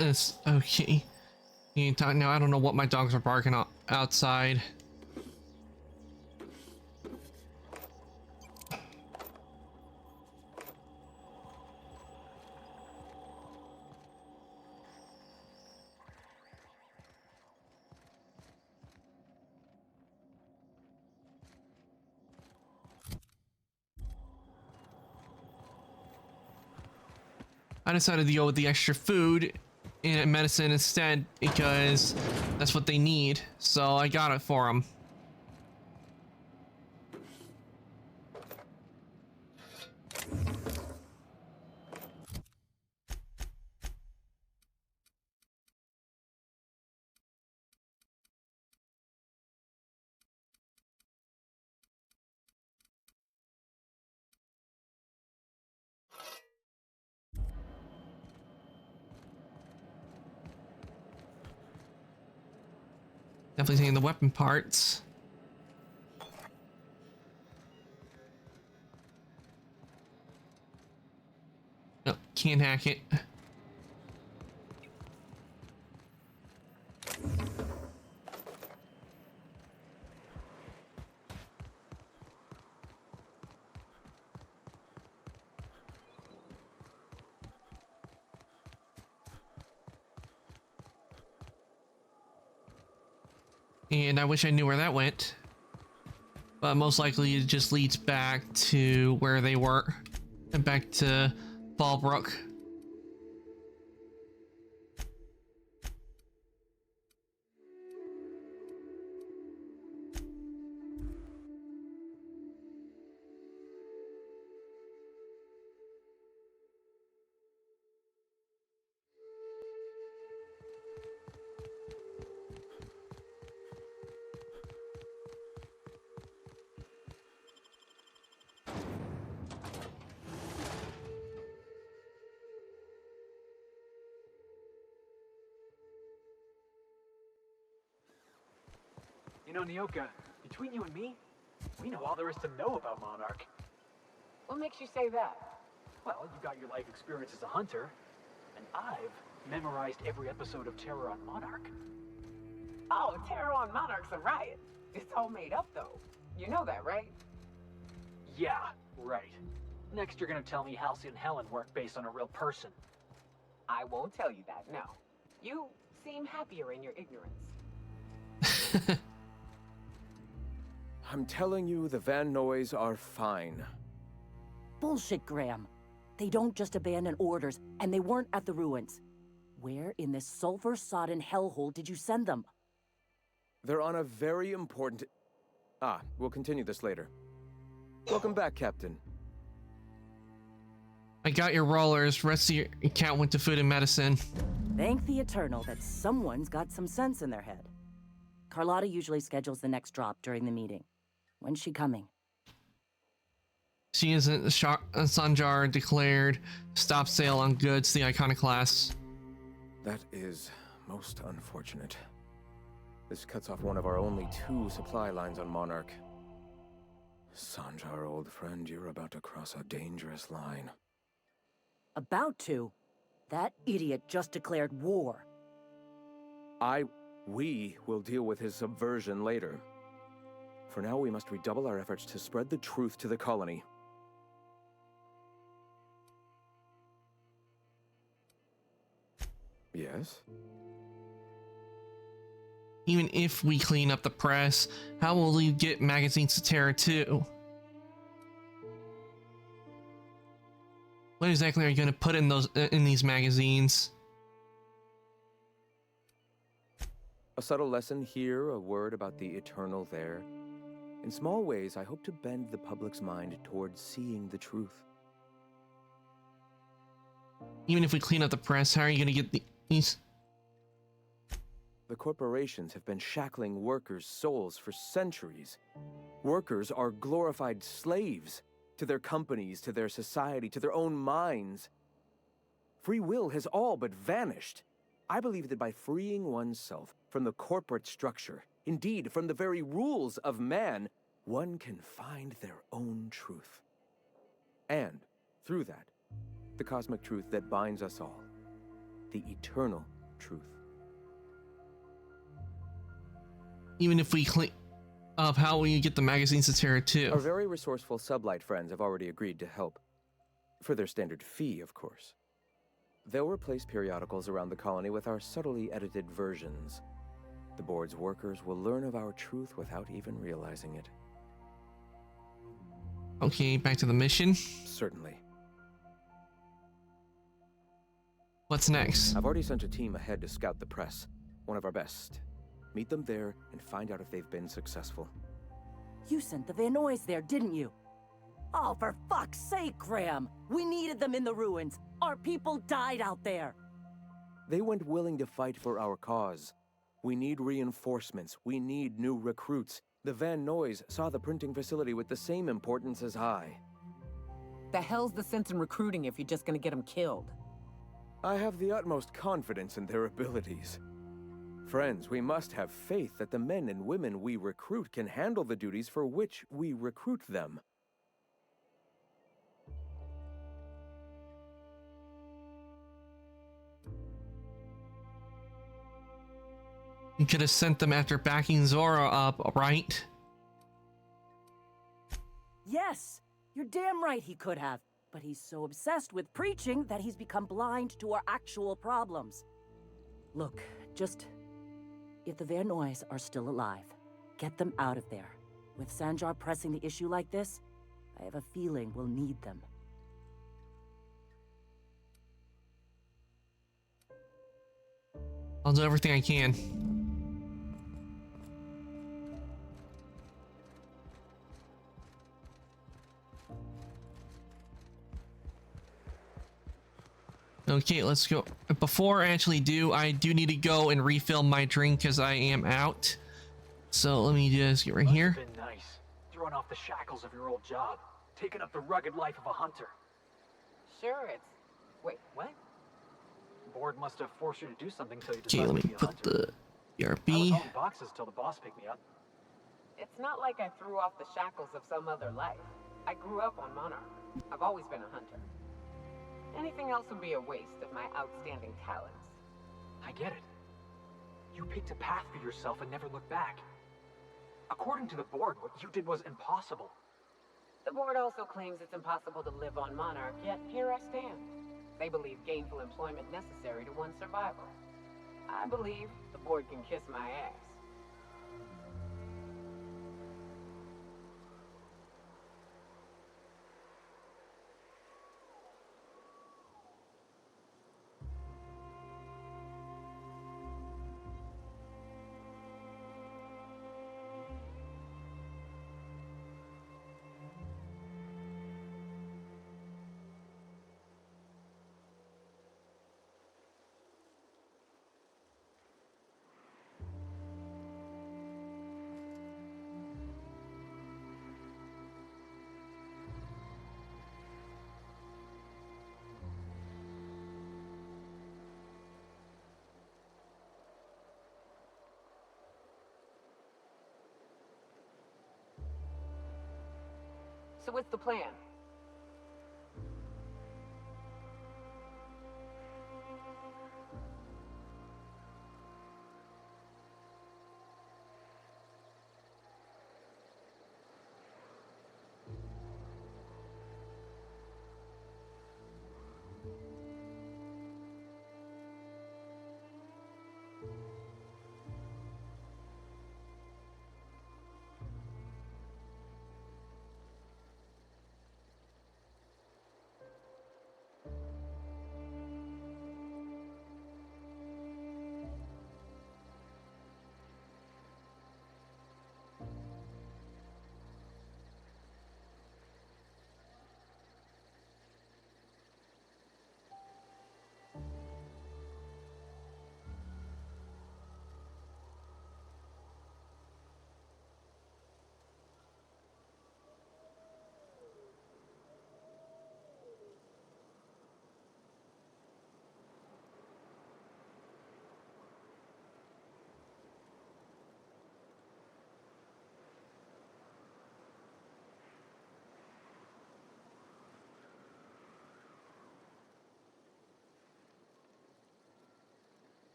It's okay. You can talk now. I don't know what my dogs are barking outside. I decided to go with the extra food and medicine instead because that's what they need. So I got it for them. Definitely taking the weapon parts. No, can't hack it. And I wish I knew where that went. But most likely it just leads back to where they were. And back to Fallbrook. You know, Nyoka, between you and me, we know all there is to know about Monarch. What makes you say that? Well, you got your life experience as a hunter, and I've memorized every episode of Terror on Monarch. Oh, Terror on Monarch's a riot. It's all made up, though. You know that, right? Yeah, right. Next, you're gonna tell me Halcyon and Helen weren't based on a real person. I won't tell you that, no. You seem happier in your ignorance. I'm telling you, the Van Noys are fine. Bullshit, Graham. They don't just abandon orders, and they weren't at the ruins. Where in this sulfur-sodden hellhole did you send them? They're on a very important... we'll continue this later. Welcome back, Captain. I got your rollers. Rest of your account went to food and medicine. Thank the Eternal that someone's got some sense in their head. Carlotta usually schedules the next drop during the meeting. When's she coming? She isn't. Sanjar declared stop sale on goods, the Iconoclasts. That is most unfortunate. This cuts off one of our only 2 supply lines on Monarch. Sanjar, old friend, you're about to cross a dangerous line. About to? That idiot just declared war. We will deal with his subversion later. For now, we must redouble our efforts to spread the truth to the colony. Yes? Even if we clean up the press, how will you get magazines to Terra 2? What exactly are you going to put in these magazines? A subtle lesson here, a word about the eternal there. In small ways, I hope to bend the public's mind towards seeing the truth. Even if we clean up the press, how are you going to get these? The corporations have been shackling workers' souls for centuries. Workers are glorified slaves to their companies, to their society, to their own minds. Free will has all but vanished. I believe that by freeing oneself from the corporate structure, indeed from the very rules of man, one can find their own truth. And, through that, the cosmic truth that binds us all. The eternal truth. Even if we clean up, how will you get the magazines to Terra 2? Our very resourceful Sublight friends have already agreed to help. For their standard fee, of course. They'll replace periodicals around the colony with our subtly edited versions. The board's workers will learn of our truth without even realizing it. Okay, back to the mission. Certainly. What's next? I've already sent a team ahead to scout the press. One of our best. Meet them there and find out if they've been successful. You sent the Vanoys there, didn't you? Oh, for fuck's sake, Graham! We needed them in the ruins. Our people died out there. They went willing to fight for our cause. We need reinforcements. We need new recruits. The Van Noys saw the printing facility with the same importance as I. The hell's the sense in recruiting if you're just gonna get them killed? I have the utmost confidence in their abilities. Friends, we must have faith that the men and women we recruit can handle the duties for which we recruit them. You could have sent them after backing Zora up, right? Yes, you're damn right he could have. But he's so obsessed with preaching that he's become blind to our actual problems. Look, just... if the Vanoys are still alive, get them out of there. With Sanjar pressing the issue like this, I have a feeling we'll need them. I'll do everything I can. Okay, let's go. Before I actually do, I do need to go and refill my drink because I am out. So let me just get right here. Must have been nice, throwing off the shackles of your old job, taking up the rugged life of a hunter. Sure, it's... Wait, what? The board must have forced you to do something so you Okay, decided let me to be a put hunter. the I was ERB. hauling boxes till the boss picked me up. It's not like I threw off the shackles of some other life. I grew up on Monarch. I've always been a hunter. Anything else would be a waste of my outstanding talents. I get it. You picked a path for yourself and never looked back. According to the board, what you did was impossible. The board also claims it's impossible to live on Monarch, yet here I stand. They believe gainful employment necessary to one's survival. I believe the board can kiss my ass. So what's the plan?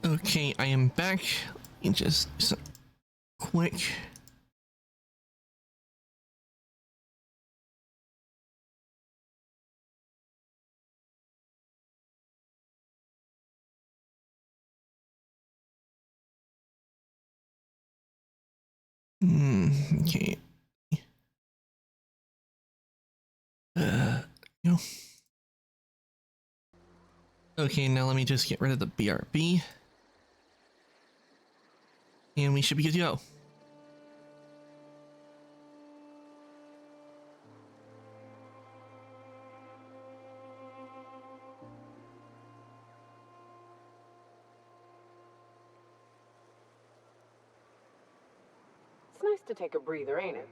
Okay, I am back. Let me just quick. Okay. You know. Okay, now let me just get rid of the BRB. And we should be good to go. It's nice to take a breather, ain't it?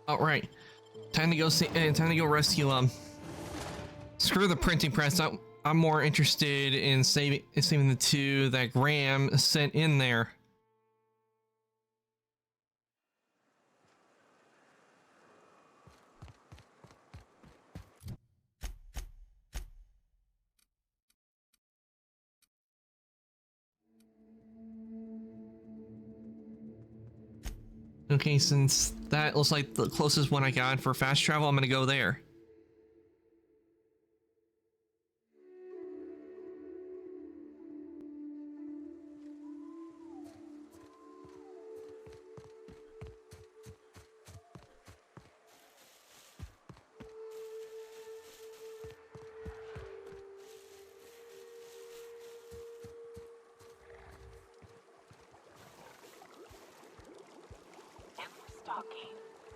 All right, time to go see. Time to go rescue. Screw the printing press. I'm more interested in saving the two that Graham sent in there. Okay, since that looks like the closest one I got for fast travel, I'm gonna go there.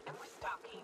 And we're stalking.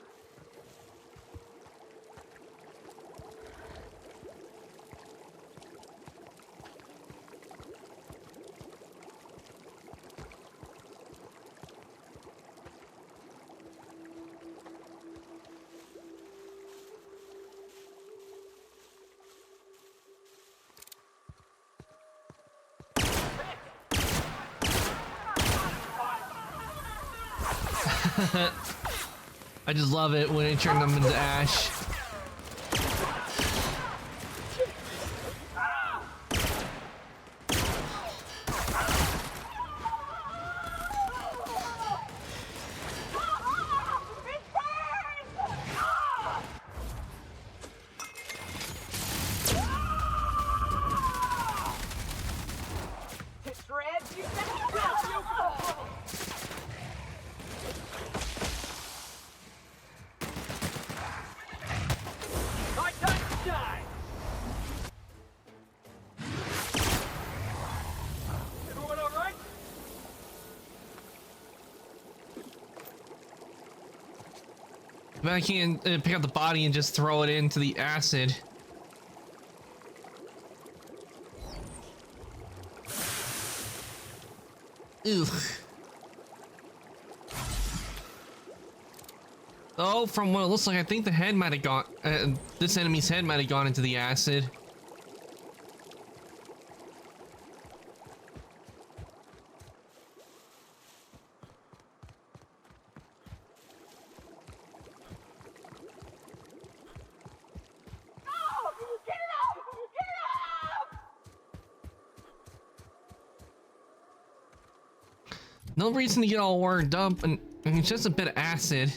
I just love it when it turned them into ash. But I can't pick up the body and just throw it into the acid. Ew. Oh, from what it looks like, I think the head might have gone. This enemy's head might have gone into the acid. No reason to get all worked up, and it's just a bit of acid.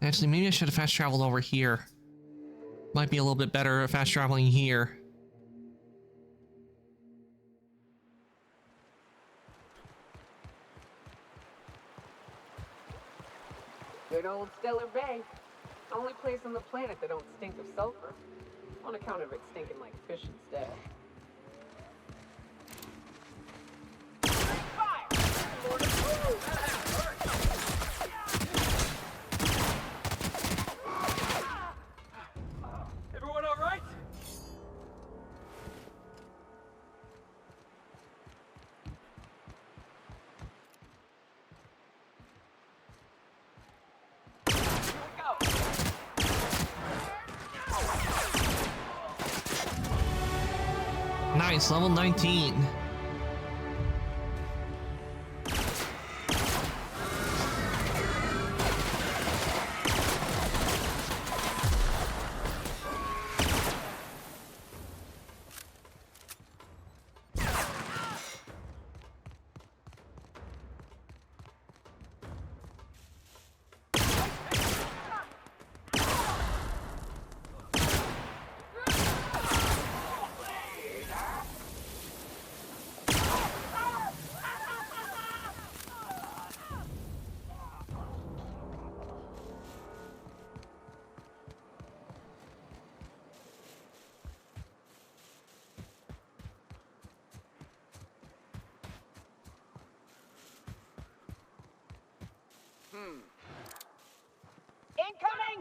Actually, maybe I should have fast traveled over here. Might be a little bit better at fast traveling here. Good old Stellar Bay. Only place on the planet that don't stink of sulfur. On account of it stinking like fish instead. Everyone all right? Nice, level 19. Incoming!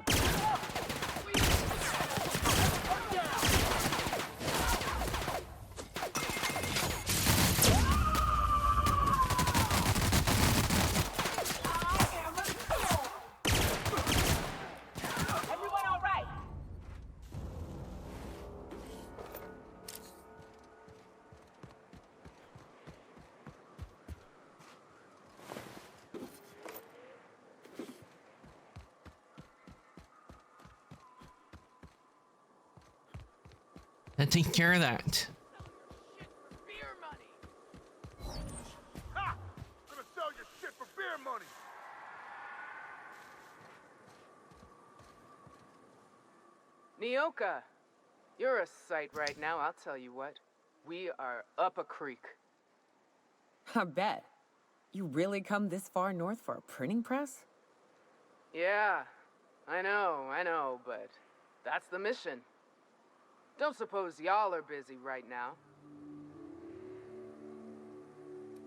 Everyone all right? That takes care of that. Ha! Gonna sell your shit for beer money. Nyoka, you're a sight right now, I'll tell you what. We are up a creek. I bet. You really come this far north for a printing press? Yeah, I know, but that's the mission. Don't suppose y'all are busy right now.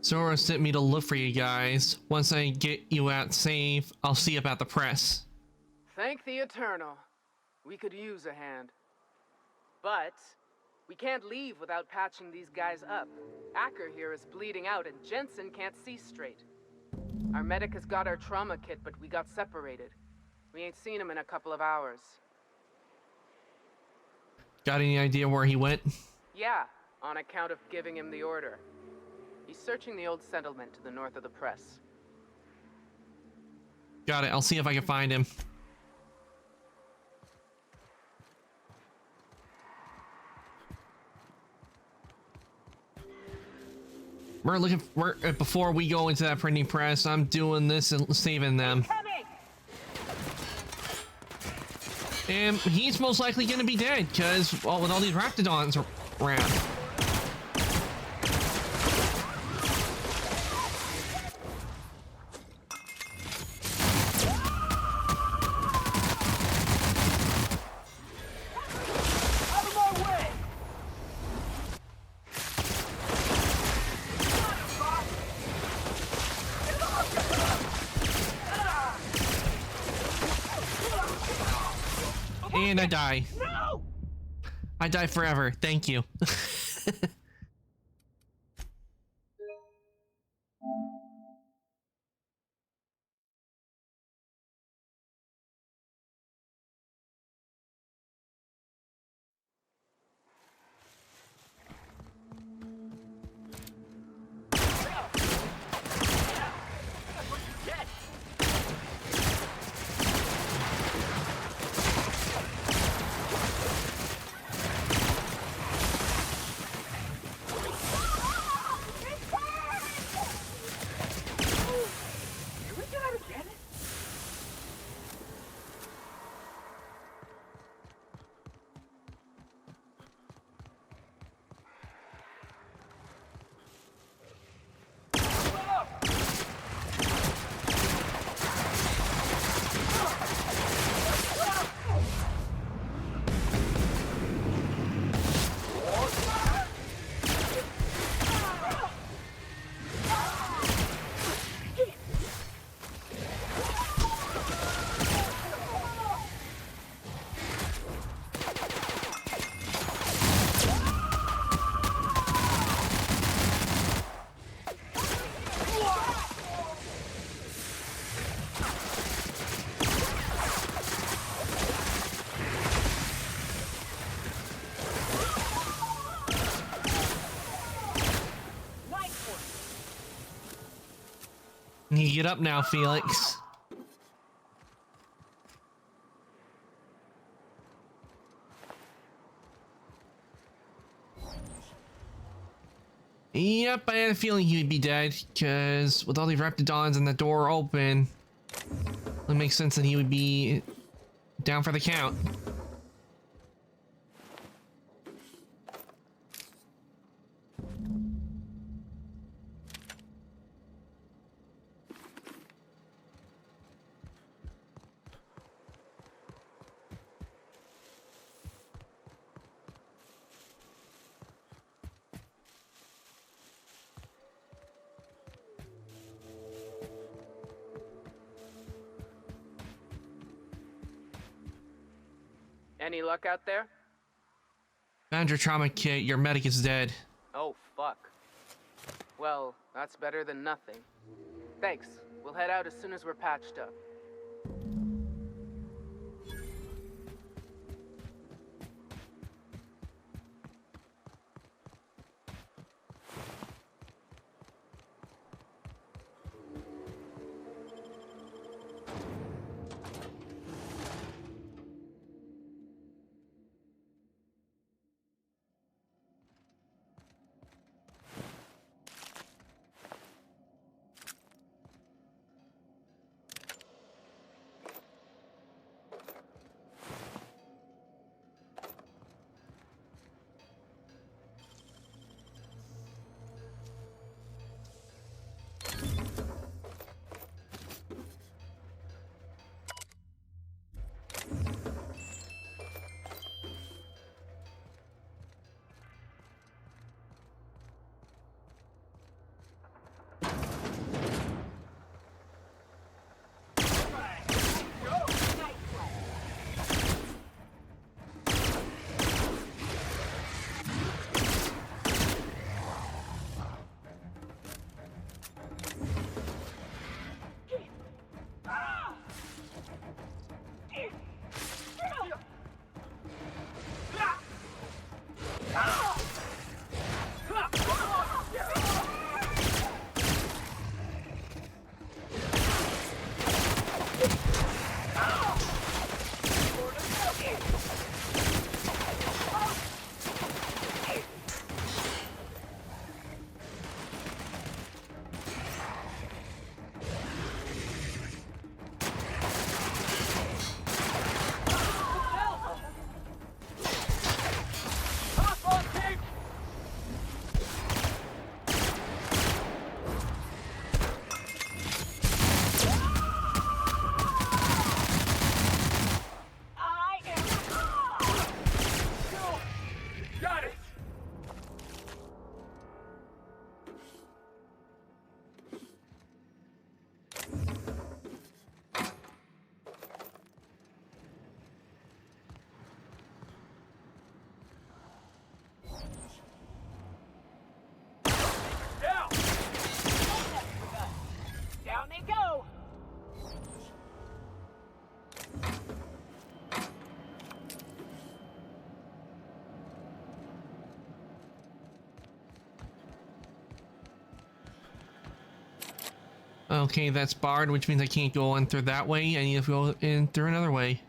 Zora sent me to look for you guys. Once I get you out safe, I'll see about the press. Thank the Eternal. We could use a hand. But we can't leave without patching these guys up. Acker here is bleeding out and Jensen can't see straight. Our medic has got our trauma kit, but we got separated. We ain't seen him in a couple of hours. Got any idea where he went? Yeah, on account of giving him the order. He's searching the old settlement to the north of the press. Got it. I'll see if I can find him. We're looking. Before we go into that printing press, I'm doing this and saving them. And he's most likely going to be dead because, well, with all these Raptidons around. And I die. No! I die forever. Thank you. You get up now, Felix. Yep, I had a feeling he would be dead, because with all the Raptidons and the door open, it makes sense that he would be down for the count. Any luck out there? Found your trauma kit. Your medic is dead. Oh, fuck. Well, that's better than nothing. Thanks. We'll head out as soon as we're patched up. Okay, that's barred, which means I can't go in through that way. I need to go in through another way.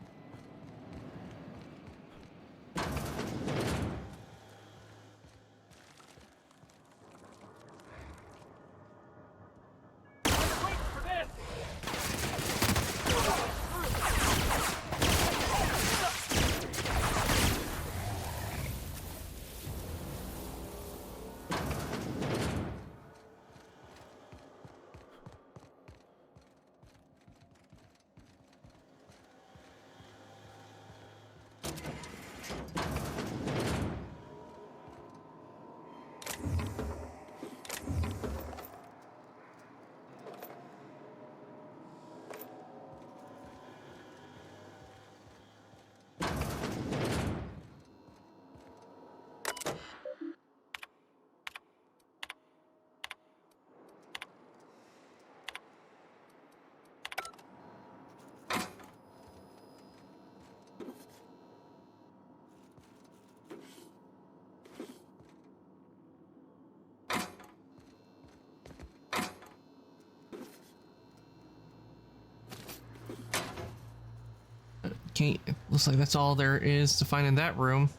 Okay, it looks like that's all there is to find in that room.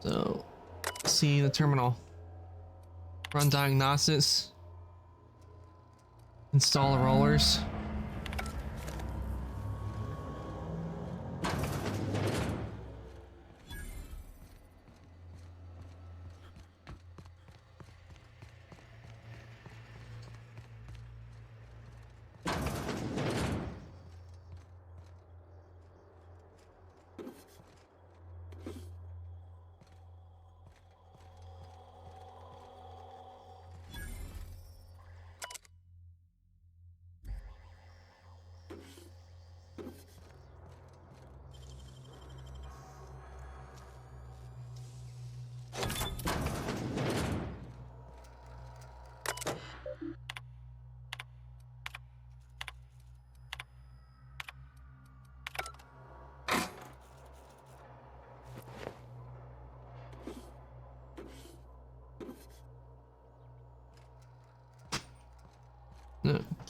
So, see the terminal. Run diagnostics. Install the rollers.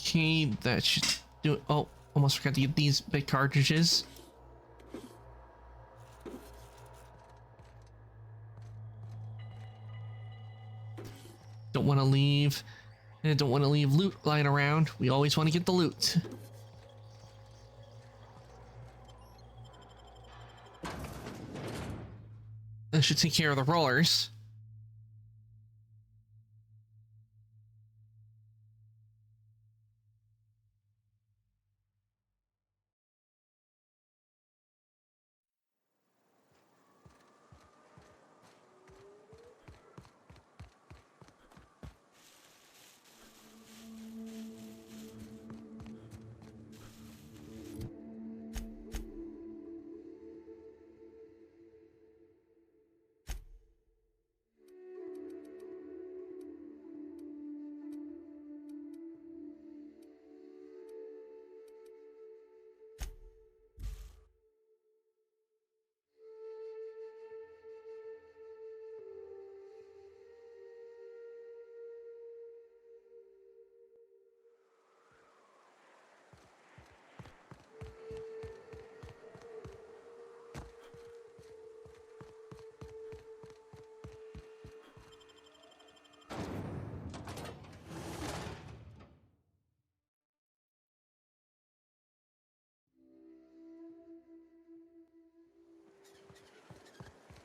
Okay, that should do it. Oh, almost forgot to get these big cartridges. Don't want to leave. I don't want to leave loot lying around. We always want to get the loot. That should take care of the rollers.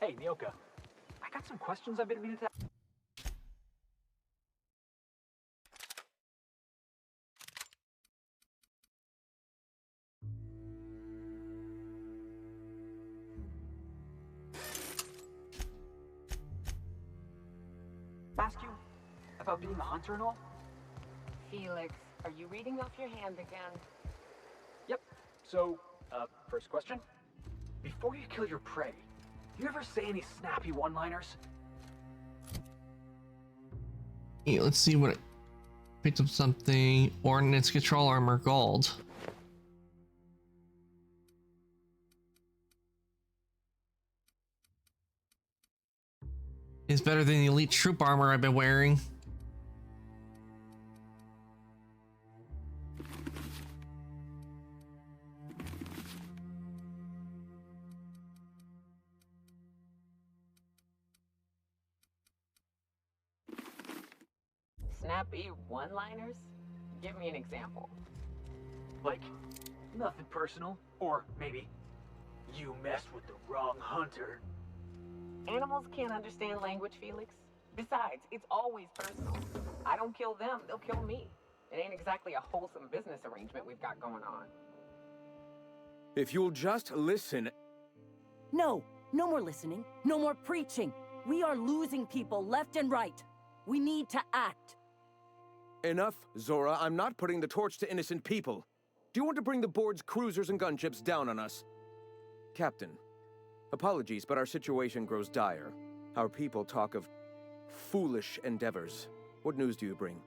Hey, Nyoka. I got some questions I've been meaning to ask you about being a hunter and all. Felix, are you reading off your hand again? Yep. So, first question. Before you kill your prey, you ever say any snappy one-liners? Yeah, let's see what it picked up. Something. Ordnance control armor gold. It's better than the elite troop armor I've been wearing. snappy one-liners? Give me an example. Like, nothing personal. Or maybe, you messed with the wrong hunter. Animals can't understand language, Felix. Besides, it's always personal. I don't kill them, they'll kill me. It ain't exactly a wholesome business arrangement we've got going on. If you'll just listen... No, no more listening, no more preaching. We are losing people left and right. We need to act. Enough, Zora. I'm not putting the torch to innocent people. Do you want to bring the board's cruisers and gunships down on us? Captain, apologies, but our situation grows dire. Our people talk of foolish endeavors. What news do you bring?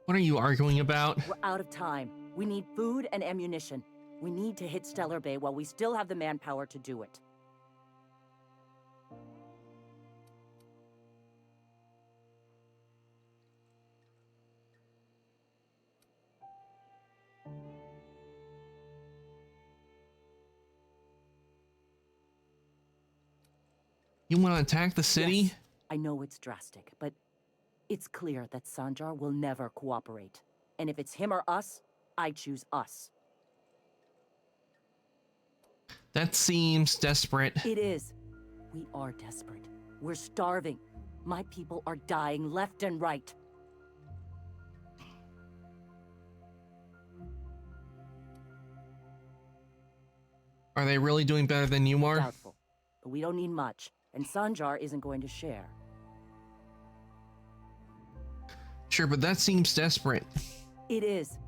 What are you arguing about? We're out of time. We need food and ammunition. We need to hit Stellar Bay while we still have the manpower to do it. You want to attack the city? Yes, I know it's drastic, but it's clear that Sanjar will never cooperate. And if it's him or us, I choose us. That seems desperate. It is. We are desperate. We're starving. My people are dying left and right. Are they really doing better than you are? Doubtful. But we don't need much, and Sanjar isn't going to share. Sure, but that seems desperate. It is.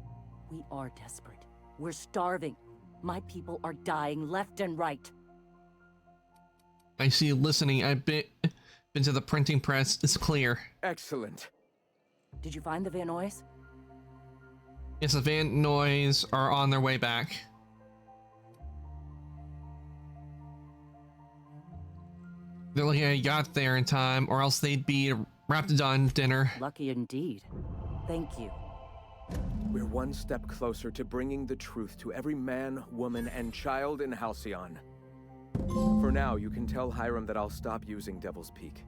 We are desperate. We're starving. My people are dying left and right. I see you listening. I've been to the printing press. It's clear. Excellent. Did you find the Vanoys? Yes, the Van Noys are on their way back. They're lucky I got there in time, or else they'd be at Raptidon dinner. Lucky indeed. Thank you. We're one step closer to bringing the truth to every man, woman, and child in Halcyon. For now, you can tell Hiram that I'll stop using Devil's Peak.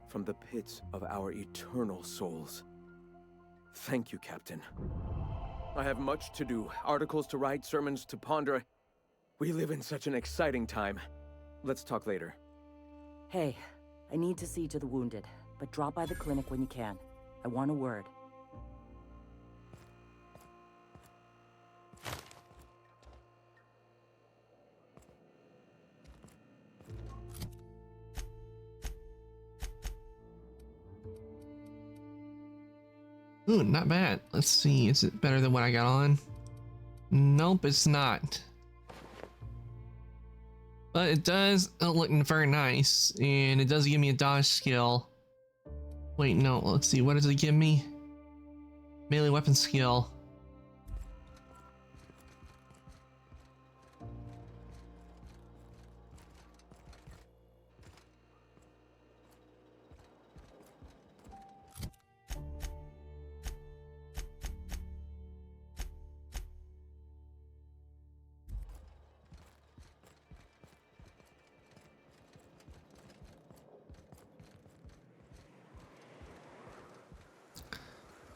From the pits of our eternal souls. Thank you, Captain. I have much to do, articles to write, sermons to ponder. We live in such an exciting time. Let's talk later. Hey, I need to see to the wounded, but drop by the clinic when you can. I want a word. Ooh, not bad. Let's see. Is it better than what I got on? Nope, it's not. But it does look very nice, and it does give me a dodge skill. Wait, no, let's see. What does it give me? Melee weapon skill.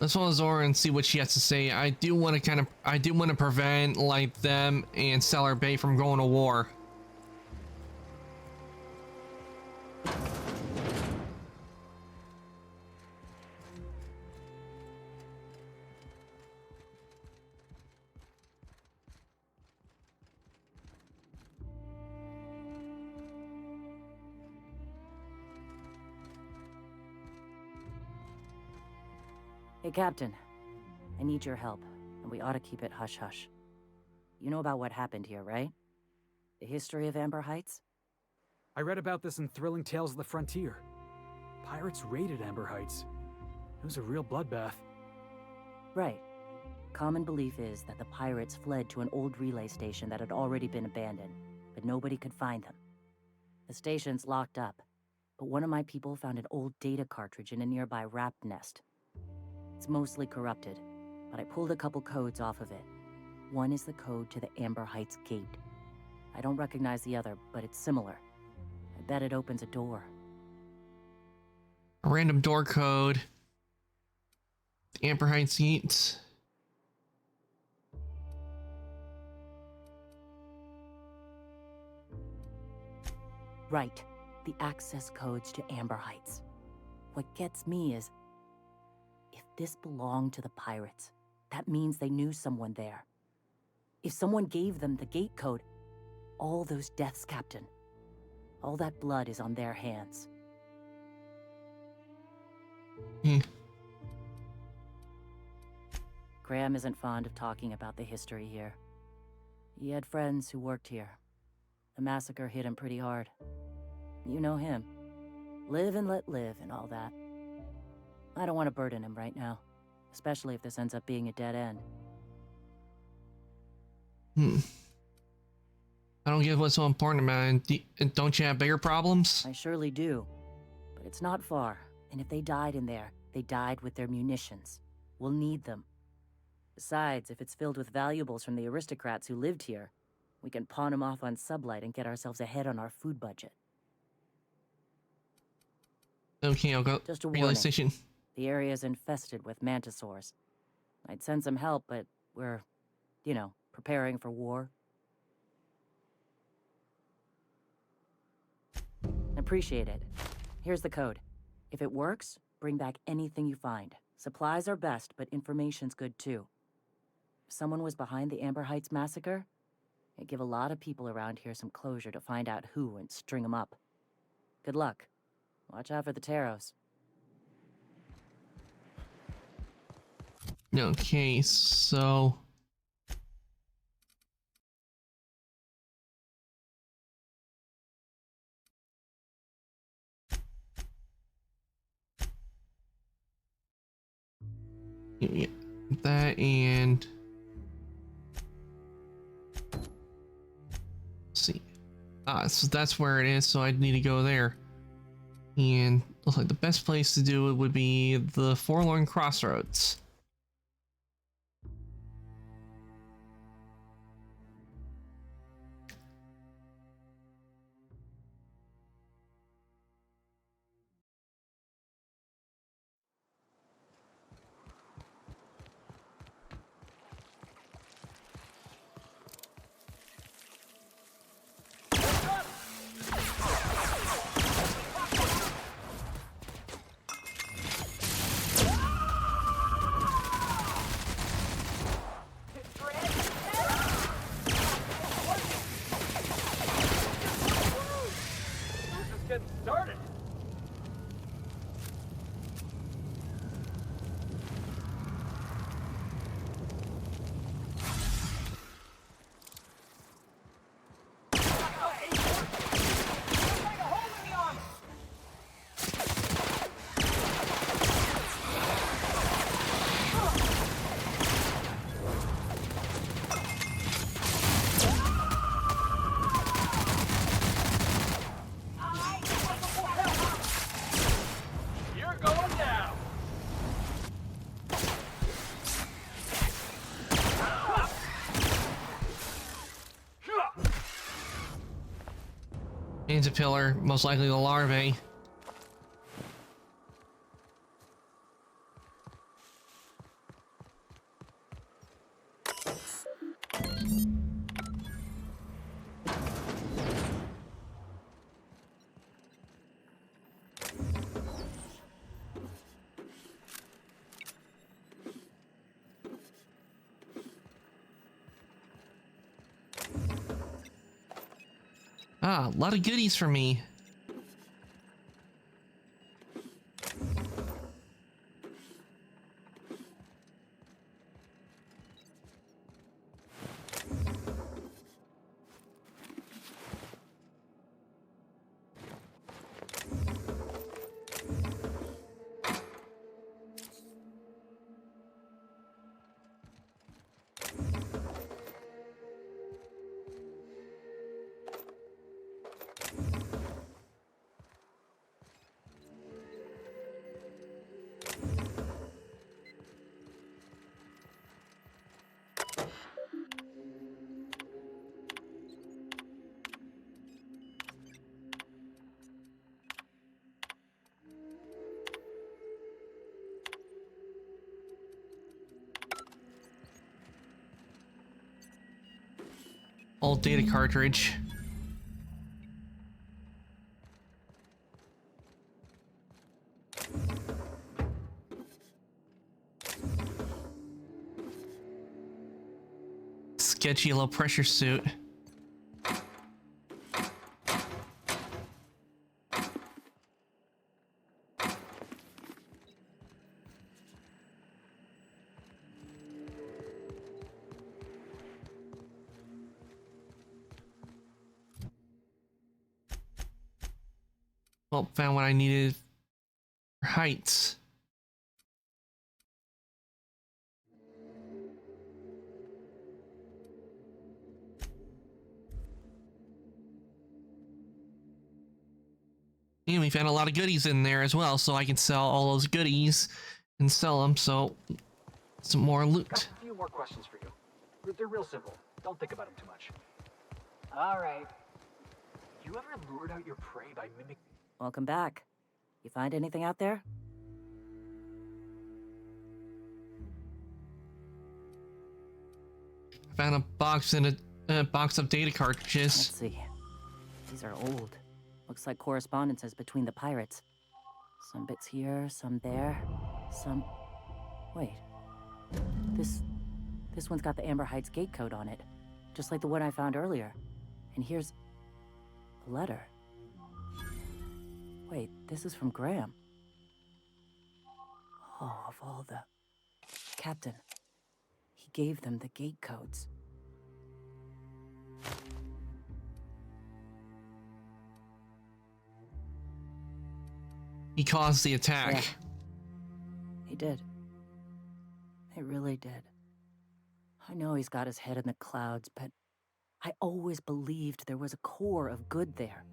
Let's follow Zora and see what she has to say. I do want to prevent like them and Stellar Bay from going to war. Hey, Captain. I need your help, and we ought to keep it hush-hush. You know about what happened here, right? The history of Amber Heights? I read about this in Thrilling Tales of the Frontier. Pirates raided Amber Heights. It was a real bloodbath. Right. Common belief is that the pirates fled to an old relay station that had already been abandoned, but nobody could find them. The station's locked up, but one of my people found an old data cartridge in a nearby rap nest. It's mostly corrupted, but I pulled a couple codes off of it. One is the code to the Amber Heights gate. I don't recognize the other, but it's similar. I bet it opens a door. A random door code. Amber Heights Eats. Right. The access codes to Amber Heights. What gets me is, if this belonged to the pirates, that means they knew someone there. If someone gave them the gate code, all those deaths, Captain, all that blood is on their hands. Graham isn't fond of talking about the history here. He had friends who worked here. The massacre hit him pretty hard. You know him. Live and let live and all that. I don't want to burden him right now, especially if this ends up being a dead end. I don't get what's so important about it. Don't you have bigger problems? I surely do. But it's not far, and if they died in there, they died with their munitions. We'll need them. Besides, if it's filled with valuables from the aristocrats who lived here, we can pawn them off on Sublight and get ourselves ahead on our food budget. Okay, I'll go. Just a relay warning. station. The area's infested with mantisaurs. I'd send some help, but we're, you know, preparing for war. Appreciate it. Here's the code. If it works, bring back anything you find. Supplies are best, but information's good too. If someone was behind the Amber Heights massacre, it'd give a lot of people around here some closure to find out who and string them up. Good luck. Watch out for the Taros. Okay, so... yeah, that and... Let's see. So that's where it is, so I'd need to go there. And looks like the best place to do it would be the Forlorn Crossroads. Getting started. Pillar, most likely the larvae. Ah, a lot of goodies for me. old data cartridge. Sketchy low pressure suit. Well, found what I needed for heights. And we found a lot of goodies in there as well, so I can sell all those goodies and sell them, so some more loot. Got a few more questions for you. They're real simple. Don't think about them too much. All right. You ever lured out your prey by mimicking? Welcome back. You find anything out there? I found a box and a box of data cartridges. Let's see. These are old. Looks like correspondences between the pirates. Some bits here, some there, some... Wait. This one's got the Amber Heights gate code on it. Just like the one I found earlier. And here's... a letter. Wait, this is from Graham. Oh, of all the... Captain. He gave them the gate codes. He caused the attack. Yeah. He did. He really did. I know he's got his head in the clouds, but I always believed there was a core of good there.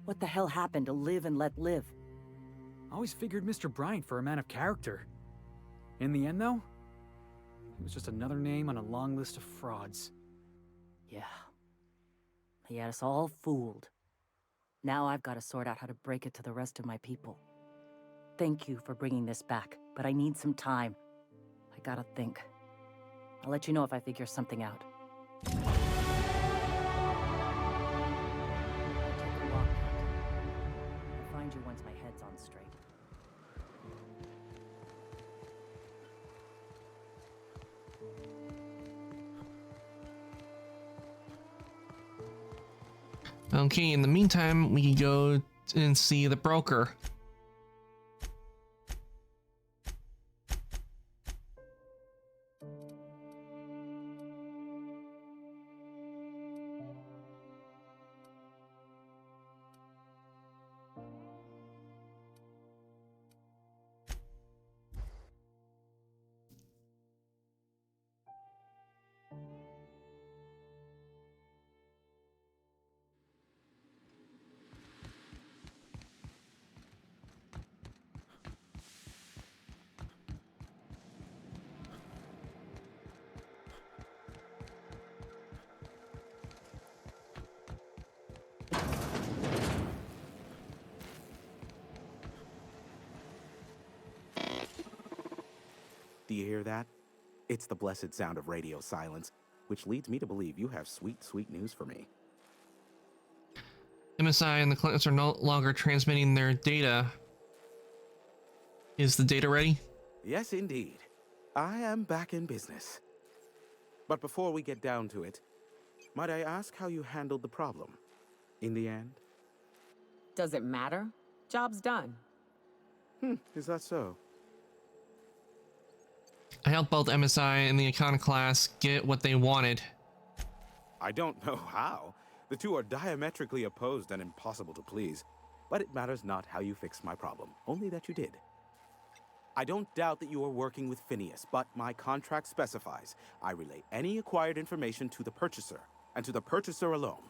What the hell happened to live and let live? I always figured Mr. Bryant for a man of character. In the end, though, he was just another name on a long list of frauds. Yeah. He had us all fooled. Now I've got to sort out how to break it to the rest of my people. Thank you for bringing this back, but I need some time. I gotta think. I'll let you know if I figure something out. I'll take a walk, Captain. I'll find you once my head's on straight. Okay, in the meantime, we can go and see the broker. Do you hear that? It's the blessed sound of radio silence, which leads me to believe you have sweet, sweet news for me. MSI and the Clintons are no longer transmitting their data. Is the data ready? Yes, indeed. I am back in business. But before we get down to it, might I ask how you handled the problem? In the end? Does it matter? Job's done. Is that so? I helped both MSI and the Iconoclast get what they wanted. I don't know how. The two are diametrically opposed and impossible to please. But it matters not how you fixed my problem, only that you did. I don't doubt that you are working with Phineas, but my contract specifies I relay any acquired information to the purchaser, and to the purchaser alone.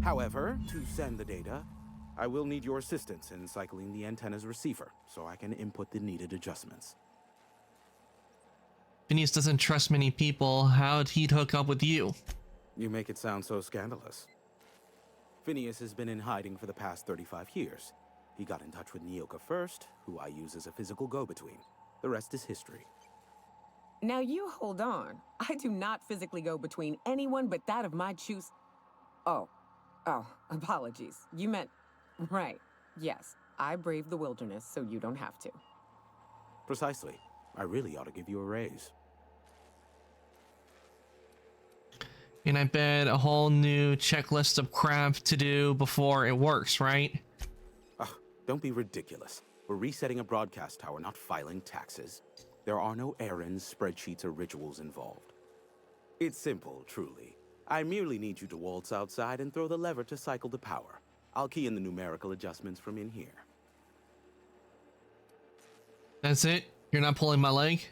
However, to send the data, I will need your assistance in cycling the antenna's receiver, so I can input the needed adjustments. Phineas doesn't trust many people. How'd he hook up with you? You make it sound so scandalous. Phineas has been in hiding for the past 35 years. He got in touch with Nyoka first, who I use as a physical go-between. The rest is history. Now you hold on. I do not physically go between anyone but that of my choose. Oh, apologies. You meant, right. Yes, I braved the wilderness, so you don't have to. Precisely. I really ought to give you a raise. And I bet a whole new checklist of crap to do before it works, right? Don't be ridiculous. We're resetting a broadcast tower, not filing taxes. There are no errands, spreadsheets, or rituals involved. It's simple, truly. I merely need you to waltz outside and throw the lever to cycle the power. I'll key in the numerical adjustments from in here. That's it? You're not pulling my leg?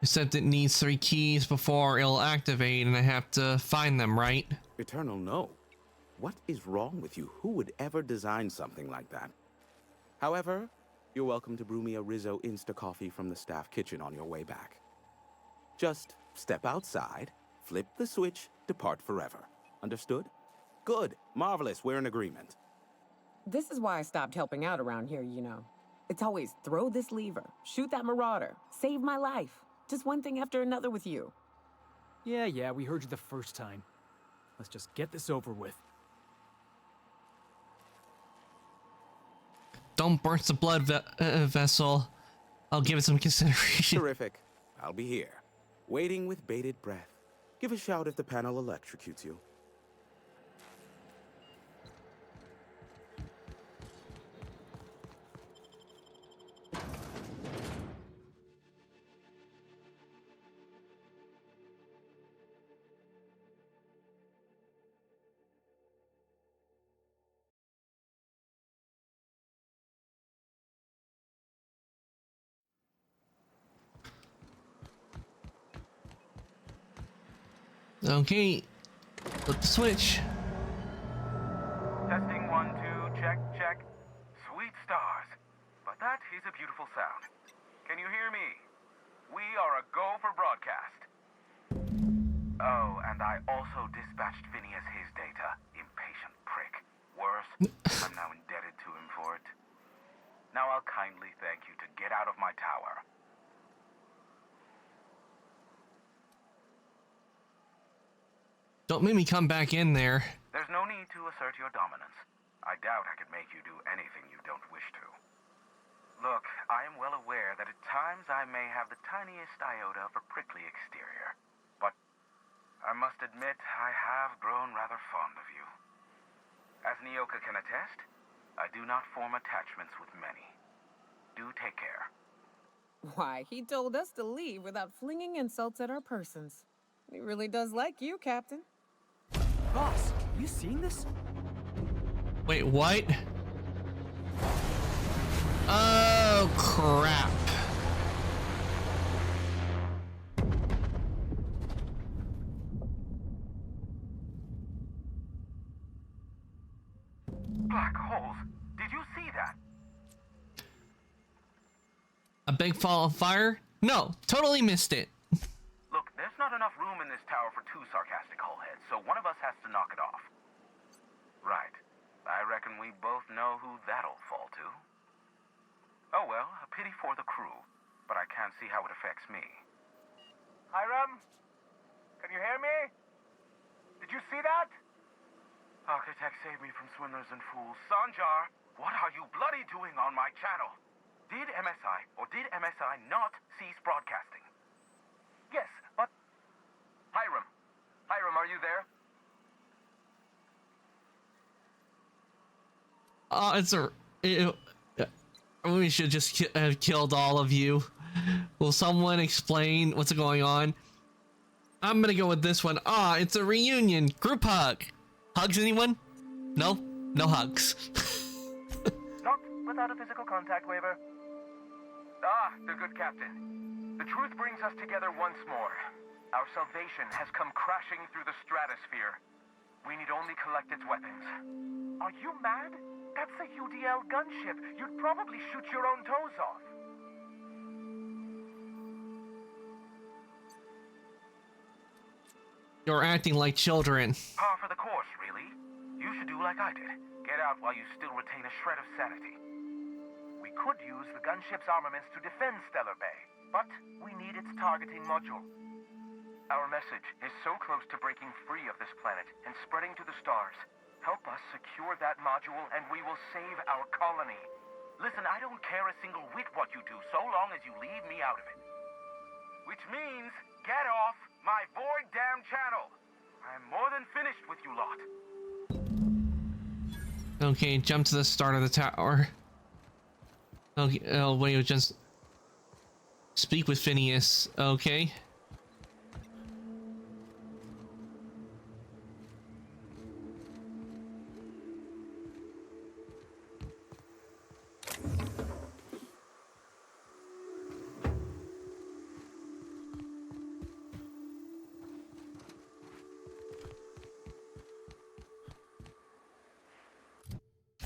Except it needs 3 keys before it'll activate and I have to find them, right? Eternal, no. What is wrong with you? Who would ever design something like that? However, you're welcome to brew me a Rizzo Insta-Coffee from the staff kitchen on your way back. Just step outside, flip the switch, depart forever. Understood? Good. Marvelous. We're in agreement. This is why I stopped helping out around here, you know. It's always throw this lever, shoot that marauder, save my life. Just one thing after another with you. Yeah, we heard you the first time. Let's just get this over with. Don't burst the blood vessel. I'll give it some consideration. Terrific. I'll be here, waiting with bated breath. Give a shout if the panel electrocutes you. Okay, flip the switch. Testing 1, 2, check. Sweet stars. But that is a beautiful sound. Can you hear me? We are a go for broadcast. Oh, and I also dispatched Phineas his data. Impatient prick. Worse, I'm now indebted to him for it. Now I'll kindly thank you to get out of my tower. Don't make me come back in there. There's no need to assert your dominance. I doubt I could make you do anything you don't wish to. Look, I am well aware that at times I may have the tiniest iota of a prickly exterior. But I must admit I have grown rather fond of you. As Nyoka can attest, I do not form attachments with many. Do take care. Why, he told us to leave without flinging insults at our persons. He really does like you, Captain. Boss, you seen this? Wait, what? Oh, crap. Black holes. Did you see that? A big fall of fire? No, totally missed it. Look, there's not enough room in this tower for 2 sarcastic hullheads, so one of us has to knock it off. Right. I reckon we both know who that'll fall to. Oh well, a pity for the crew, but I can't see how it affects me. Hiram? Can you hear me? Did you see that? Architect, save me from swindlers and fools. Sanjar, what are you bloody doing on my channel? Did MSI or did MSI not cease broadcasting? Yes, but... Hiram, are you there? We should just have killed all of you. Will someone explain what's going on? I'm gonna go with this one. It's a reunion. Group hug. Hugs, anyone? No? No hugs. Not without a physical contact waiver. The good captain. The truth brings us together once more. Our salvation has come crashing through the stratosphere. We need only collect its weapons. Are you mad? That's a UDL gunship. You'd probably shoot your own toes off. You're acting like children. Par for the course, really. You should do like I did. Get out while you still retain a shred of sanity. We could use the gunship's armaments to defend Stellar Bay, but we need its targeting module. Our message is so close to breaking free of this planet and spreading to the stars. Help us secure that module and we will save our colony. Listen, I don't care a single whit what you do so long as you leave me out of it. Which means, get off my void damn channel. I'm more than finished with you lot. Okay, jump to the start of the tower. Okay, oh wait, just speak with Phineas. Okay.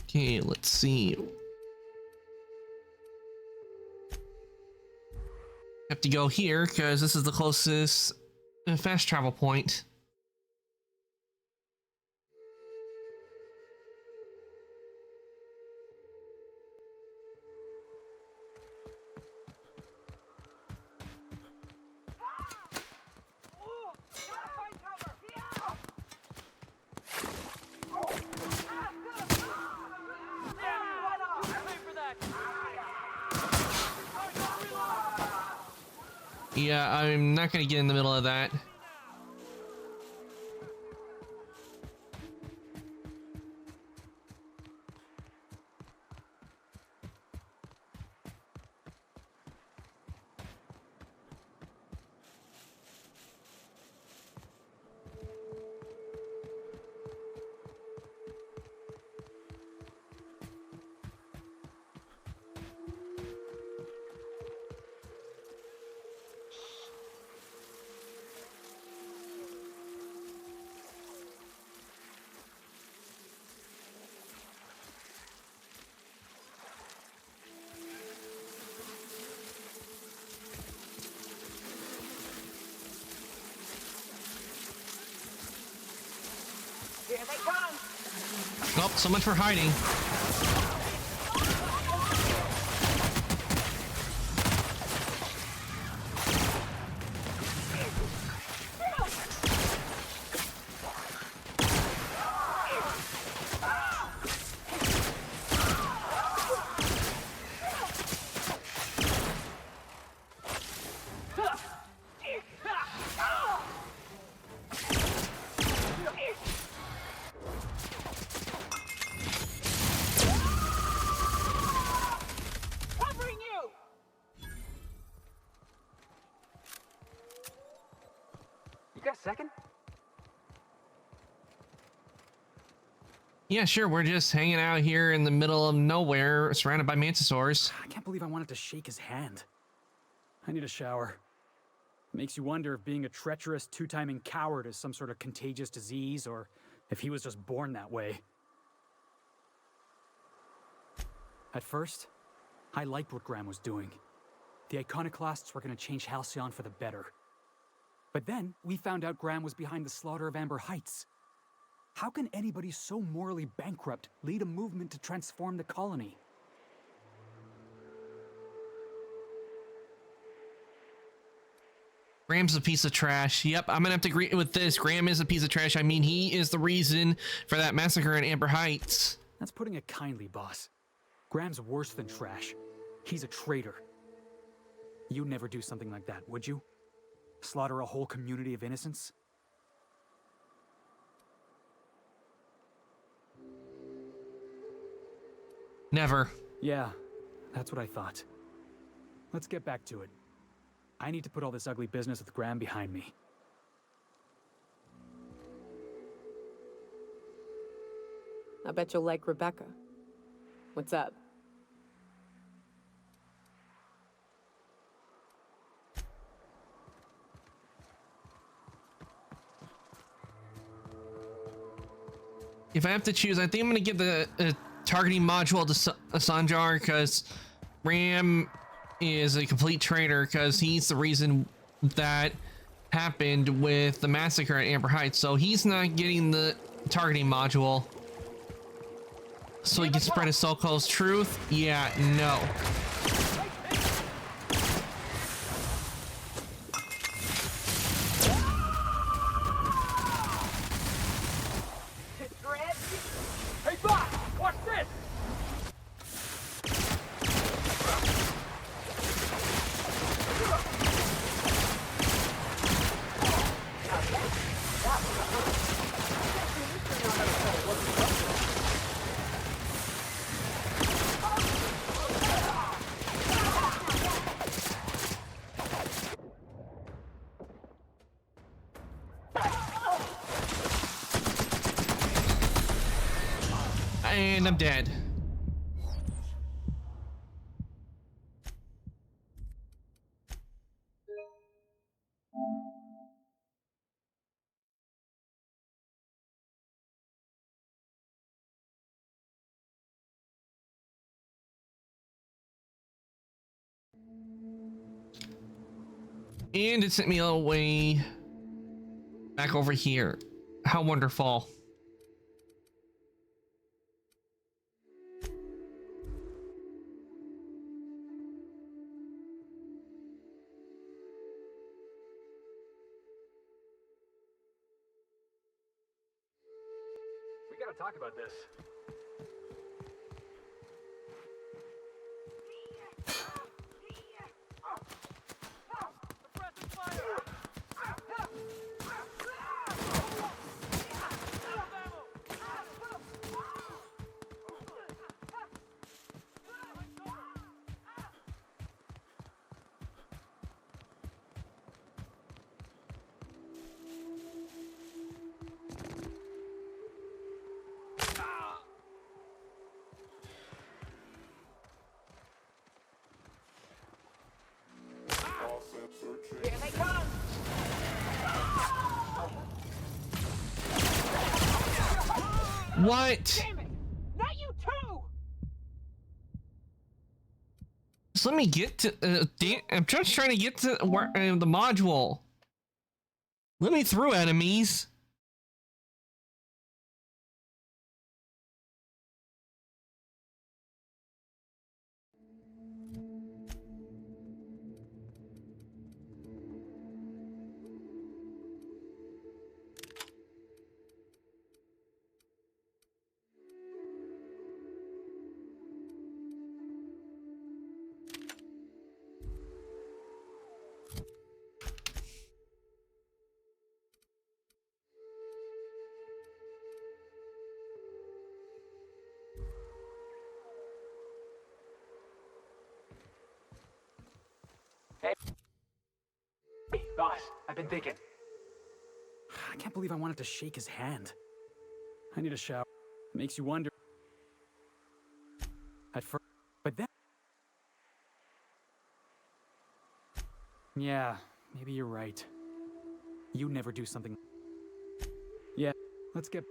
Okay, let's see. Have to go here because this is the closest fast travel point. Yeah, I'm not gonna get in the middle of that. Here they come! Oh, so much for hiding. Second? Yeah, sure. We're just hanging out here in the middle of nowhere, surrounded by mantisaurs. I can't believe I wanted to shake his hand. I need a shower. Makes you wonder if being a treacherous, two-timing coward is some sort of contagious disease, or if he was just born that way. At first, I liked what Graham was doing. The Iconoclasts were going to change Halcyon for the better. But then, we found out Graham was behind the slaughter of Amber Heights. How can anybody so morally bankrupt lead a movement to transform the colony? Graham's a piece of trash. Yep, I'm gonna have to agree with this. Graham is a piece of trash. I mean, he is the reason for that massacre in Amber Heights. That's putting it kindly, boss. Graham's worse than trash. He's a traitor. You'd never do something like that, would you? Slaughter a whole community of innocents? Never. Yeah, that's what I thought. Let's get back to it. I need to put all this ugly business with Graham behind me. I bet you'll like Rebecca. What's up? If I have to choose, I think I'm gonna give the targeting module to Sanjar, because Ram is a complete traitor, because he's the reason that happened with the massacre at Amber Heights, so he's not getting the targeting module. so he can spread his so-called truth? Yeah, no. Hey, boss! Watch this! And I'm dead. And it sent me all the way back over here. How wonderful. We gotta talk about this. Here they come! What? Damn it! Not you too! Just let me get to. I'm just trying to get to where the module. Let me through, enemies. Hey, boss, I've been thinking. I can't believe I wanted to shake his hand. I need a shower. Makes you wonder. At first, but then. Yeah, maybe you're right. You never do something. Yeah, let's get.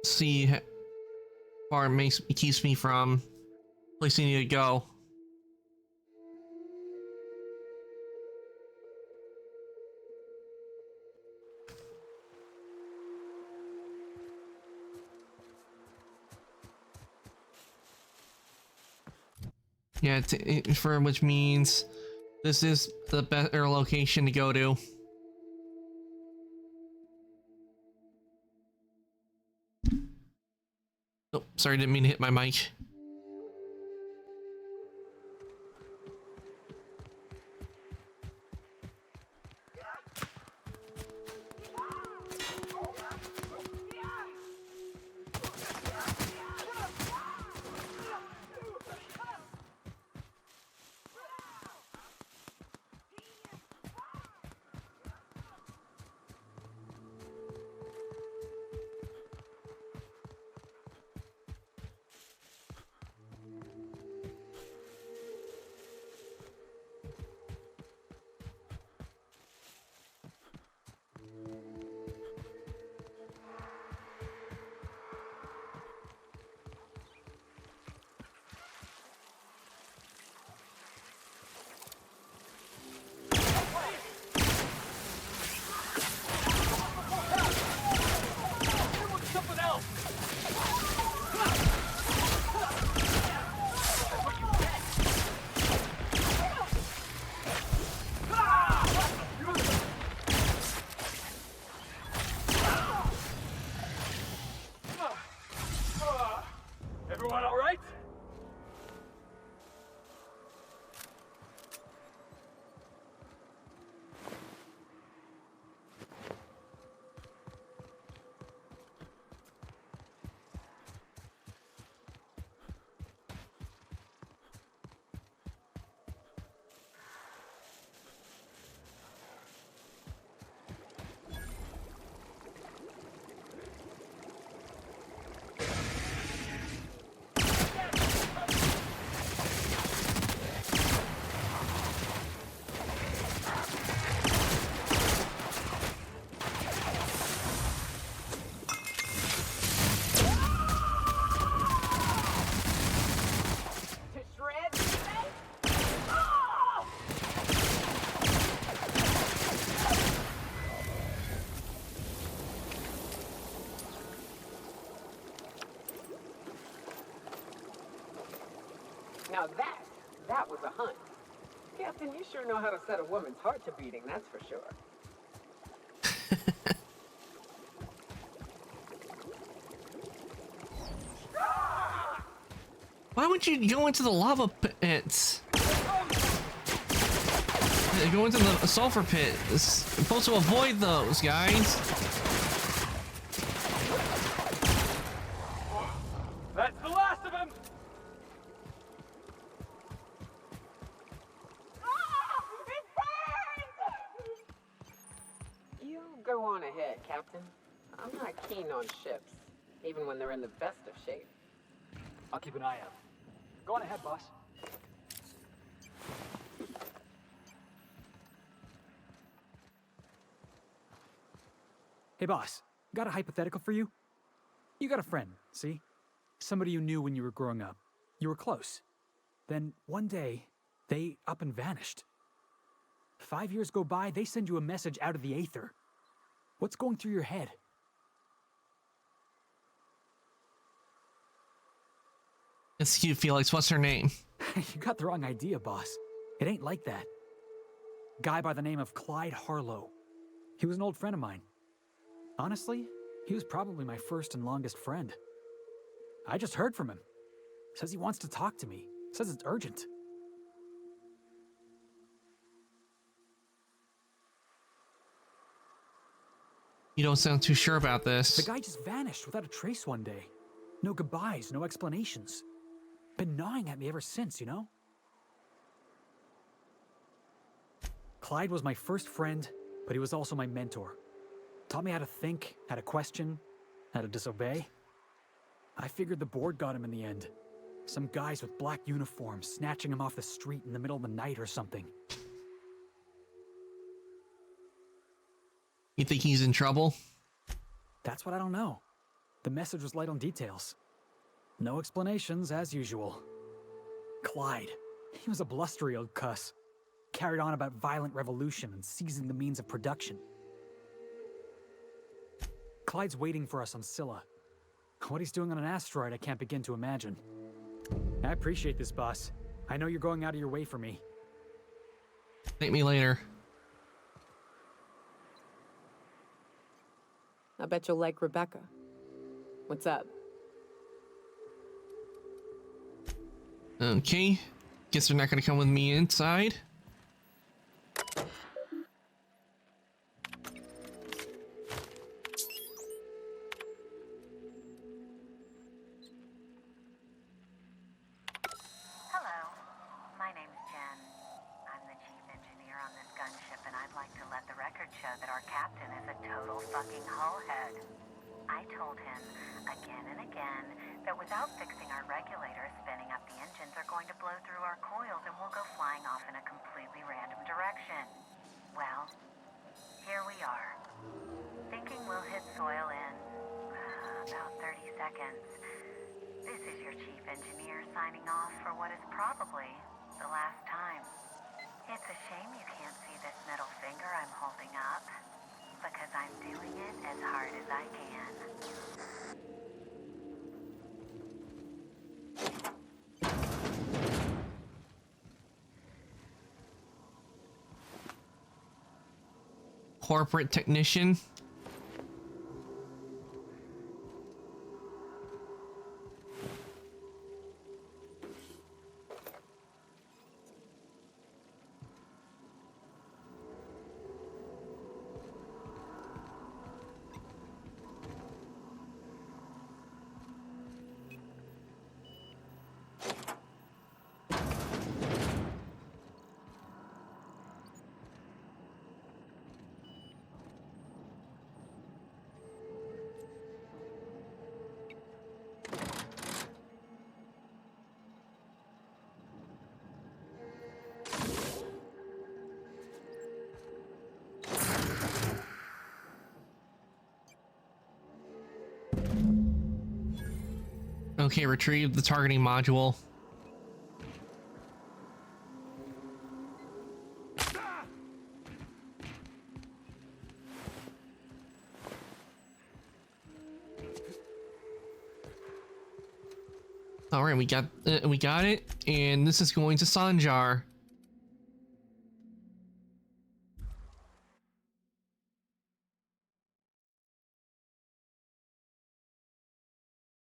See how far it keeps me from place I need to go. Yeah, for which means this is the better location to go to. Oh, sorry, didn't mean to hit my mic. Now that was a hunt. Captain, you sure know how to set a woman's heart to beating, that's for sure. Why would you go into the lava pits? Go into the sulfur pit. It's supposed to avoid those, guys. That's the last of him! You go on ahead, Captain. I'm not keen on ships, even when they're in the best of shape. I'll keep an eye out. Go on ahead, boss. Hey, boss. Got a hypothetical for you? You got a friend, see? Somebody you knew when you were growing up. You were close. Then, one day, they up and vanished. 5 years go by, they send you a message out of the aether. What's going through your head? It's cute, Felix. What's her name? You got the wrong idea, boss. It ain't like that. Guy by the name of Clyde Harlow. He was an old friend of mine. Honestly, he was probably my first and longest friend. I just heard from him. Says he wants to talk to me. Says it's urgent. You don't sound too sure about this. The guy just vanished without a trace one day. No goodbyes, no explanations. Been gnawing at me ever since, you know? Clyde was my first friend, but he was also my mentor. Taught me how to think, how to question, how to disobey. I figured the board got him in the end. Some guys with black uniforms snatching him off the street in the middle of the night or something. You think he's in trouble? That's what I don't know. The message was light on details. No explanations, as usual. Clyde. He was a blustery old cuss. Carried on about violent revolution and seizing the means of production. Clyde's waiting for us on Scylla. What he's doing on an asteroid, I can't begin to imagine. I appreciate this, boss. I know you're going out of your way for me. Thank me later. I bet you'll like Rebecca. What's up? Okay. Guess they're not gonna come with me inside. Hello. My name's Jen. I'm the chief engineer on this gunship, and I'd like to let the record show that our captain is a total fucking hullhead. I told him again and again that without fixing our regulators, spinning up the engines are going to blow through our coils and we'll go flying off in a completely random direction. Well, here we are. Thinking we'll hit soil in about 30 seconds. This is your chief engineer signing off for what is probably the last time. It's a shame you can't see this middle finger I'm holding up, because I'm doing it as hard as I can. Corporate technician. Okay, retrieve the targeting module. All right, we got it, and this is going to Sanjar.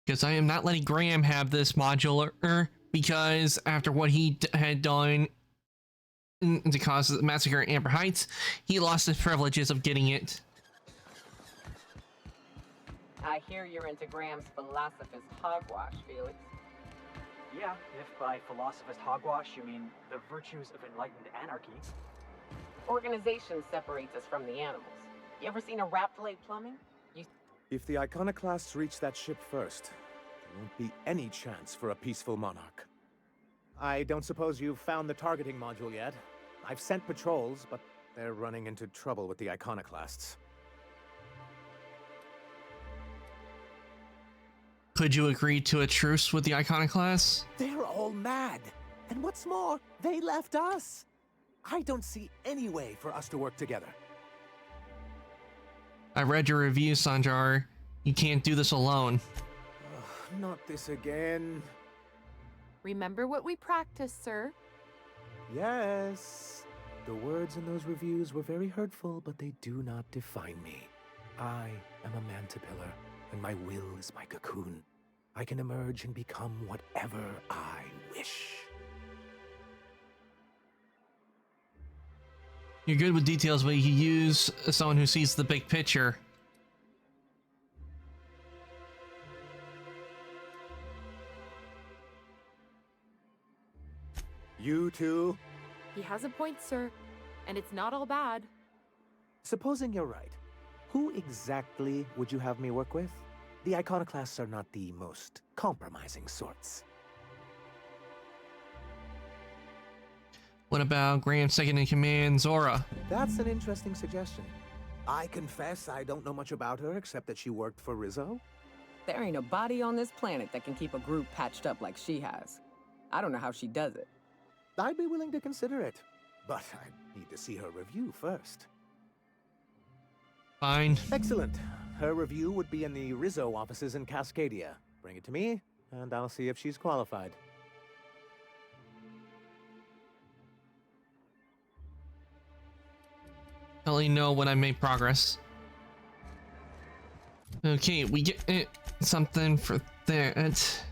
Because I am not letting Graham have this modular, because after what he had done to cause the massacre at Amber Heights, he lost his privileges of getting it. I hear you're into Graham's philosopher's hogwash, Felix. Yeah, if by philosopher's hogwash you mean the virtues of enlightened anarchy. Organization separates us from the animals. You ever seen a Raptolate plumbing? If the Iconoclasts reach that ship first, there won't be any chance for a peaceful monarch. I don't suppose you've found the targeting module yet. I've sent patrols, but they're running into trouble with the Iconoclasts. Could you agree to a truce with the Iconoclasts? They're all mad. And what's more, they left us. I don't see any way for us to work together. I read your review, Sanjar. You can't do this alone. Not this again. Remember what we practiced, sir. Yes. The words in those reviews were very hurtful, but they do not define me. I am a Mantipillar, and my will is my cocoon. I can emerge and become whatever I wish. You're good with details, but you use someone who sees the big picture. You too? He has a point, sir. And it's not all bad. Supposing you're right, who exactly would you have me work with? The Iconoclasts are not the most compromising sorts. What about Graham's second-in-command, Zora? That's an interesting suggestion. I confess I don't know much about her except that she worked for Rizzo. There ain't a body on this planet that can keep a group patched up like she has. I don't know how she does it. I'd be willing to consider it, but I need to see her review first. Fine. Excellent. Her review would be in the Rizzo offices in Cascadia. Bring it to me, and I'll see if she's qualified. I'll let you know when I make progress. Okay, we get something for that.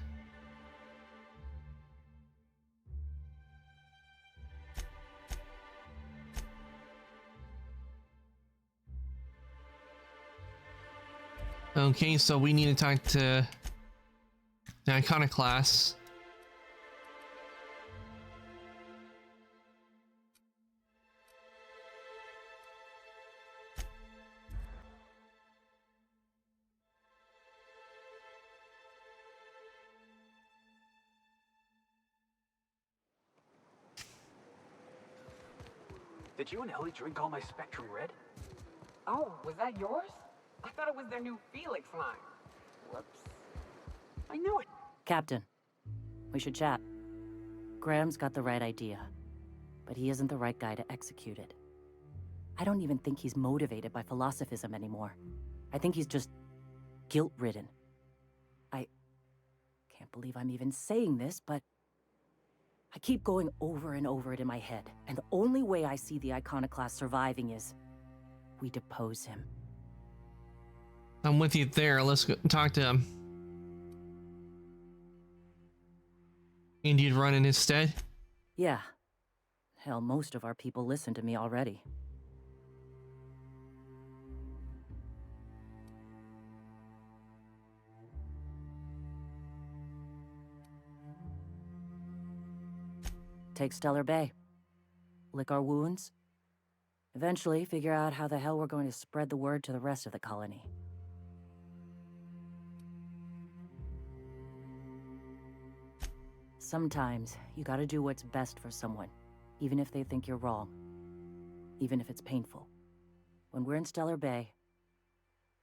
Okay, so we need to talk to the Iconoclasts. Did you and Ellie drink all my Spectrum Red? Oh, was that yours? I thought it was their new Felix line. Whoops. I knew it. Captain, we should chat. Graham's got the right idea, but he isn't the right guy to execute it. I don't even think he's motivated by philosophism anymore. I think he's just guilt-ridden. I can't believe I'm even saying this, but I keep going over and over it in my head, and the only way I see the Iconoclast surviving is we depose him. I'm with you there. Let's go talk to him. And you'd run in his stead? Yeah. Hell, most of our people listen to me already. Take Stellar Bay. Lick our wounds. Eventually, figure out how the hell we're going to spread the word to the rest of the colony. Sometimes, you gotta do what's best for someone, even if they think you're wrong. Even if it's painful. When we're in Stellar Bay,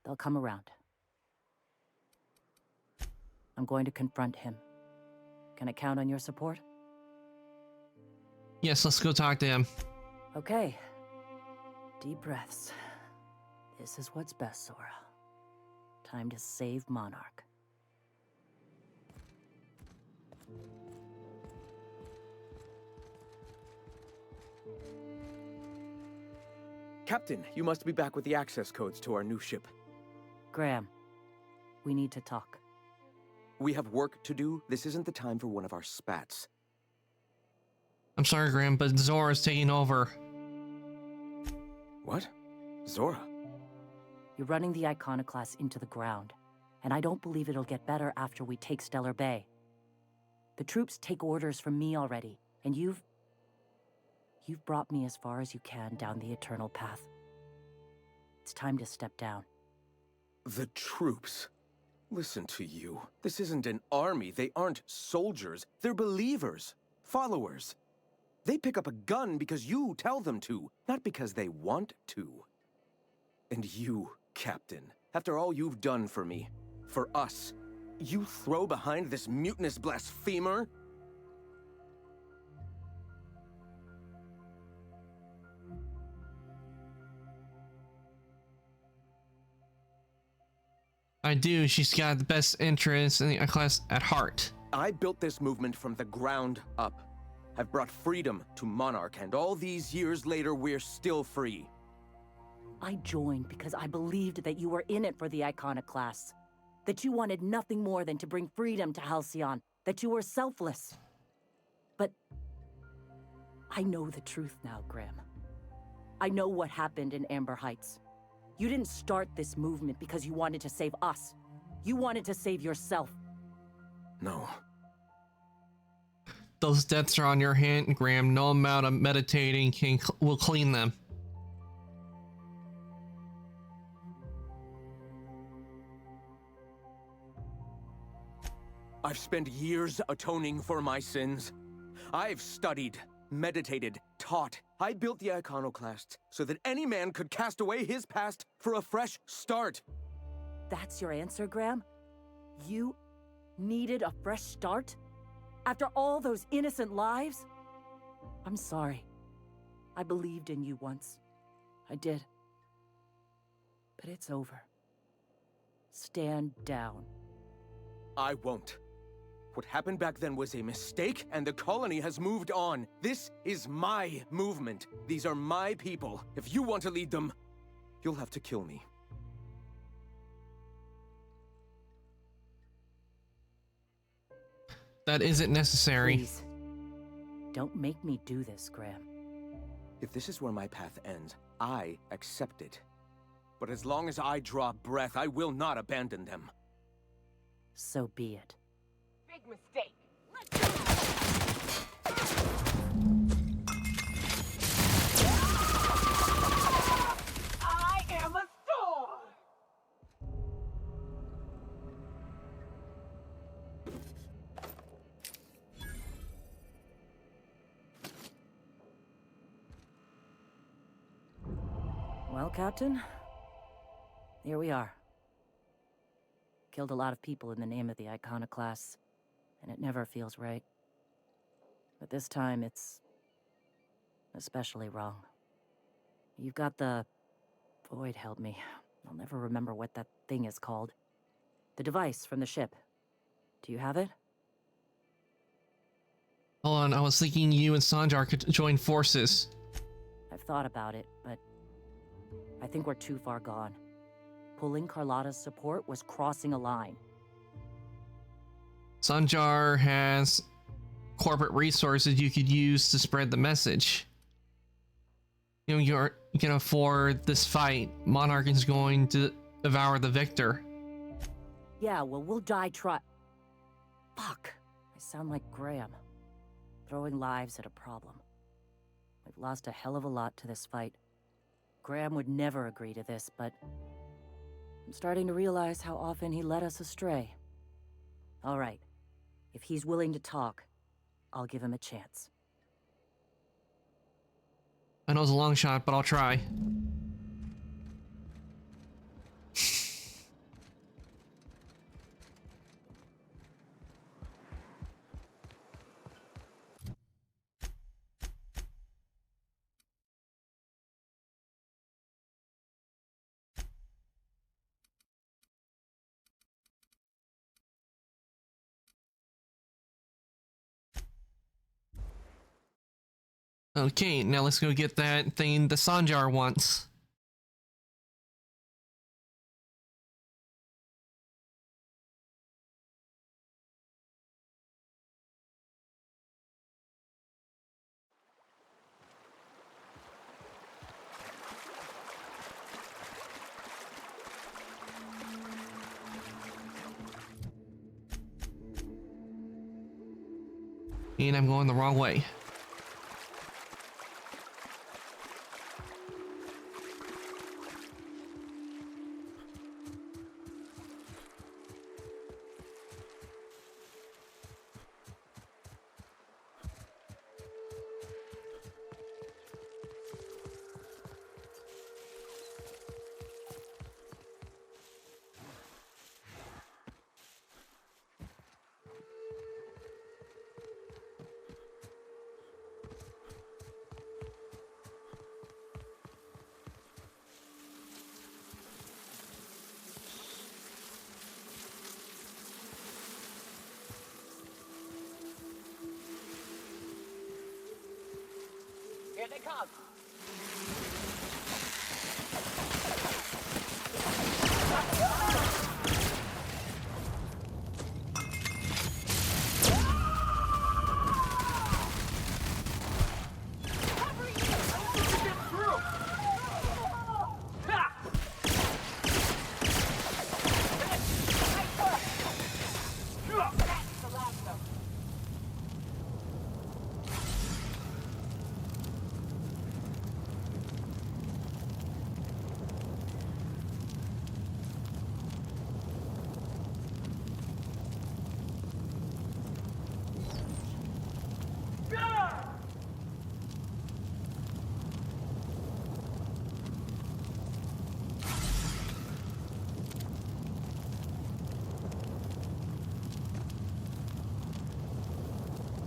they'll come around. I'm going to confront him. Can I count on your support? Yes, let's go talk to him. Okay. Deep breaths. This is what's best, Zora. Time to save Monarch. Captain, you must be back with the access codes to our new ship. Graham, we need to talk. We have work to do. This isn't the time for one of our spats. I'm sorry, Graham, but Zora's taking over. What? Zora? You're running the Iconoclast into the ground, and I don't believe it'll get better after we take Stellar Bay. The troops take orders from me already, and you've brought me as far as you can down the Eternal Path. It's time to step down. The troops? Listen to you. This isn't an army. They aren't soldiers. They're believers. Followers. They pick up a gun because you tell them to, not because they want to. And you, Captain, after all you've done for me, for us, you throw behind this mutinous blasphemer? I do. She's got the best interests in the class at heart. I built this movement from the ground up. I've brought freedom to Monarch, and all these years later, we're still free. I joined because I believed that you were in it for the Iconoclasts. That you wanted nothing more than to bring freedom to Halcyon. That you were selfless. But I know the truth now, Graham. I know what happened in Amber Heights. You didn't start this movement because you wanted to save us. You wanted to save yourself. No. Those deaths are on your hand, Graham. No amount of meditating will clean them. I've spent years atoning for my sins. I've studied, meditated, taught. I built the Iconoclasts so that any man could cast away his past for a fresh start. That's your answer, Graham? You needed a fresh start? After all those innocent lives? I'm sorry. I believed in you once. I did. But it's over. Stand down. I won't. What happened back then was a mistake, and the colony has moved on. This is my movement. These are my people. If you want to lead them, you'll have to kill me. That isn't necessary. Please. Don't make me do this, Graham. If this is where my path ends, I accept it. But as long as I draw breath, I will not abandon them. So be it. Big mistake. Let's go. I am a storm. Well, Captain, here we are. Killed a lot of people in the name of the Iconoclasts, and it never feels right. But this time, it's especially wrong. You've got the... Void help me. I'll never remember what that thing is called. The device from the ship. Do you have it? Hold on, I was thinking you and Sanjar could join forces. I've thought about it, but I think we're too far gone. Pulling Carlotta's support was crossing a line. Sanjar has corporate resources you could use to spread the message. You know, you can afford this fight. Monarch is going to devour the victor. Yeah, well, we'll die Fuck. I sound like Graham. Throwing lives at a problem. We've lost a hell of a lot to this fight. Graham would never agree to this, but I'm starting to realize how often he led us astray. All right. If he's willing to talk, I'll give him a chance. I know it's a long shot, but I'll try. Okay, now let's go get that thing the Sanjar wants. And I'm going the wrong way. Here they come.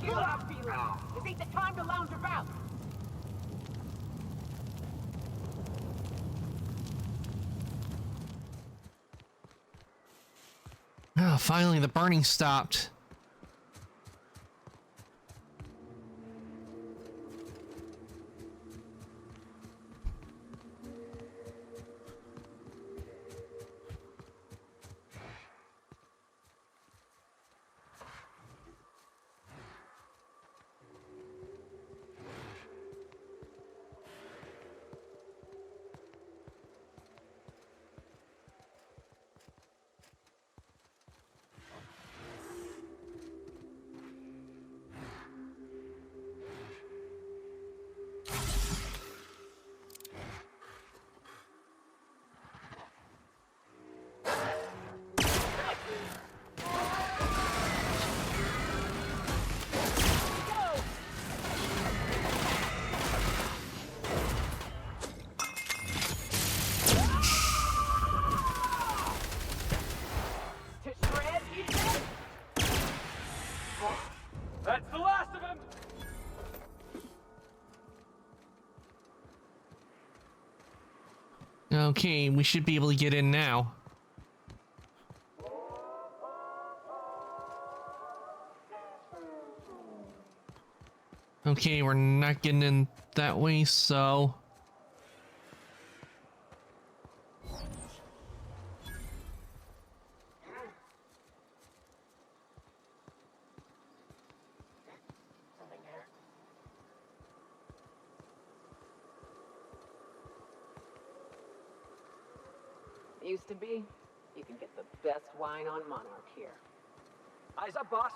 Get up, Felix! This ain't the time to lounge about! Oh, finally the burning stopped. That's the last of him! Okay, we should be able to get in now. Okay, we're not getting in that way, so... Used to be. You can get the best wine on Monarch here. Eyes up, boss.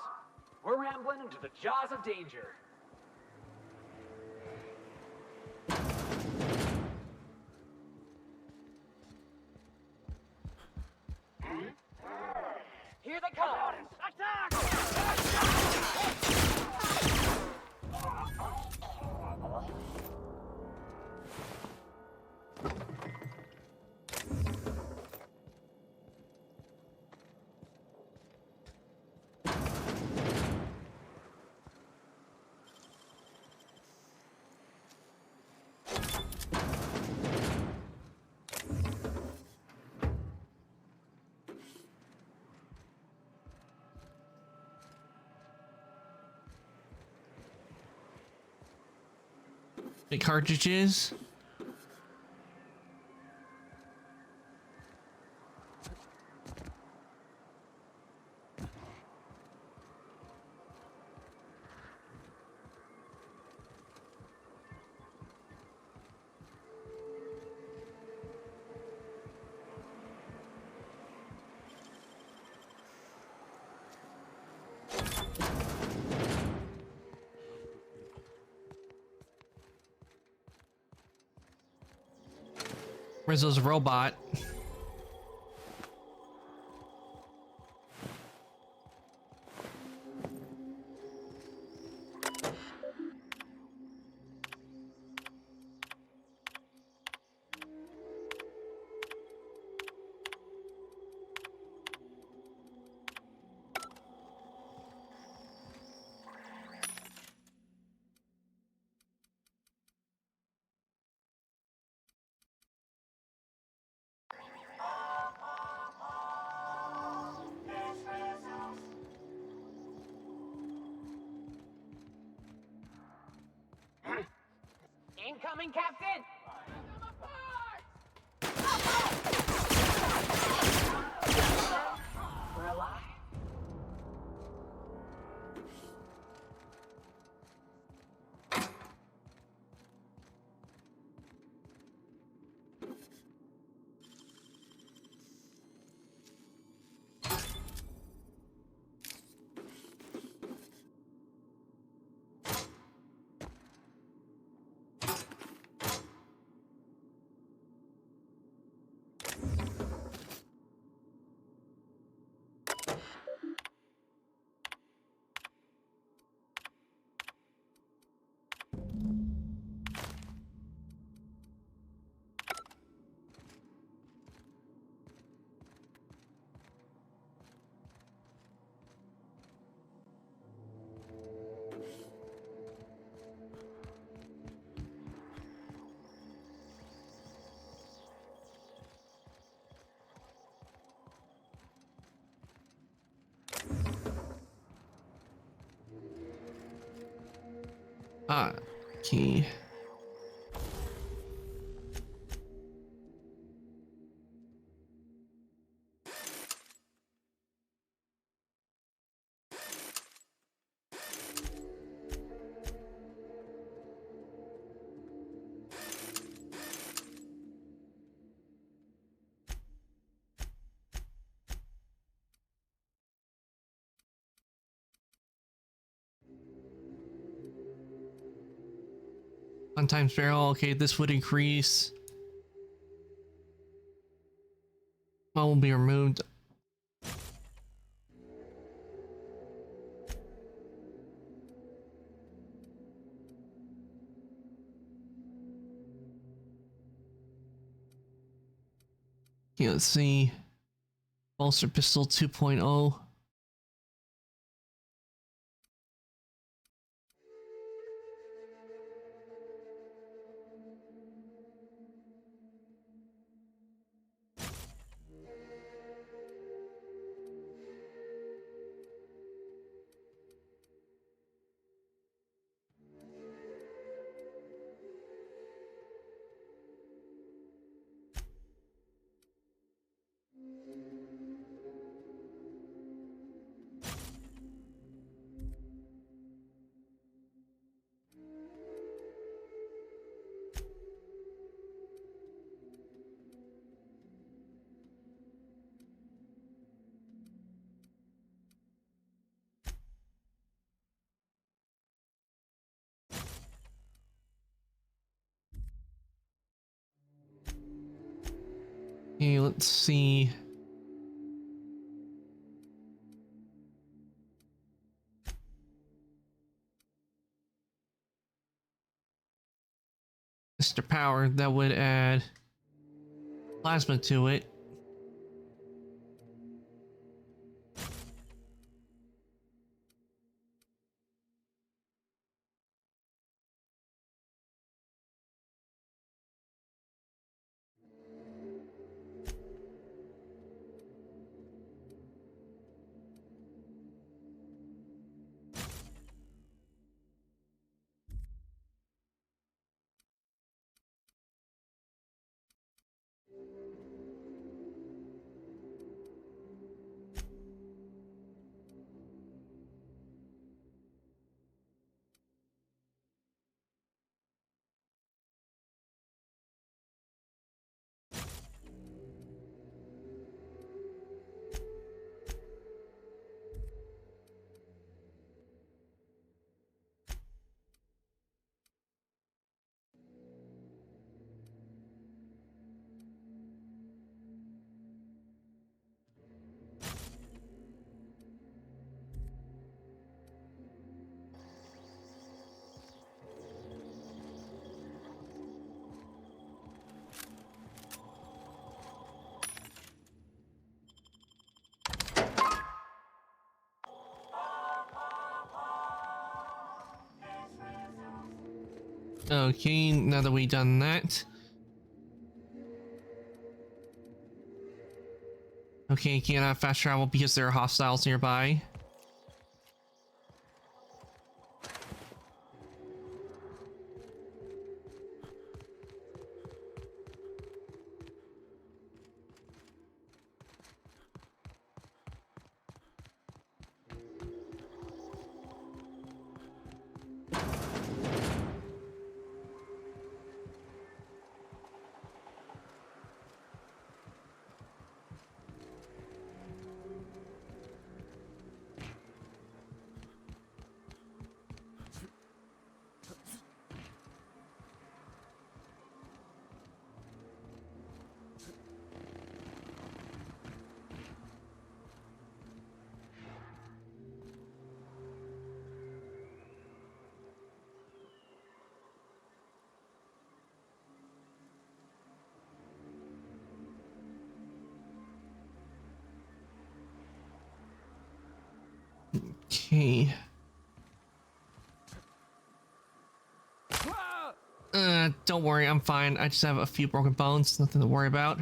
We're rambling into the jaws of danger. Here they come! The cartridges. Rizzo's robot. Incoming, Captain! We're alive. Ah, key. One times barrel. Okay, this would increase. One will be removed. Okay, let's see. Bolster pistol 2.0. Okay, let's see. Mr. Power, that would add plasma to it. Okay, now that we've done that. Okay, cannot fast travel because there are hostiles nearby. Okay. Don't worry, I'm fine. I just have a few broken bones, nothing to worry about.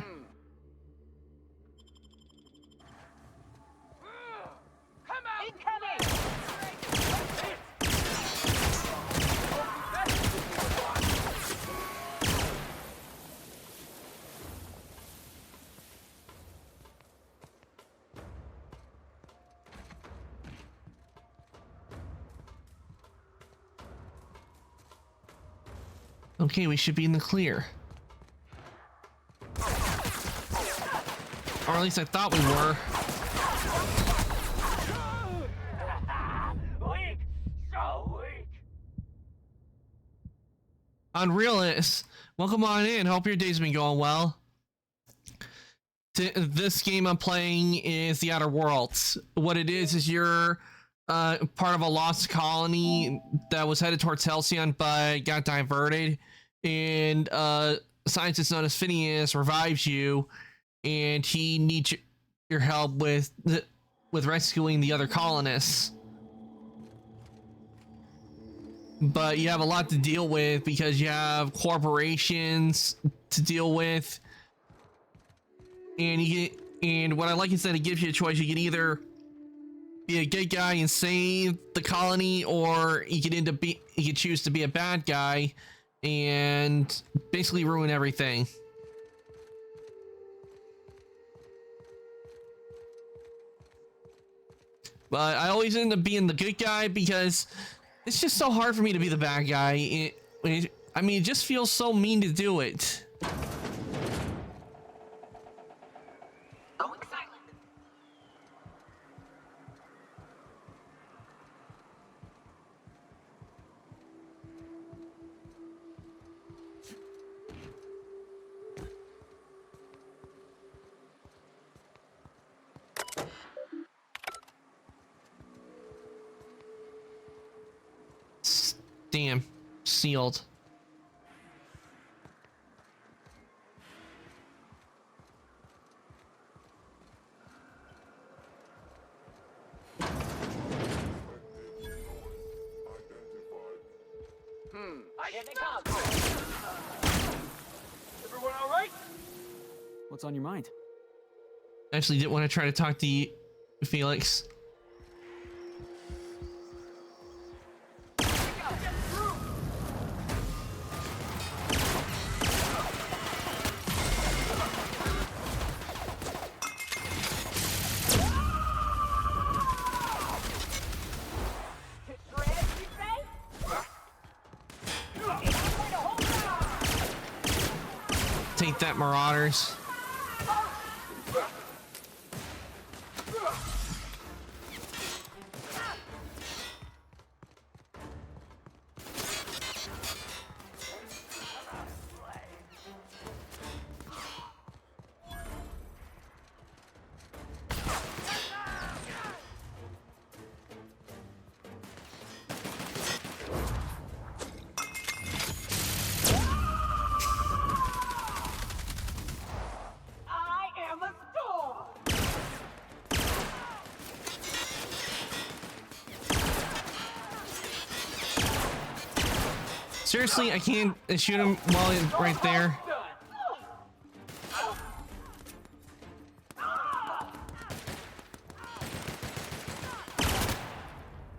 Okay, we should be in the clear. Or at least I thought we were. Weak! So weak! Unrealist, welcome on in. Hope your day's been going well. This game I'm playing is The Outer Worlds. What it is you're part of a lost colony that was headed towards Halcyon but got diverted, and scientist known as Phineas revives you, and he needs your help with rescuing the other colonists. But you have a lot to deal with because you have corporations to deal with, and what I like is that it gives you a choice. You can either be a good guy and save the colony, or you can choose to be a bad guy and basically ruin everything. But I always end up being the good guy because it's just so hard for me to be the bad guy. I mean, it just feels so mean to do it. Going silent. Damn, sealed. Here they come. Everyone all right? What's on your mind? Actually didn't want to try to talk to you, Felix. Take that, Marauders. Seriously, I can't shoot him while he's right there.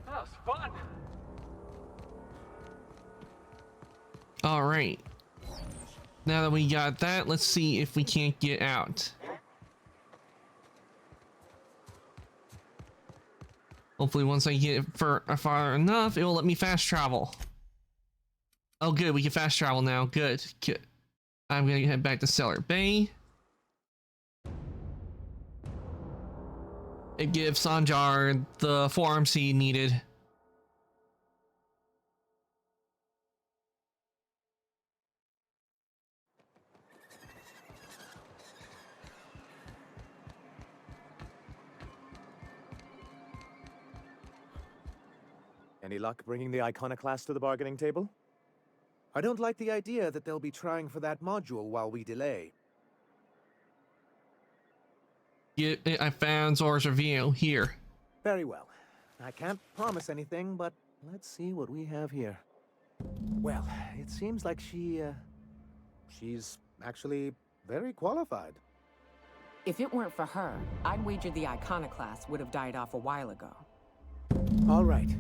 That was fun. All right. Now that we got that, let's see if we can't get out. Hopefully once I get far enough, it will let me fast travel. Oh good, we can fast travel now. Good. Good. I'm gonna head back to Stellar Bay. It gives Sanjar the forearms he needed. Any luck bringing the Iconoclast to the bargaining table? I don't like the idea that they'll be trying for that module while we delay. I found Zora's review here. Very well. I can't promise anything, but let's see what we have here. Well, it seems like she's actually very qualified. If it weren't for her, I'd wager the Iconoclast would have died off a while ago. All right.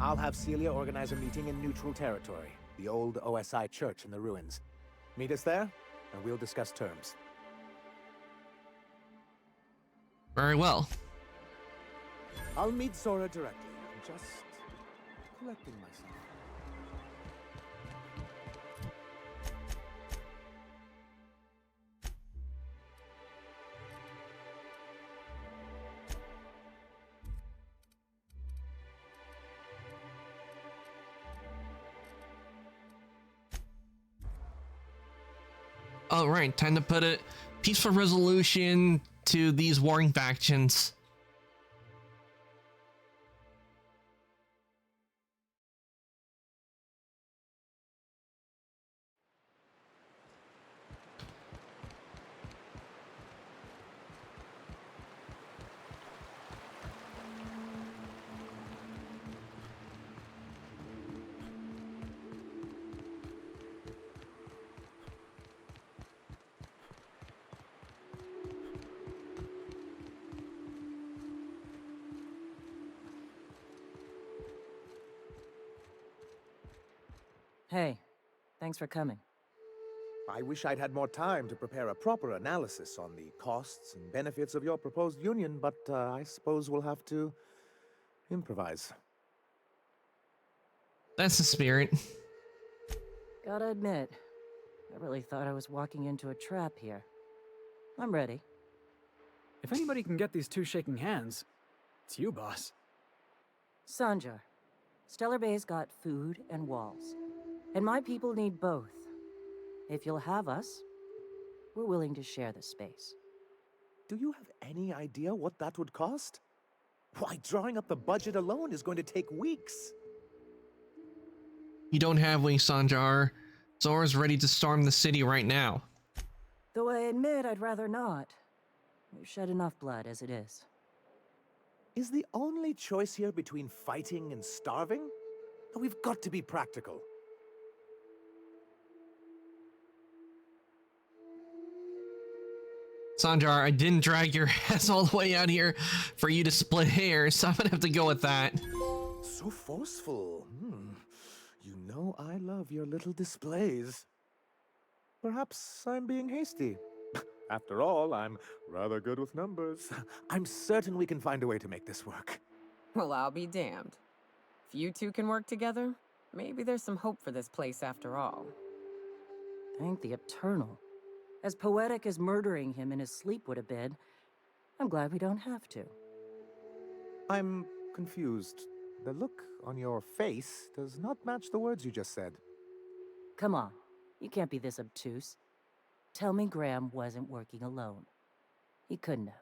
I'll have Celia organize a meeting in neutral territory, the old OSI church in the ruins. Meet us there, and we'll discuss terms. Very well. I'll meet Zora directly. I'm just collecting myself. All right, time to put a peaceful resolution to these warring factions. Hey, thanks for coming. I wish I'd had more time to prepare a proper analysis on the costs and benefits of your proposed union, but I suppose we'll have to improvise. That's the spirit. Gotta admit, I really thought I was walking into a trap here. I'm ready. If anybody can get these two shaking hands, it's you, boss. Sanjar, Stellar Bay's got food and walls. And my people need both. If you'll have us, we're willing to share the space. Do you have any idea what that would cost? Why, drawing up the budget alone is going to take weeks. You don't have wings, Sanjar. Zora's ready to storm the city right now. Though I admit I'd rather not. We've shed enough blood as it is. Is the only choice here between fighting and starving? We've got to be practical. Sanjar, I didn't drag your ass all the way out here for you to split hairs, so I'm gonna have to go with that. So forceful. You know I love your little displays. Perhaps I'm being hasty. After all, I'm rather good with numbers. I'm certain we can find a way to make this work. Well, I'll be damned. If you two can work together, maybe there's some hope for this place after all. Thank the Eternal. As poetic as murdering him in his sleep would have been, I'm glad we don't have to. I'm confused. The look on your face does not match the words you just said. Come on, you can't be this obtuse. Tell me Graham wasn't working alone. He couldn't have.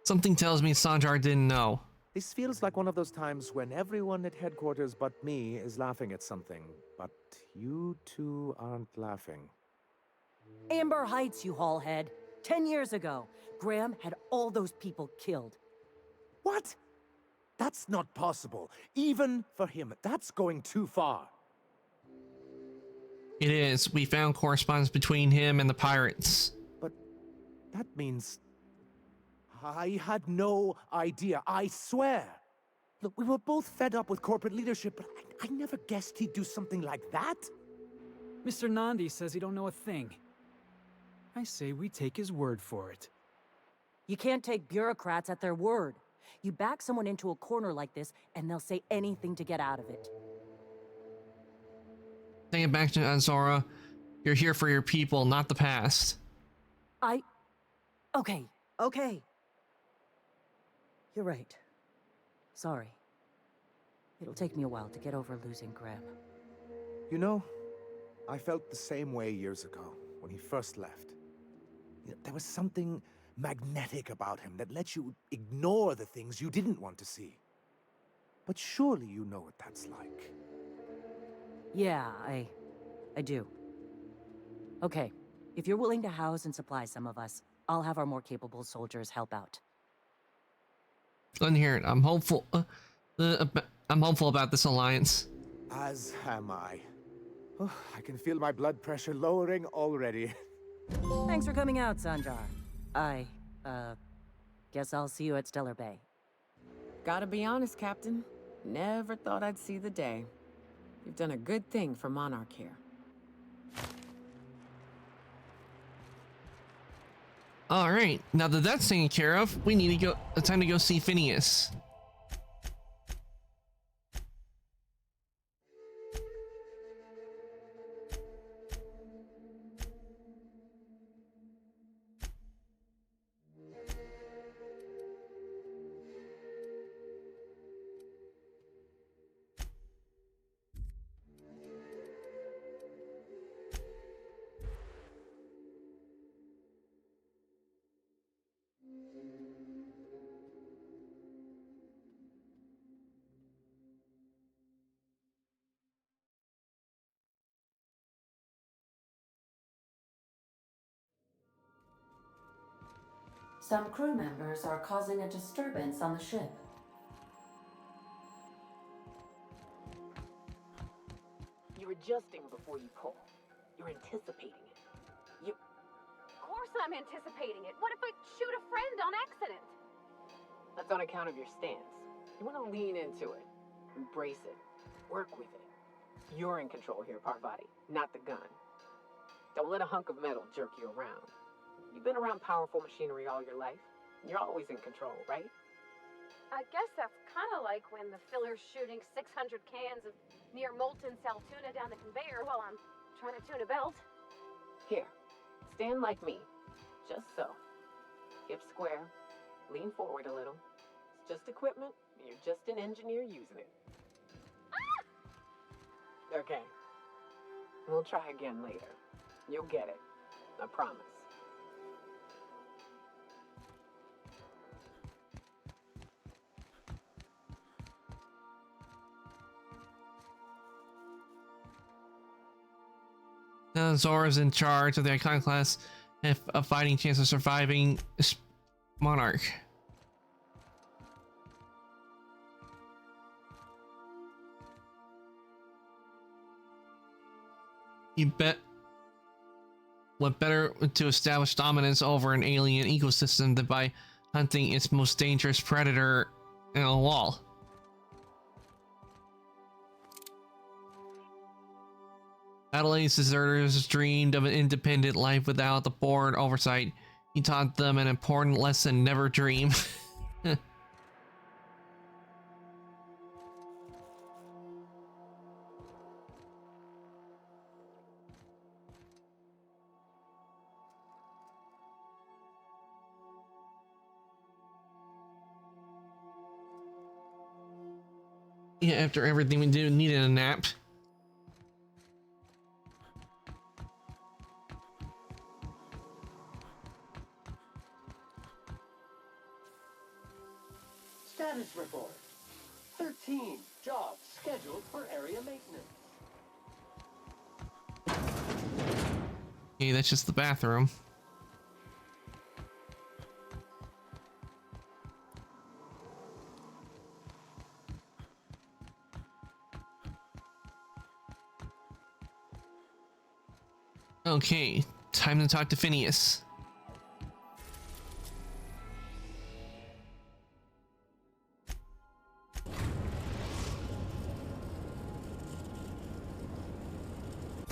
Something tells me Sanjar didn't know. This feels like one of those times when everyone at headquarters but me is laughing at something, but you two aren't laughing. Amber Heights, you haulhead. 10 years ago, Graham had all those people killed. What? That's not possible. Even for him, that's going too far. It is. We found correspondence between him and the pirates. But that means... I had no idea, I swear. Look, we were both fed up with corporate leadership, but I never guessed he'd do something like that. Mr. Nandi says he don't know a thing. I say we take his word for it. You can't take bureaucrats at their word. You back someone into a corner like this, and they'll say anything to get out of it. Take it back to Azora. You're here for your people, not the past. Okay. You're right. Sorry. It'll take me a while to get over losing Graham. You know, I felt the same way years ago, when he first left. You know, there was something magnetic about him that let you ignore the things you didn't want to see. But surely you know what that's like. Yeah, I do. Okay, if you're willing to house and supply some of us, I'll have our more capable soldiers help out. Let's hear it. I'm hopeful. I'm hopeful about this alliance. As am I. Oh, I can feel my blood pressure lowering already. Thanks for coming out, Sanjar. I guess I'll see you at Stellar Bay. Gotta be honest, Captain. Never thought I'd see the day. You've done a good thing for Monarch here. All right, now that that's taken care of, we need to go. It's time to go see Phineas. Some crew members are causing a disturbance on the ship. You're adjusting before you pull. You're anticipating it. Of course I'm anticipating it. What if I shoot a friend on accident? That's on account of your stance. You want to lean into it. Embrace it. Work with it. You're in control here, Parvati, not the gun. Don't let a hunk of metal jerk you around. You've been around powerful machinery all your life. You're always in control, right? I guess that's kind of like when the filler's shooting 600 cans of near molten cell tuna down the conveyor while I'm trying to tune a belt. Here, stand like me. Just so. Hips square. Lean forward a little. It's just equipment. You're just an engineer using it. Ah! Okay. We'll try again later. You'll get it. I promise. Now Zora's in charge of the Iconoclast, have a fighting chance of surviving Monarch. You bet. What better to establish dominance over an alien ecosystem than by hunting its most dangerous predator in a wall? Adelaide's deserters dreamed of an independent life without the board oversight. He taught them an important lesson: never dream. Yeah, after everything we do, needed a nap. Status report. 13 jobs scheduled for area maintenance. Okay, that's just the bathroom. Okay, time to talk to Phineas.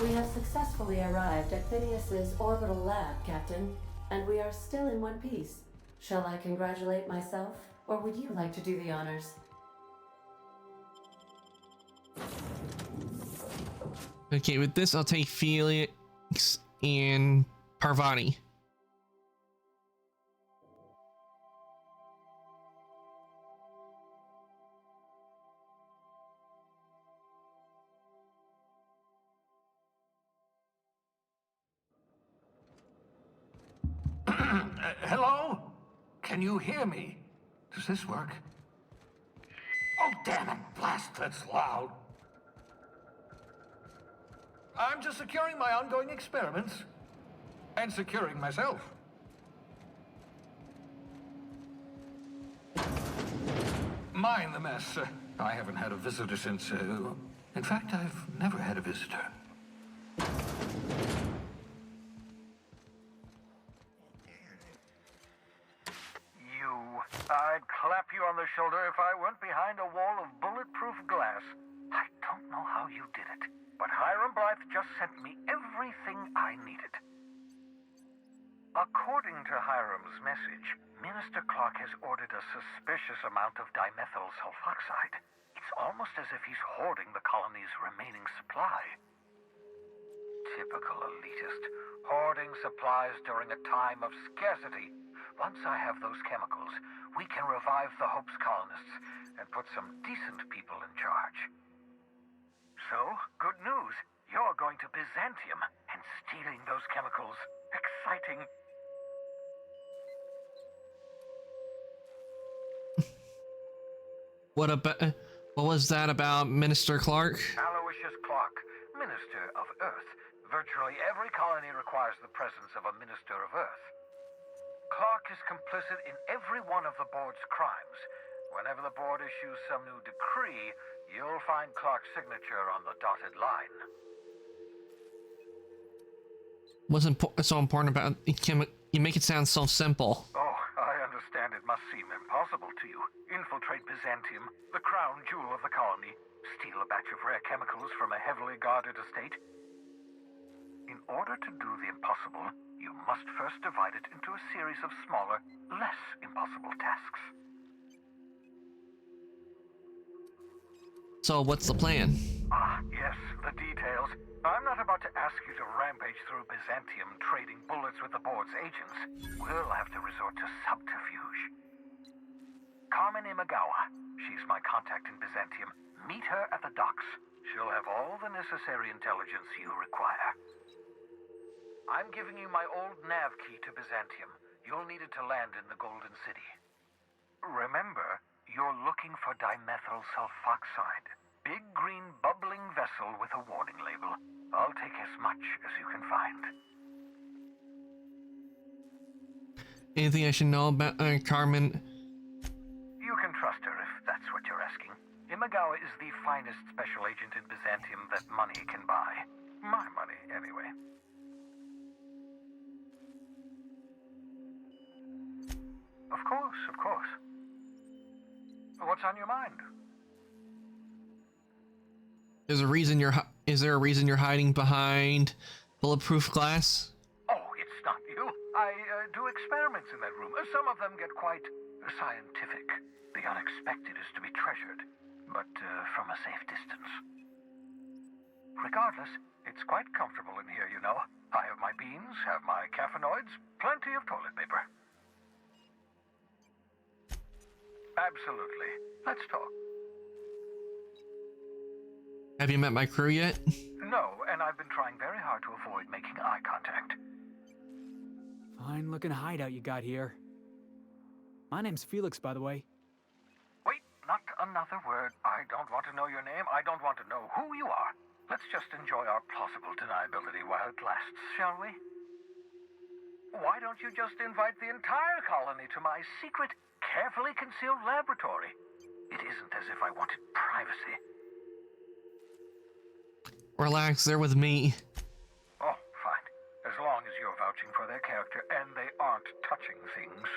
We have successfully arrived at Phineas's orbital lab, Captain, and we are still in one piece. Shall I congratulate myself, or would you like to do the honors? Okay, with this, I'll take Felix and Parvati. Hello? Can you hear me? Does this work? Oh, damn it! Blast, that's loud. I'm just securing my ongoing experiments. And securing myself. Mind the mess. I haven't had a visitor since, in fact, I've never had a visitor. I'd clap you on the shoulder if I weren't behind a wall of bulletproof glass. I don't know how you did it, but Hiram Blythe just sent me everything I needed. According to Hiram's message, Minister Clark has ordered a suspicious amount of dimethyl sulfoxide. It's almost as if he's hoarding the colony's remaining supply. Typical elitist, hoarding supplies during a time of scarcity. Once I have those chemicals, we can revive the Hope's colonists and put some decent people in charge. So, good news. You're going to Byzantium and stealing those chemicals. Exciting. What was that about Minister Clark? Aloysius Clark, Minister of Earth. Virtually every colony requires the presence of a Minister of Earth. Clark is complicit in every one of the board's crimes. Whenever the board issues some new decree, you'll find Clark's signature on the dotted line. What's so important about you make it sound so simple. Oh, I understand it must seem impossible to you. Infiltrate Byzantium, the crown jewel of the colony, steal a batch of rare chemicals from a heavily guarded estate. In order to do the impossible, you must first divide it into a series of smaller, less impossible tasks. So what's the plan? Ah, yes, the details. I'm not about to ask you to rampage through Byzantium trading bullets with the board's agents. We'll have to resort to subterfuge. Carmen Imagawa, she's my contact in Byzantium. Meet her at the docks. She'll have all the necessary intelligence you require. I'm giving you my old nav key to Byzantium. You'll need it to land in the Golden City. Remember, you're looking for dimethyl sulfoxide. Big green bubbling vessel with a warning label. I'll take as much as you can find. Anything I should know about Carmen? You can trust her if that's what you're asking. Imagawa is the finest special agent in Byzantium that money can buy. My money, anyway. Of course, of course. What's on your mind? Is there a reason you're hiding behind bulletproof glass? Oh, it's not you. I do experiments in that room. Some of them get quite scientific. The unexpected is to be treasured, but from a safe distance. Regardless, it's quite comfortable in here, you know. I have my beans, have my caffeinoids, plenty of toilet paper. Absolutely. Let's talk. Have you met my crew yet? No, and I've been trying very hard to avoid making eye contact. Fine looking hideout you got here. My name's Felix, by the way. Wait, not another word. I don't want to know your name. I don't want to know who you are. Let's just enjoy our plausible deniability while it lasts, shall we? Why don't you just invite the entire colony to my secret, carefully concealed laboratory? It isn't as if I wanted privacy. Relax, they're with me. Oh, fine. as you're vouching for their character, and they aren't touching things.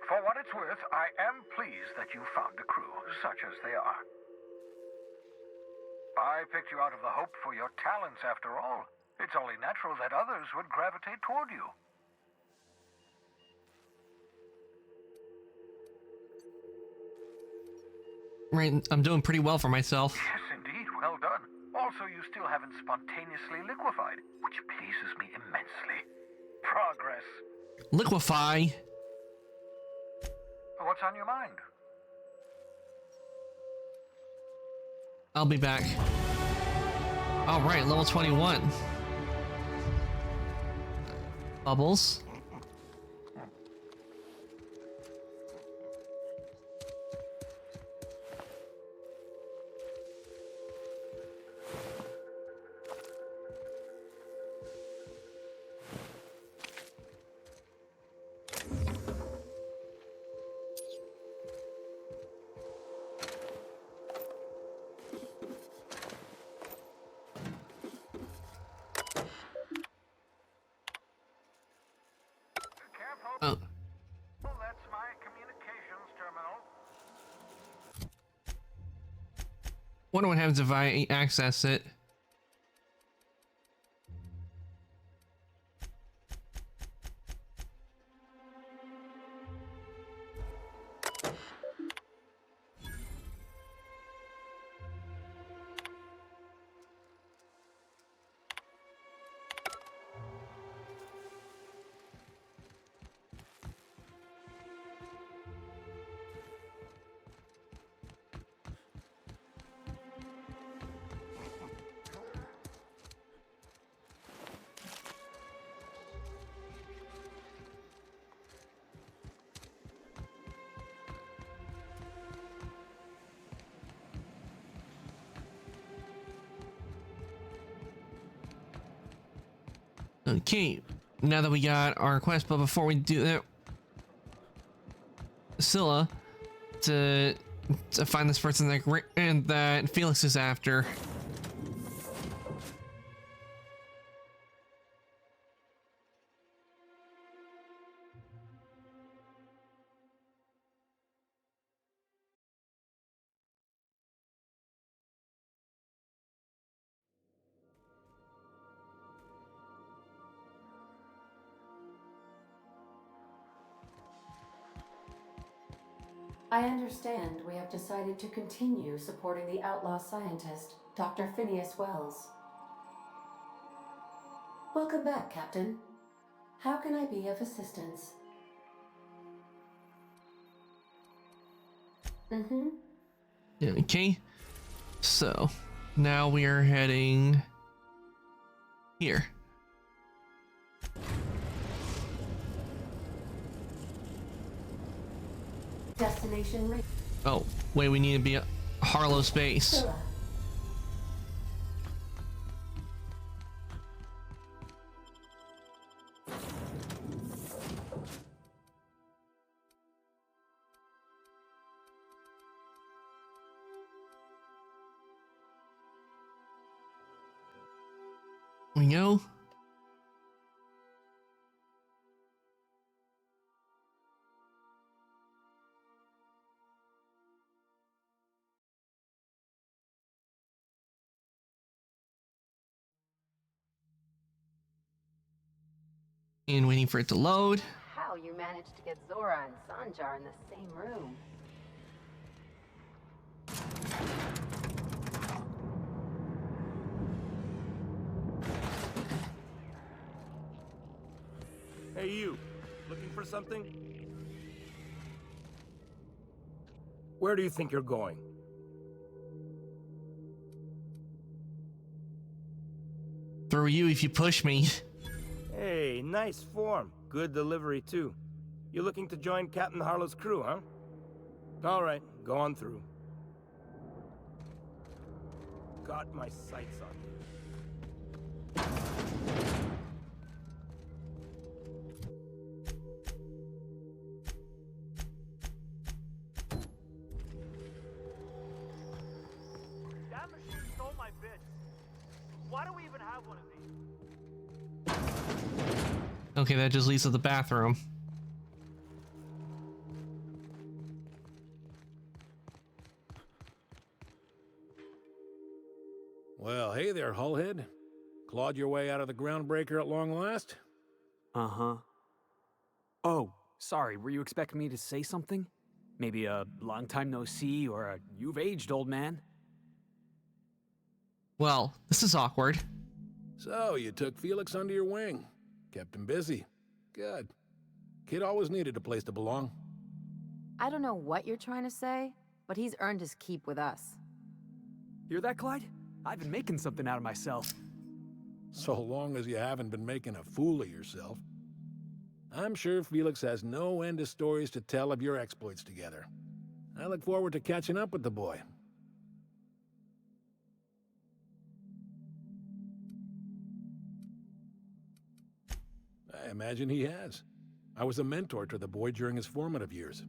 For what it's worth, I am pleased that you found a crew, such as they are. I picked you out of the hope for your talents, after all. It's only natural that others would gravitate toward you. Right, I'm doing pretty well for myself. Yes, indeed, well done. Also, you still haven't spontaneously liquefied, which pleases me immensely. Progress. Liquefy? What's on your mind? I'll be back. All right, level 21. Bubbles. Oh. Well, that's my communications terminal. Wonder what happens if I access it. Okay, now that we got our quest, but before we do that, Scylla, to find this person that Felix is after. I understand we have decided to continue supporting the outlaw scientist, Dr. Phineas Wells. Welcome back, Captain. How can I be of assistance? Okay, so now we are heading here. Destination reached. Oh, wait, we need to be at Harlow Space. Scylla. We go. And waiting for it to load. How you managed to get Zora and Sanjar in the same room? Hey, you. Looking for something? Where do you think you're going? Through you if you push me. Hey, nice form. Good delivery, too. You looking to join Captain Harlow's crew, huh? All right, go on through. Got my sights on you. That machine stole my bits. Why do we even have one of these? Okay, that just leads to the bathroom. Well, hey there, Hullhead. Clawed your way out of the groundbreaker at long last? Uh-huh. Oh, sorry, were you expecting me to say something? Maybe a long time no see or a you've aged, old man? Well, this is awkward. So, you took Felix under your wing. Kept him busy. Good. Kid always needed a place to belong. I don't know what you're trying to say, but he's earned his keep with us. Hear that, Clyde? I've been making something out of myself. So long as you haven't been making a fool of yourself. I'm sure Felix has no end of stories to tell of your exploits together. I look forward to catching up with the boy. I imagine he has. I was a mentor to the boy during his formative years.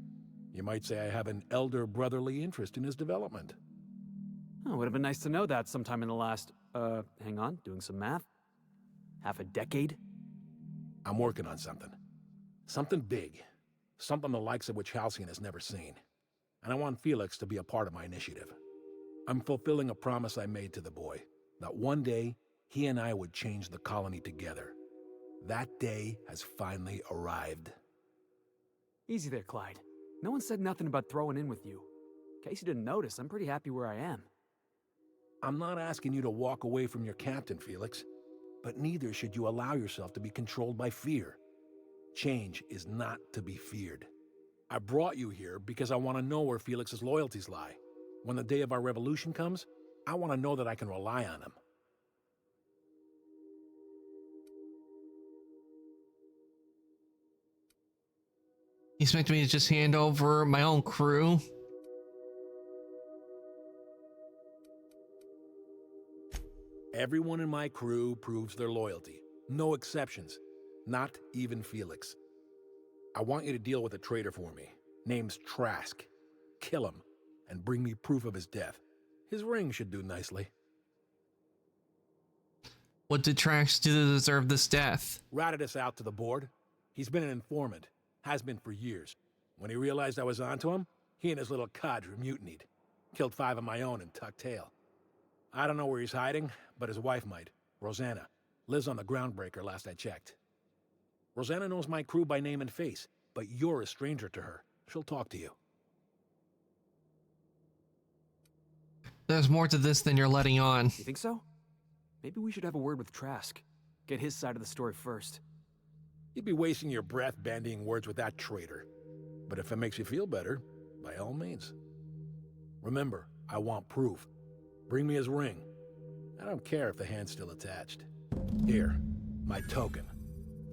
You might say I have an elder brotherly interest in his development. Oh, would have been nice to know that sometime in the last, hang on, doing some math? Half a decade? I'm working on something. Something big. Something the likes of which Halcyon has never seen. And I want Felix to be a part of my initiative. I'm fulfilling a promise I made to the boy, that one day he and I would change the colony together. That day has finally arrived. Easy there, Clyde. No one said nothing about throwing in with you. In case you didn't notice, I'm pretty happy where I am. I'm not asking you to walk away from your captain, Felix, but neither should you allow yourself to be controlled by fear. Change is not to be feared. I brought you here because I want to know where Felix's loyalties lie. When the day of our revolution comes, I want to know that I can rely on him. You expect me to just hand over my own crew? Everyone in my crew proves their loyalty. No exceptions. Not even Felix. I want you to deal with a traitor for me. Name's Trask. Kill him, and bring me proof of his death. His ring should do nicely. What did Trask do to deserve this death? Ratted us out to the board. He's been an informant. Has been for years. When he realized I was onto him, he and his little cadre mutinied. Killed 5 of my own and tucked tail. I don't know where he's hiding, but his wife might. Rosanna. Lives on the groundbreaker last I checked. Rosanna knows my crew by name and face, but you're a stranger to her. She'll talk to you. There's more to this than you're letting on. You think so? Maybe we should have a word with Trask. Get his side of the story first. You'd be wasting your breath bandying words with that traitor. But if it makes you feel better, by all means. Remember, I want proof. Bring me his ring. I don't care if the hand's still attached. Here, my token.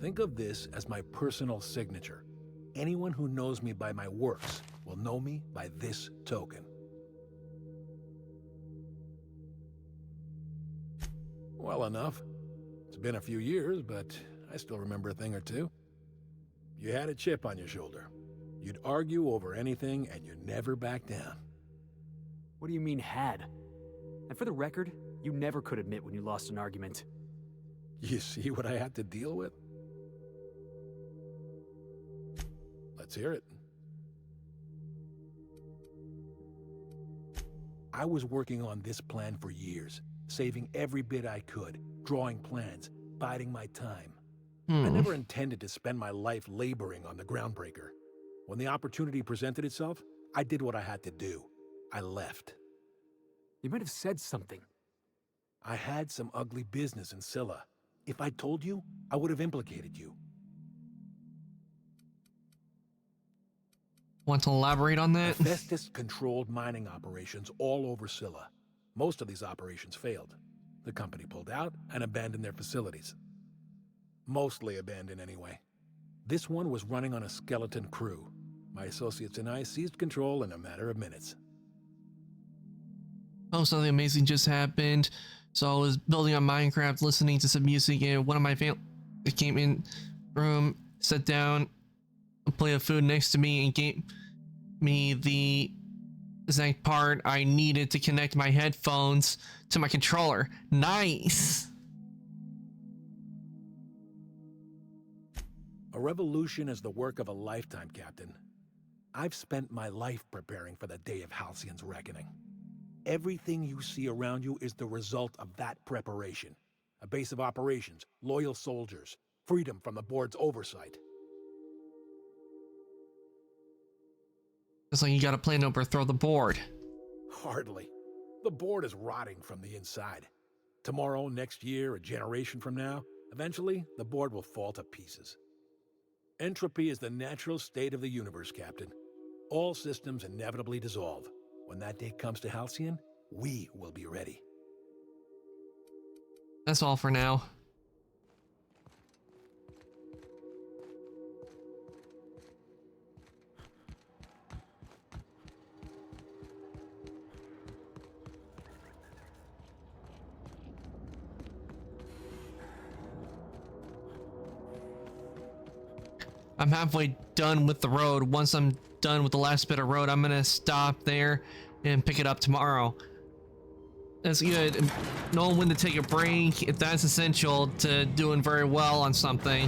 Think of this as my personal signature. Anyone who knows me by my works will know me by this token. Well enough. It's been a few years, but I still remember a thing or two. You had a chip on your shoulder. You'd argue over anything, and you never backed down. What do you mean, had? And for the record, you never could admit when you lost an argument. You see what I had to deal with? Let's hear it. I was working on this plan for years, saving every bit I could, drawing plans, biding my time. I never intended to spend my life laboring on the groundbreaker. When the opportunity presented itself, I did what I had to do. I left. You might have said something. I had some ugly business in Scylla. If I'd told you, I would have implicated you. Want to elaborate on that? Hephaestus controlled mining operations all over Scylla. Most of these operations failed. The company pulled out and abandoned their facilities. Mostly abandoned anyway. This one was running on a skeleton crew. My associates and I seized control in a matter of minutes. Oh, something amazing just happened. So I was building on Minecraft, listening to some music, and one of my family came in room, sat down, a plate of food next to me, and gave me the exact part I needed to connect my headphones to my controller. Nice. A revolution is the work of a lifetime, Captain. I've spent my life preparing for the day of Halcyon's reckoning. Everything you see around you is the result of that preparation. A base of operations, loyal soldiers, freedom from the board's oversight. It's like you gotta plan to overthrow the board. Hardly. The board is rotting from the inside. Tomorrow, next year, a generation from now, eventually, the board will fall to pieces. Entropy is the natural state of the universe, Captain. All systems inevitably dissolve. When that day comes to Halcyon, we will be ready. That's all for now. I'm halfway done with the road. Once I'm done with the last bit of road, I'm gonna stop there and pick it up tomorrow. That's good. Knowing when to take a break, if that's essential to doing very well on something.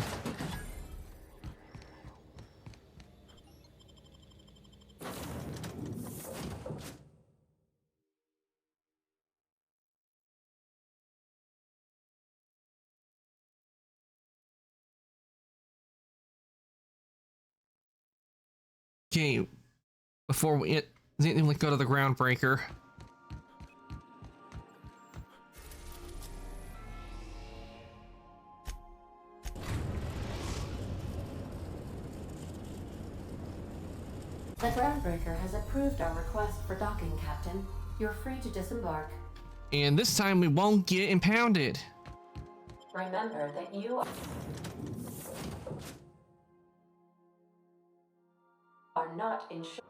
Okay, before we go to the groundbreaker. The groundbreaker has approved our request for docking, Captain. You're free to disembark. And this time we won't get impounded. Remember that you are not insured.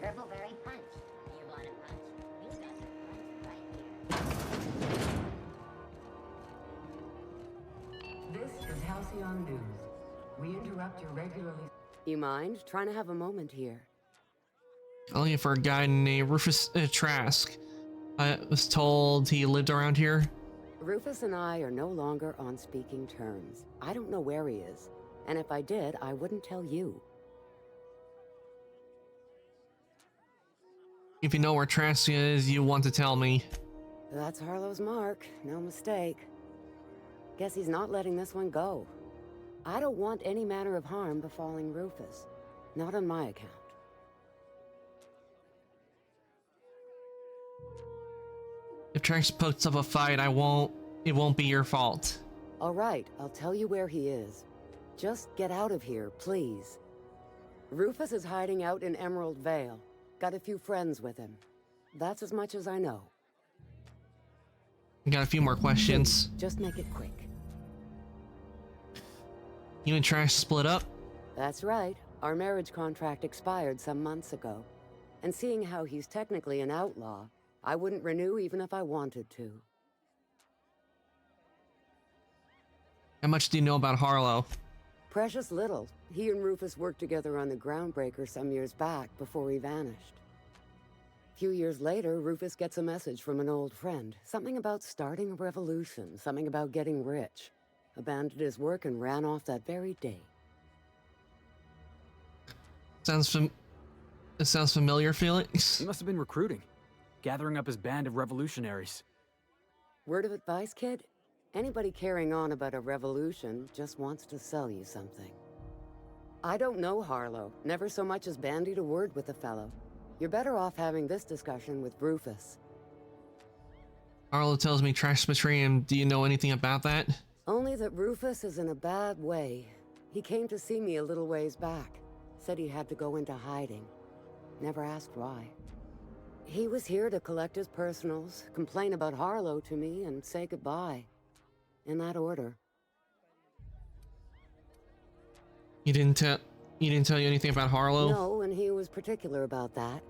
Purpleberry Punch. You want a punch? We got the punch right here. This is Halcyon News. We interrupt your regularly... You mind trying to have a moment here? I'm looking for a guy named Rufus Trask. I was told he lived around here. Rufus and I are no longer on speaking terms. I don't know where he is. And if I did, I wouldn't tell you. If you know where Trask is, you want to tell me. That's Harlow's mark, no mistake. Guess he's not letting this one go. I don't want any manner of harm befalling Rufus. Not on my account. If Trask puts up a fight, it won't be your fault. All right, I'll tell you where he is. Just get out of here, please. Rufus is hiding out in Emerald Vale. Got a few friends with him. That's as much as I know. I got a few more questions. Just make it quick. You and Trask split up? That's right. Our marriage contract expired some months ago. And seeing how he's technically an outlaw, I wouldn't renew even if I wanted to. How much do you know about Harlow? Precious little. He and Rufus worked together on the Groundbreaker some years back before he vanished. A few years later, Rufus gets a message from an old friend. Something about starting a revolution, something about getting rich. Abandoned his work and ran off that very day. It sounds familiar, Felix. He must have been recruiting, gathering up his band of revolutionaries. Word of advice, kid? Anybody carrying on about a revolution just wants to sell you something. I don't know Harlow, never so much as bandied a word with the fellow. You're better off having this discussion with Rufus. Harlow tells me Trask betrayed him. Do you know anything about that? Only that Rufus is in a bad way. He came to see me a little ways back. Said he had to go into hiding. Never asked why. He was here to collect his personals, complain about Harlow to me, and say goodbye. In that order. You didn't tell you anything about Harlow? No, and he was particular about that.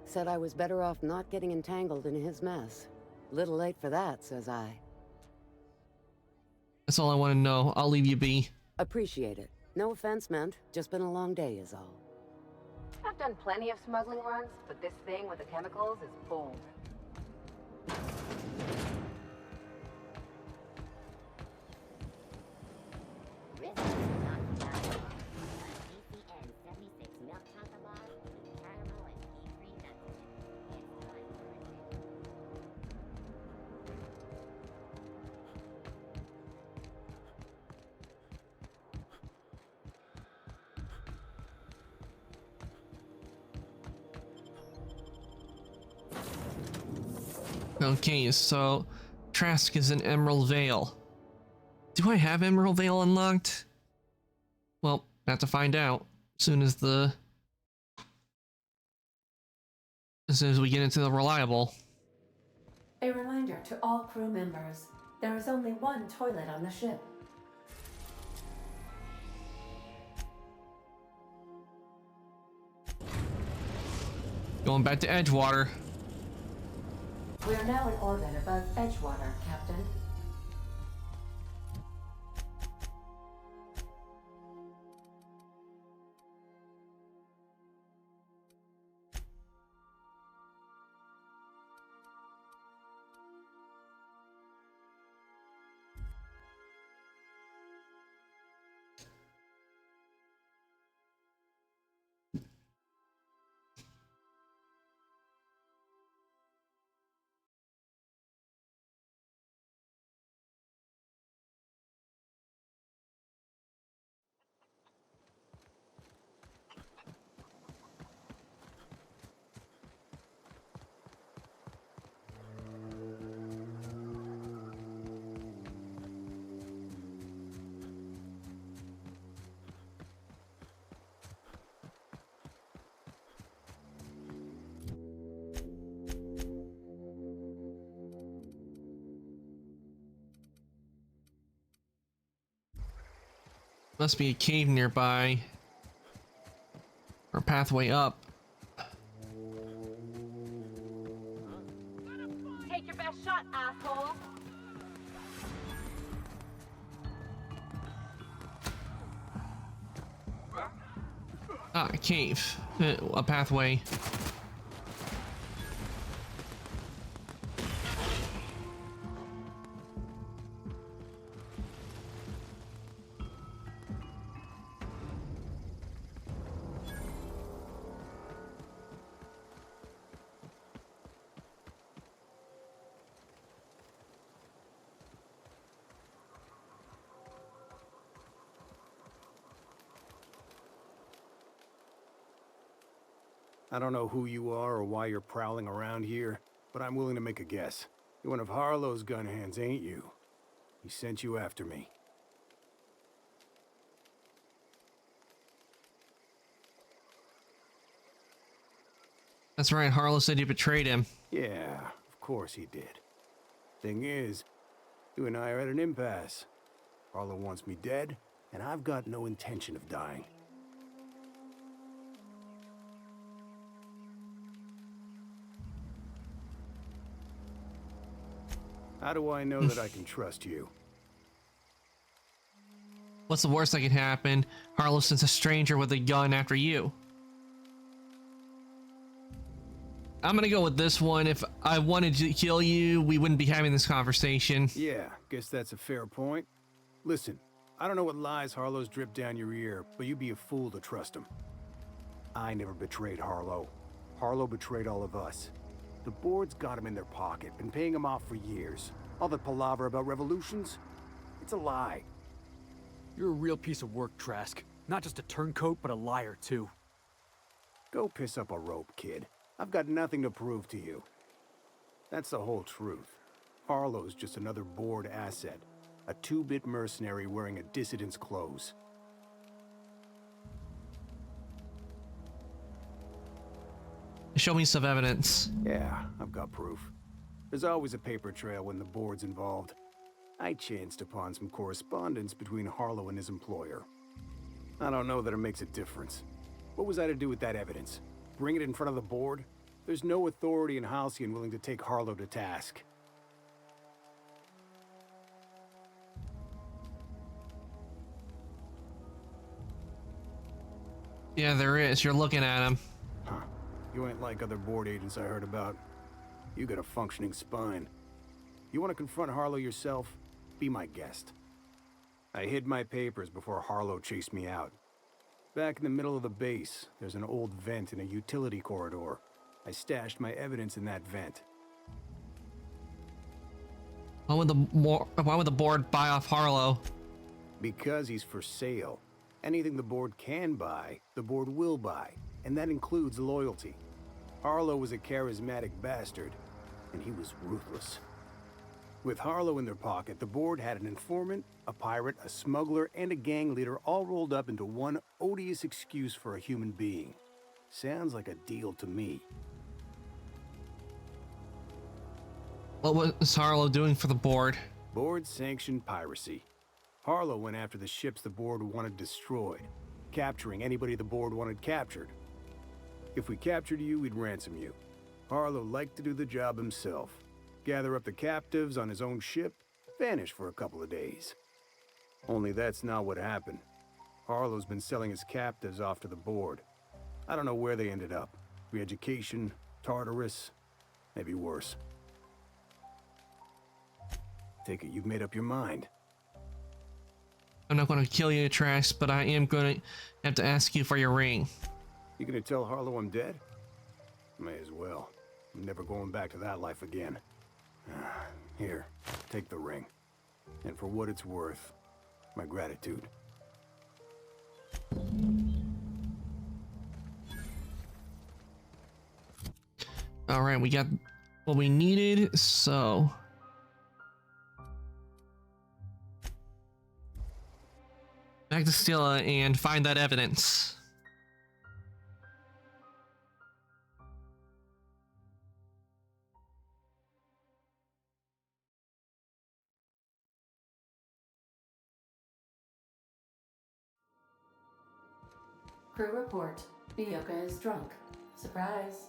Said I was better off not getting entangled in his mess. Little late for that, says I. That's all I want to know. I'll leave you be. Appreciate it. No offense meant. Just been a long day is all. I've done plenty of smuggling runs, but this thing with the chemicals is bold. Okay, so Trask is an Emerald Vale. Do I have Emerald Vale unlocked? Well, have to find out as soon as we get into the reliable. A reminder to all crew members, there is only one toilet on the ship. Going back to Edgewater. We are now in orbit above Edgewater, Captain. Must be a cave nearby. Or pathway up. Take your best shot, asshole! Ah, a cave. A pathway. I don't know who you are or why you're prowling around here, but I'm willing to make a guess. You're one of Harlow's gun hands, ain't you? He sent you after me. That's right, Harlow said you betrayed him. Yeah, of course he did. Thing is, you and I are at an impasse. Harlow wants me dead, and I've got no intention of dying. How do I know that I can trust you? What's the worst that could happen? Harlow sends a stranger with a gun after you. I'm gonna go with this one. If I wanted to kill you, we wouldn't be having this conversation. Yeah, guess that's a fair point. Listen, I don't know what lies Harlow's dripped down your ear, but you'd be a fool to trust him. I never betrayed Harlow. Harlow betrayed all of us. The board's got him in their pocket, been paying him off for years. All the palaver about revolutions, it's a lie. You're a real piece of work, Trask. Not just a turncoat, but a liar, too. Go piss up a rope, kid. I've got nothing to prove to you. That's the whole truth. Harlow's just another board asset. A two-bit mercenary wearing a dissident's clothes. Show me some evidence. Yeah, I've got proof. There's always a paper trail when the board's involved. I chanced upon some correspondence between Harlow and his employer. I don't know that it makes a difference. What was I to do with that evidence? Bring it in front of the board? There's no authority in Halcyon willing to take Harlow to task. Yeah, there is. You're looking at him. Huh. You ain't like other board agents I heard about. You got a functioning spine. You want to confront Harlow yourself? Be my guest. I hid my papers before Harlow chased me out. Back in the middle of the base, there's an old vent in a utility corridor. I stashed my evidence in that vent. Why would the board buy off Harlow? Because he's for sale. Anything the board can buy, the board will buy, and that includes loyalty. Harlow was a charismatic bastard, and he was ruthless. With Harlow in their pocket, the board had an informant, a pirate, a smuggler, and a gang leader all rolled up into one odious excuse for a human being. Sounds like a deal to me. What was Harlow doing for the board? Board-sanctioned piracy. Harlow went after the ships the board wanted destroyed, capturing anybody the board wanted captured. If we captured you, we'd ransom you. Harlow liked to do the job himself. Gather up the captives on his own ship, vanish for a couple of days. Only that's not what happened. Harlow's been selling his captives off to the board. I don't know where they ended up. Re-education, Tartarus, maybe worse. Take it you've made up your mind. I'm not going to kill you, Trask, but I am going to have to ask you for your ring. You gonna tell Harlow I'm dead? May as well. I'm never going back to that life again. Here, take the ring. And for what it's worth, my gratitude. All right, we got what we needed, so... back to Stilla and find that evidence. Crew report. Mioka is drunk. Surprise.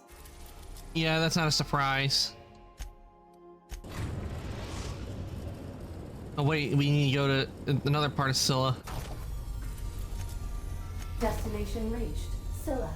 Yeah, that's not a surprise. Oh wait, we need to go to another part of Scylla. Destination reached. Scylla.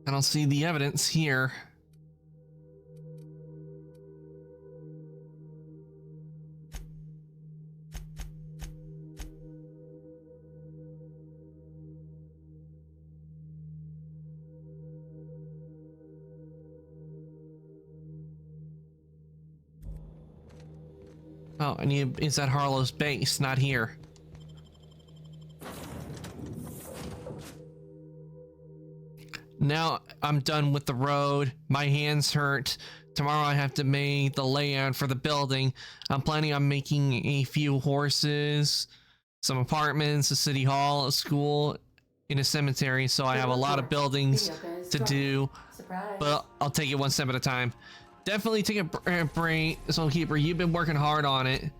I don't see the evidence here. Oh, I need it's at Harlow's base, not here. Now I'm done with the road. My hands hurt. Tomorrow I have to make the layout for the building. I'm planning on making a few horses, some apartments, a city hall, a school, and a cemetery. So I have a lot of buildings to do, but I'll take it one step at a time. Definitely take a break, Soulkeeper. You've been working hard on it.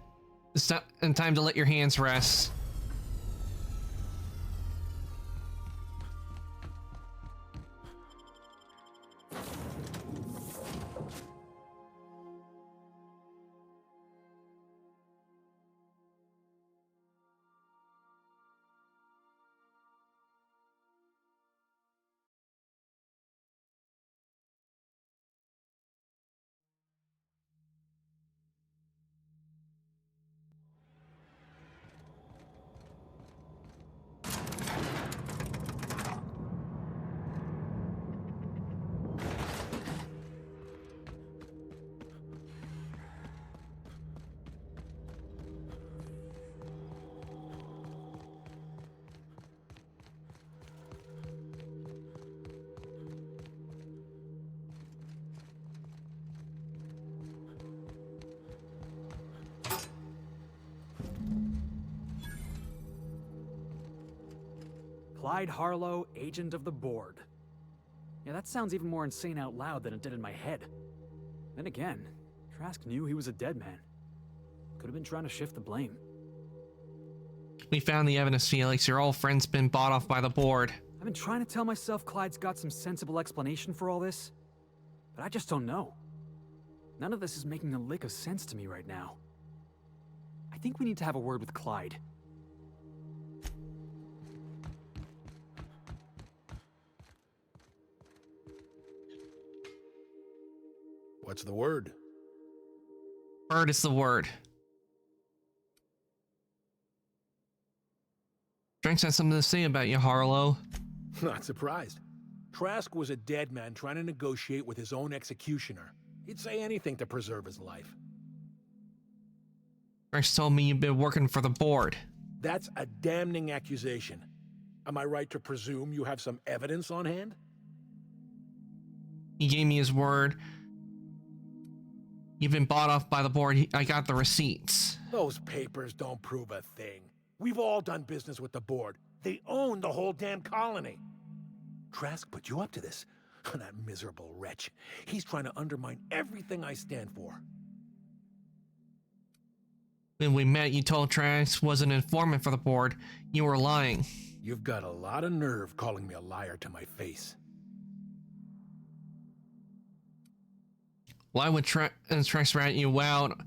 It's time to let your hands rest. Clyde Harlow, agent of the board. Yeah, that sounds even more insane out loud than it did in my head. Then again, Trask knew he was a dead man. Could have been trying to shift the blame. We found the evidence, Felix. Your old friend's been bought off by the board. I've been trying to tell myself Clyde's got some sensible explanation for all this, but I just don't know. None of this is making a lick of sense to me right now. I think we need to have a word with Clyde. What's the word? Word is the word. Drinks has something to say about you, Harlow. Not surprised. Trask was a dead man trying to negotiate with his own executioner. He'd say anything to preserve his life. Drinks told me you've been working for the board. That's a damning accusation. Am I right to presume you have some evidence on hand? He gave me his word. You've been bought off by the board. I got the receipts. Those papers don't prove a thing. We've all done business with the board. They own the whole damn colony. Trask put you up to this. That miserable wretch. He's trying to undermine everything I stand for. When we met, you told Trask was an informant for the board. You were lying. You've got a lot of nerve calling me a liar to my face. Why would Trask rat you out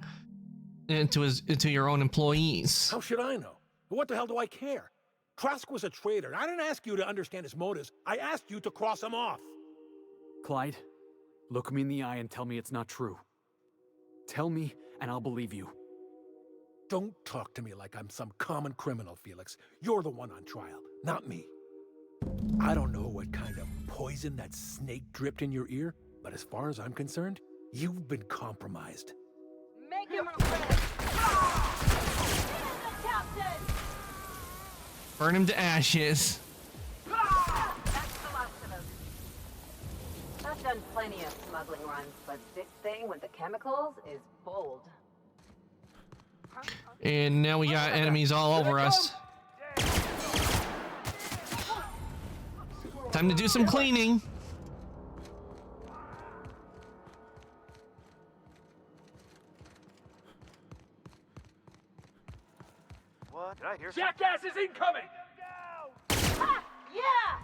into your own employees? How should I know? What the hell do I care? Trask was a traitor. I didn't ask you to understand his motives. I asked you to cross him off. Clyde, look me in the eye and tell me it's not true. Tell me, and I'll believe you. Don't talk to me like I'm some common criminal, Felix. You're the one on trial, not me. I don't know what kind of poison that snake dripped in your ear, but as far as I'm concerned, you've been compromised. Make him regret. Captain! Burn him to ashes. That's the last of them. I've done plenty of smuggling runs, but this thing with the chemicals is bold. And now we got enemies all over us. Time to do some cleaning. What? Did I hear Jackass is incoming! Ah, yeah!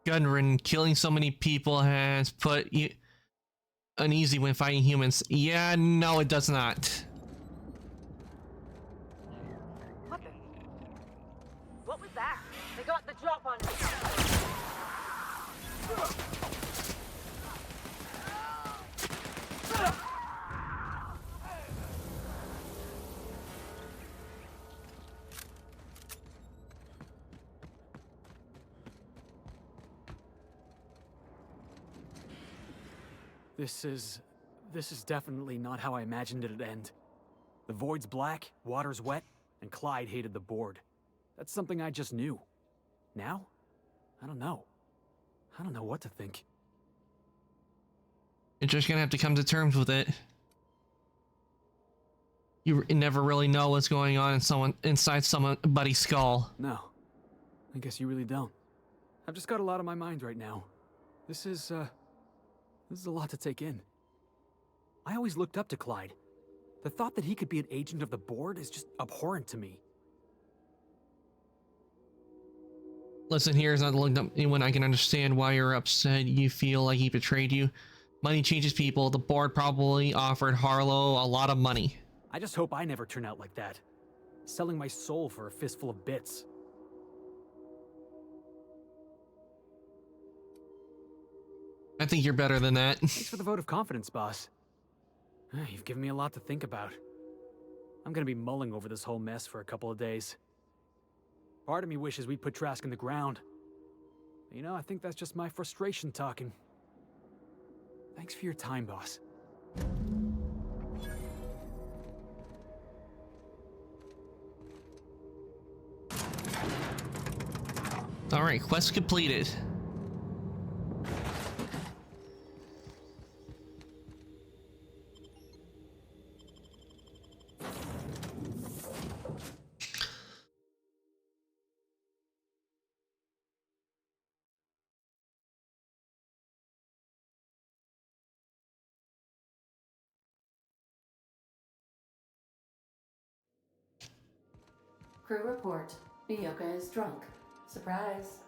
Gunrun, killing so many people has put you uneasy when fighting humans. Yeah, no, it does not. What was that? They got the drop on us. This is definitely not how I imagined it'd end. The void's black, water's wet, and Clyde hated the board. That's something I just knew. Now? I don't know. I don't know what to think. You're just gonna have to come to terms with it. You never really know what's going on inside somebody's skull. No. I guess you really don't. I've just got a lot on my mind right now. This is a lot to take in. I always looked up to Clyde. The thought that he could be an agent of the board is just abhorrent to me. Listen, here's not looked up when I can understand why you're upset. You feel like he betrayed you. Money changes people. The board probably offered Harlow a lot of money. I just hope I never turn out like that. Selling my soul for a fistful of bits. I think you're better than that. Thanks for the vote of confidence, boss. You've given me a lot to think about. I'm gonna be mulling over this whole mess for a couple of days. Part of me wishes we'd put Trask in the ground. You know, I think that's just my frustration talking. Thanks for your time, boss. All right, quest completed. Crew report. Miyoka is drunk. Surprise.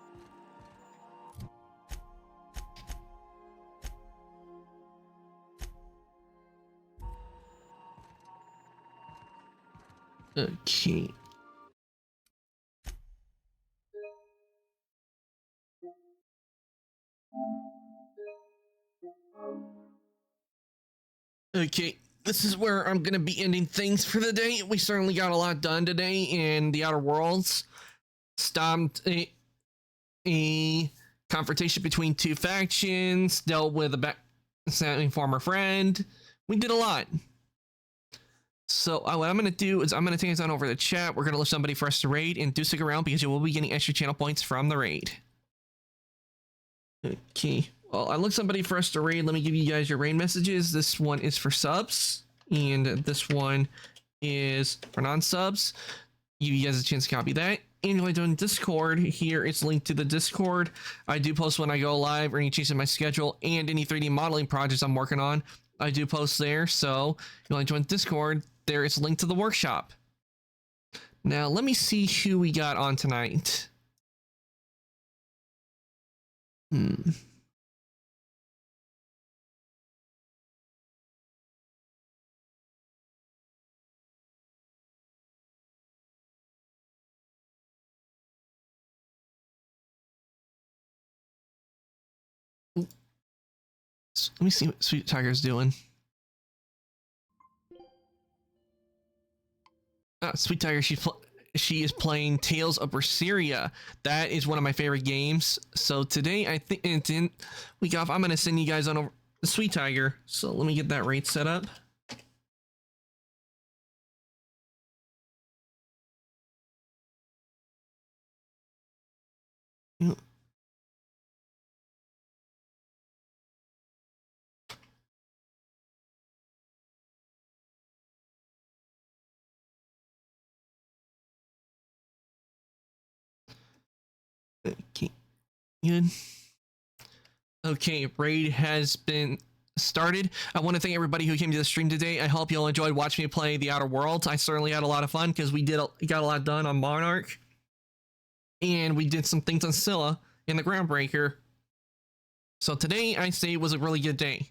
Okay. Okay, this is where I'm gonna be ending things for the day. We certainly got a lot done today in the Outer Worlds. Stopped a confrontation between two factions, dealt with a former friend. We did a lot. So what I'm going to do is I'm going to take us on over the chat. We're going to look somebody for us to raid, and do stick around because you will be getting extra channel points from the raid. Okay. Well, I looked somebody for us to raid. Let me give you guys your raid messages. This one is for subs, and this one is for non-subs. Give you guys a chance to copy that. And if I join Discord, here it's linked to the Discord. I do post when I go live or any changes in my schedule, and any 3D modeling projects I'm working on. I do post there. So if you want to join Discord, there is a link to the workshop. Now, let me see who we got on tonight. Let me see what Sweet Tiger's doing. Sweet Tiger, she is playing Tales of Berseria. That is one of my favorite games. So today, I think it's in week off. I'm gonna send you guys on over the Sweet Tiger. So let me get that rate set up. Okay, good. Okay, raid has been started. I want to thank everybody who came to the stream today. I hope you all enjoyed watching me play the Outer Worlds. I certainly had a lot of fun because we got a lot done on Monarch, and we did some things on Scylla in the Groundbreaker. So today, I say, was a really good day.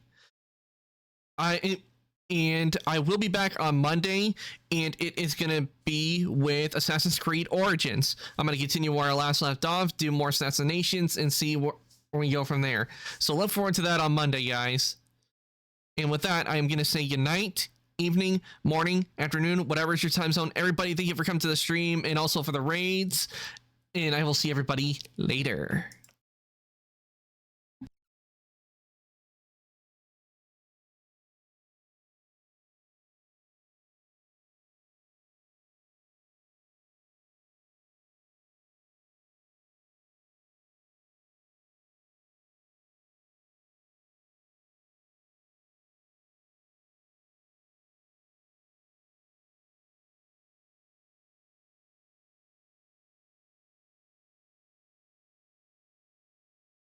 And I will be back on Monday, and it is going to be with Assassin's Creed Origins. I'm going to continue where I last left off, do more assassinations, and see where we go from there. So look forward to that on Monday, guys. And with that, I am going to say good night, evening, morning, afternoon, whatever is your time zone. Everybody, thank you for coming to the stream and also for the raids. And I will see everybody later.